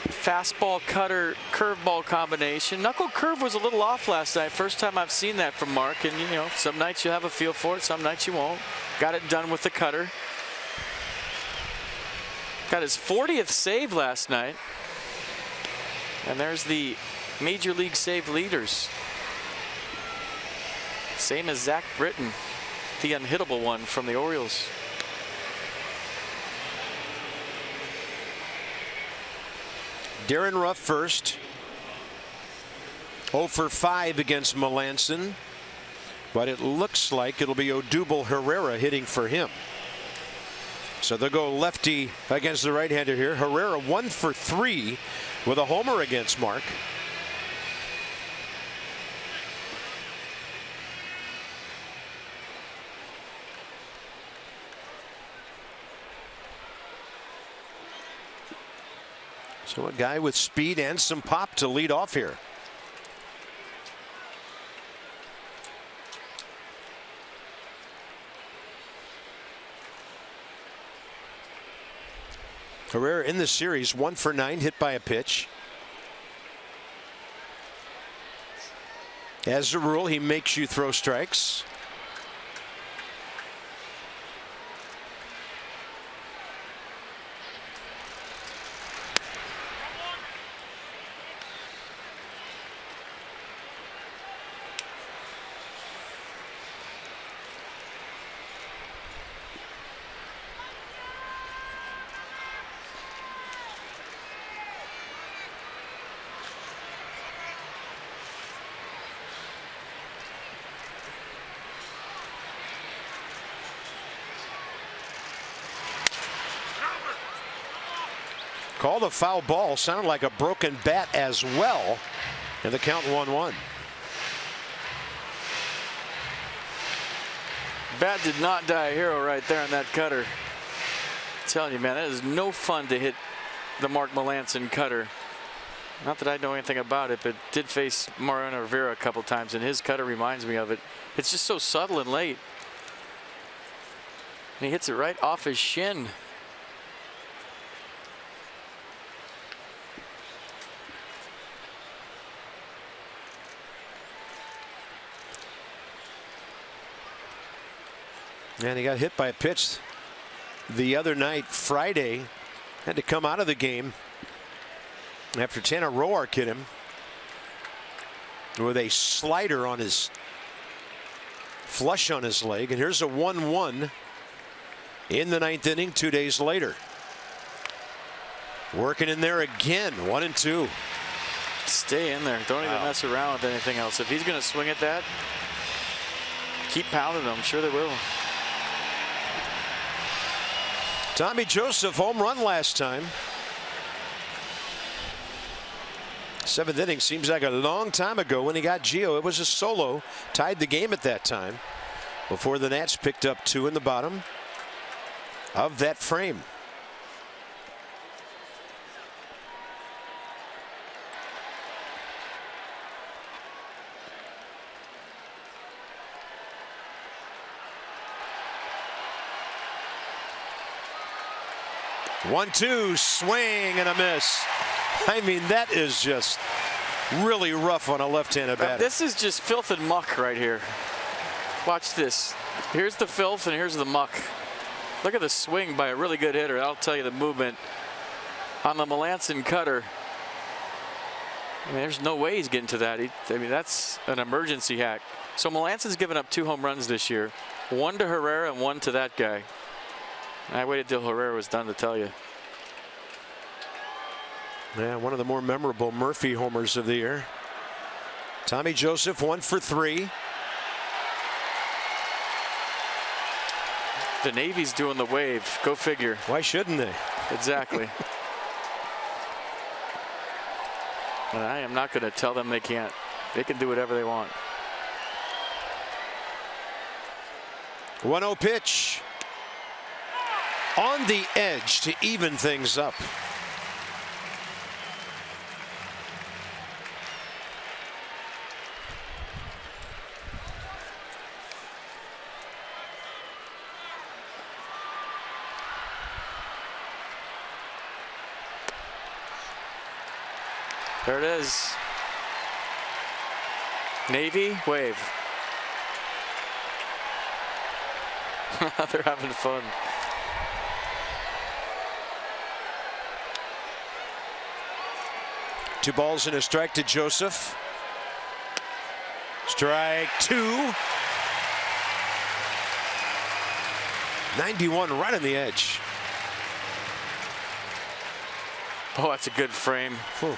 Fastball, cutter, curveball combination. Knuckle curve was a little off last night. First time I've seen that from Mark. And, you know, some nights you'll have a feel for it, some nights you won't. Got it done with the cutter. Got his 40th save last night. And there's the Major League save leaders. Same as Zach Britton, the unhittable one from the Orioles. Darren Ruff first. 0 for 5 against Melanson. But it looks like it'll be Odubel Herrera hitting for him. So they'll go lefty against the right-hander here. Herrera 1 for 3 with a homer against Mark. So a guy with speed and some pop to lead off here. Herrera in the series 1 for 9, hit by a pitch. As a rule, he makes you throw strikes. Called a foul ball. Sounded like a broken bat as well. And the count 1-1. Bat did not die a hero right there on that cutter. I'm telling you, man, that is no fun to hit the Mark Melancon cutter. Not that I know anything about it, but did face Mariano Rivera a couple times, and his cutter reminds me of it. It's just so subtle and late. And he hits it right off his shin. And he got hit by a pitch the other night, Friday. Had to come out of the game after Tanner Roark hit him with a slider on his flush on his leg. And here's a 1-1 in the 9th inning 2 days later. Working in there again, 1-2. Stay in there. Don't even mess around with anything else. If he's going to swing at that, keep pounding them. I'm sure they will. Tommy Joseph, home run last time. 7th inning seems like a long time ago when he got Gio. It was a solo, tied the game at that time before the Nats picked up 2 in the bottom of that frame. One-two, swing and a miss. I mean, that is just really rough on a left-handed batter. This is just filth and muck right here. Watch this. Here's the filth and here's the muck. Look at the swing by a really good hitter. I'll tell you the movement on the Melancon cutter. I mean, there's no way he's getting to that. I mean, that's an emergency hack. So Melancon's given up 2 home runs this year. 1 to Herrera and 1 to that guy. I waited till Herrera was done to tell you. Yeah, one of the more memorable Murphy homers of the year. Tommy Joseph 1 for 3. The Navy's doing the wave. Go figure. Why shouldn't they? Exactly. And I am not going to tell them they can't. They can do whatever they want. 1-0 pitch. On the edge to even things up. There it is. Navy wave. They're having fun. Two balls and a strike to Joseph. Strike 2. 91 right on the edge. Oh, that's a good frame. Whew.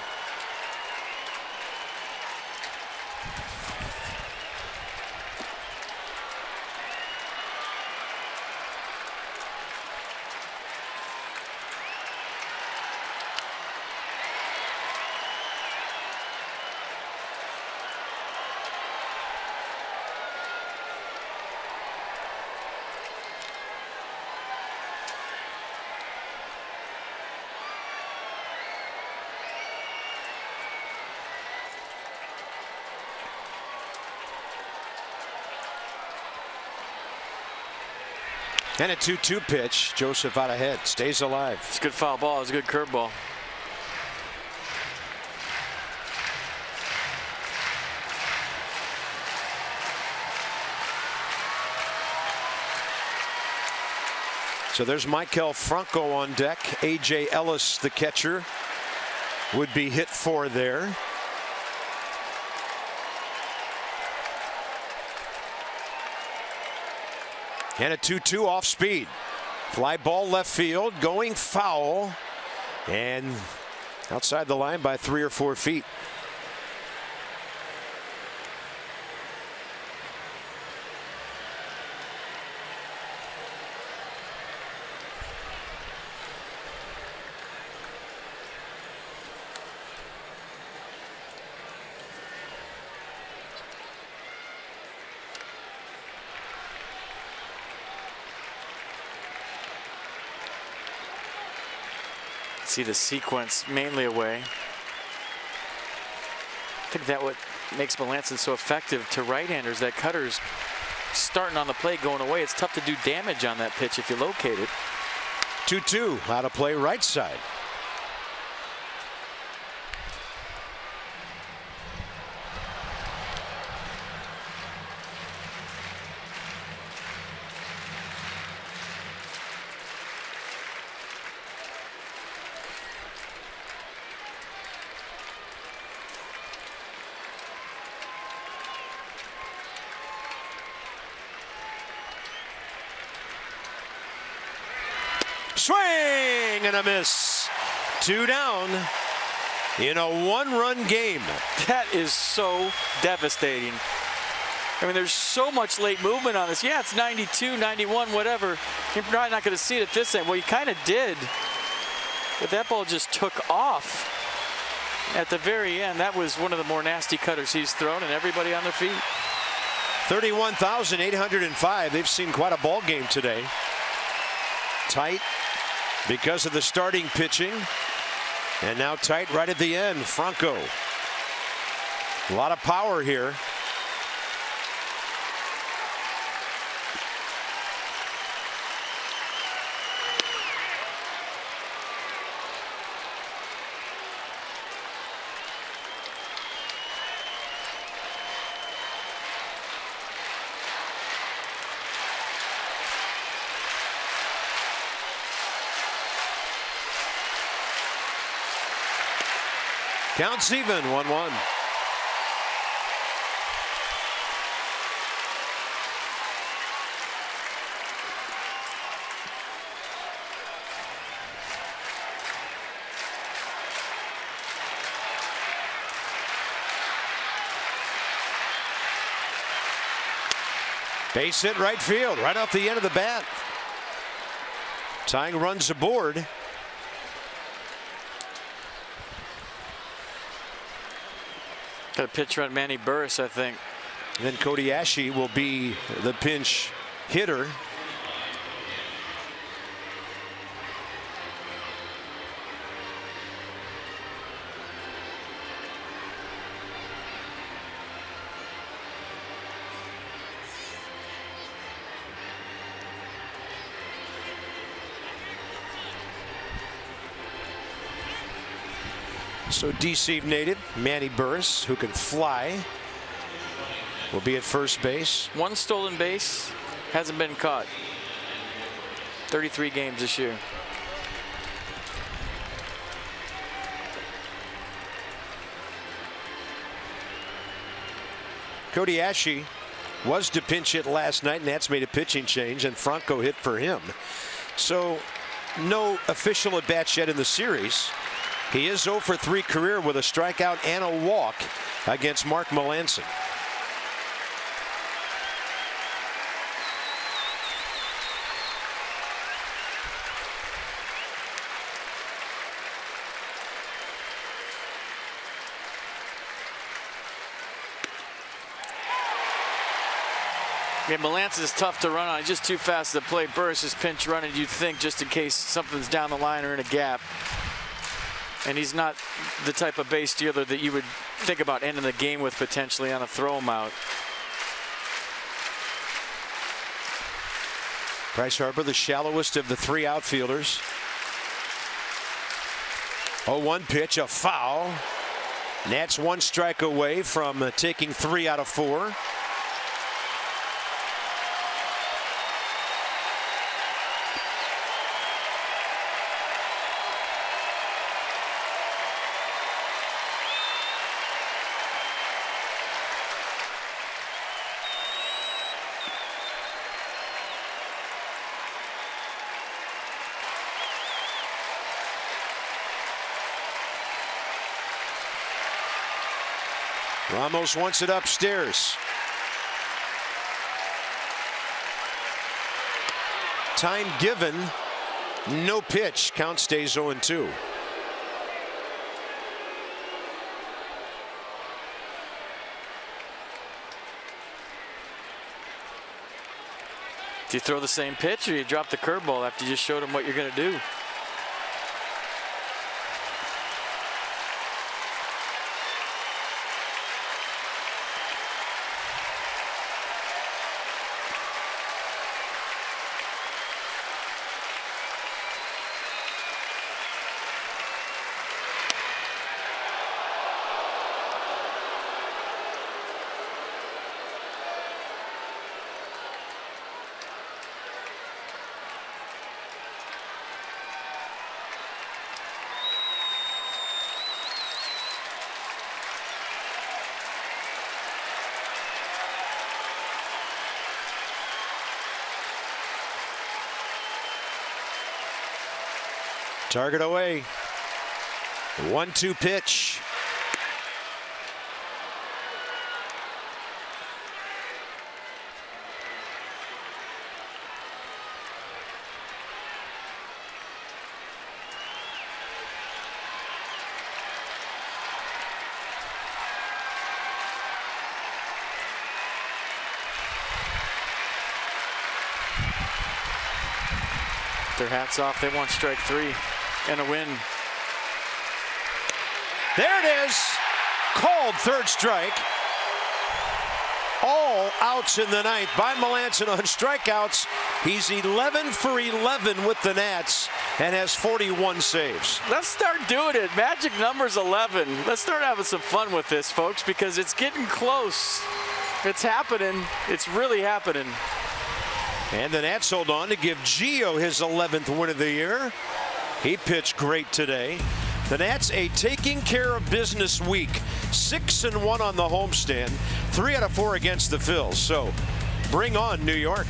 And a 2-2 pitch. Joseph out ahead. Stays alive. It's a good foul ball. It's a good curveball. So there's Michael Franco on deck. A.J. Ellis, the catcher, would be hit for there. And a 2-2 off speed. Fly ball left field, going foul, and outside the line by 3 or 4 feet. See the sequence mainly away. I think that what makes Melanson so effective to right-handers. That cutter's starting on the plate, going away. It's tough to do damage on that pitch if you locate it. 2-2 out of play right side. Swing and a miss. 2 down in a 1-run game. That is so devastating. I mean, there's so much late movement on this. Yeah, it's 92, 91, whatever. You're probably not going to see it at this end. Well, you kind of did. But that ball just took off at the very end. That was one of the more nasty cutters he's thrown, and everybody on their feet. 31,805. They've seen quite a ball game today. Tight because of the starting pitching, and now tight right at the end. Franco, a lot of power here. Counts even, 1-1. Base hit right field, right off the end of the bat. Tying runs aboard. Got a pitch run Manny Burris, I think. And then Cody Ashe will be the pinch hitter. So DC native Manny Burris, who can fly, will be at first base. 1 stolen base, hasn't been caught. 33 games this year. Cody Ashe was to pinch hit last night, and that's made a pitching change, and Franco hit for him. So no official at bats yet in the series. He is 0 for 3 career with a strikeout and a walk against Mark Melanson. Yeah, Melanson is tough to run on. He's just too fast to play. Burris is pinch running, you'd think, just in case something's down the line or in a gap. And he's not the type of base stealer that you would think about ending the game with potentially on a throw him out. Bryce Harper, the shallowest of the 3 outfielders. 0-1 pitch, a foul. Nats 1 strike away from taking 3 out of 4. Ramos wants it upstairs. Time given, no pitch. Count stays 0-2. Do you throw the same pitch, or you drop the curveball after you just showed him what you're going to do? Target away. 1-2 pitch. Their hats off. They want strike 3 and a win. There it is. Called third strike. All outs in the ninth by Melanson on strikeouts. He's 11 for 11 with the Nats and has 41 saves. Let's start doing it. Magic number's 11. Let's start having some fun with this, folks, because it's getting close. It's happening. It's really happening. And the Nats hold on to give Gio his 11th win of the year. He pitched great today. The Nats a taking care of business week. 6-1 on the homestand. 3 out of 4 against the Phils. So bring on New York.